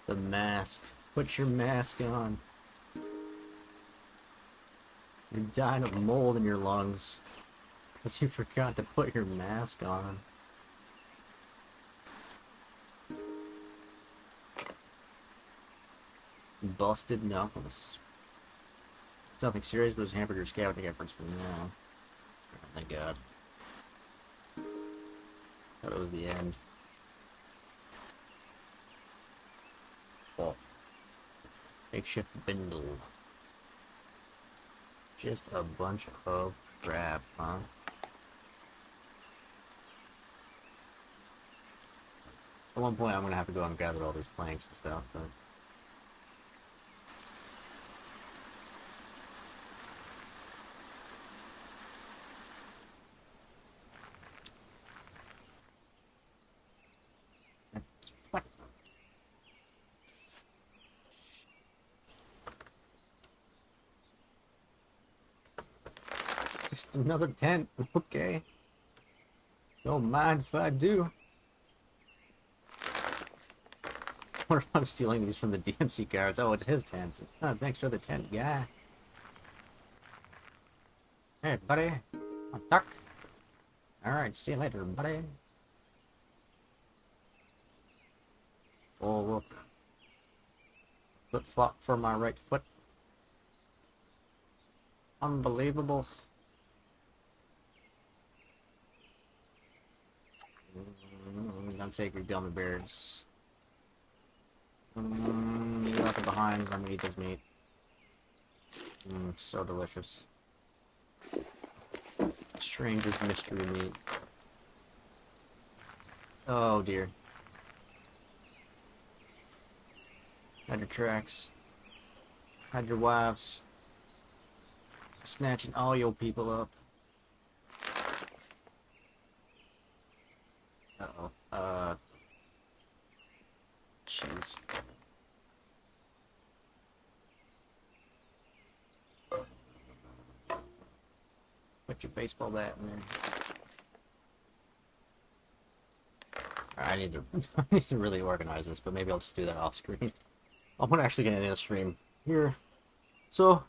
The mask. Put your mask on. You're dying of mold in your lungs because you forgot to put your mask on. Busted knuckles. It's nothing serious, but it's hampered your scouting efforts for now. Oh, thank God. Thought it was the end. Oh. Makeshift bindle. Just a bunch of crap, huh? At one point I'm gonna have to go and gather all these planks and stuff, but... What? Just another tent, okay. Don't mind if I do. wonder if I'm stealing these from the DMC guards. Oh, it's his tent. Oh, thanks for the tent, guy. Hey, buddy. I'm stuck. Alright, see you later, buddy. Oh, look. Flip flop for my right foot. Unbelievable. Unsacred gummy bears. You left it behind. I'm gonna eat this meat. So delicious. Stranger's mystery meat. Oh dear. Hide your tracks. Hide your wives. Snatching all your people up. Uh-oh. Jeez. Put your baseball bat in there. I need to I need to really organize this, but maybe I'll just do that off screen. I'm gonna actually get into the stream here. So,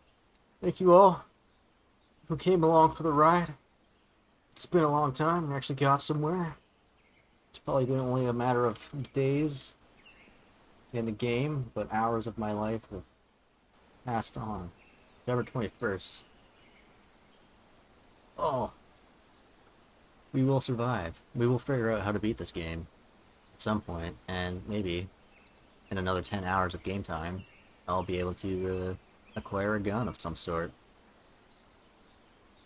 thank you all who came along for the ride. It's been a long time. We actually got somewhere. It's probably been only a matter of days in the game, but hours of my life have passed on. November 21st. Oh. We will survive. We will figure out how to beat this game at some point, and maybe in another 10 hours of game time, I'll be able to acquire a gun of some sort.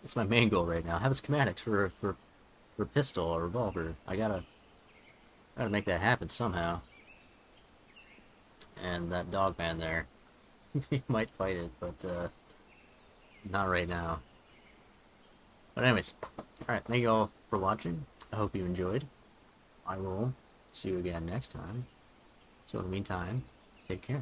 It's my main goal right now. I have a schematics for a pistol or revolver. I gotta make that happen somehow. And that dog man there, he might fight it, but not right now. But anyways, alright, thank you all for watching. I hope you enjoyed. I will see you again next time. So in the meantime, take care.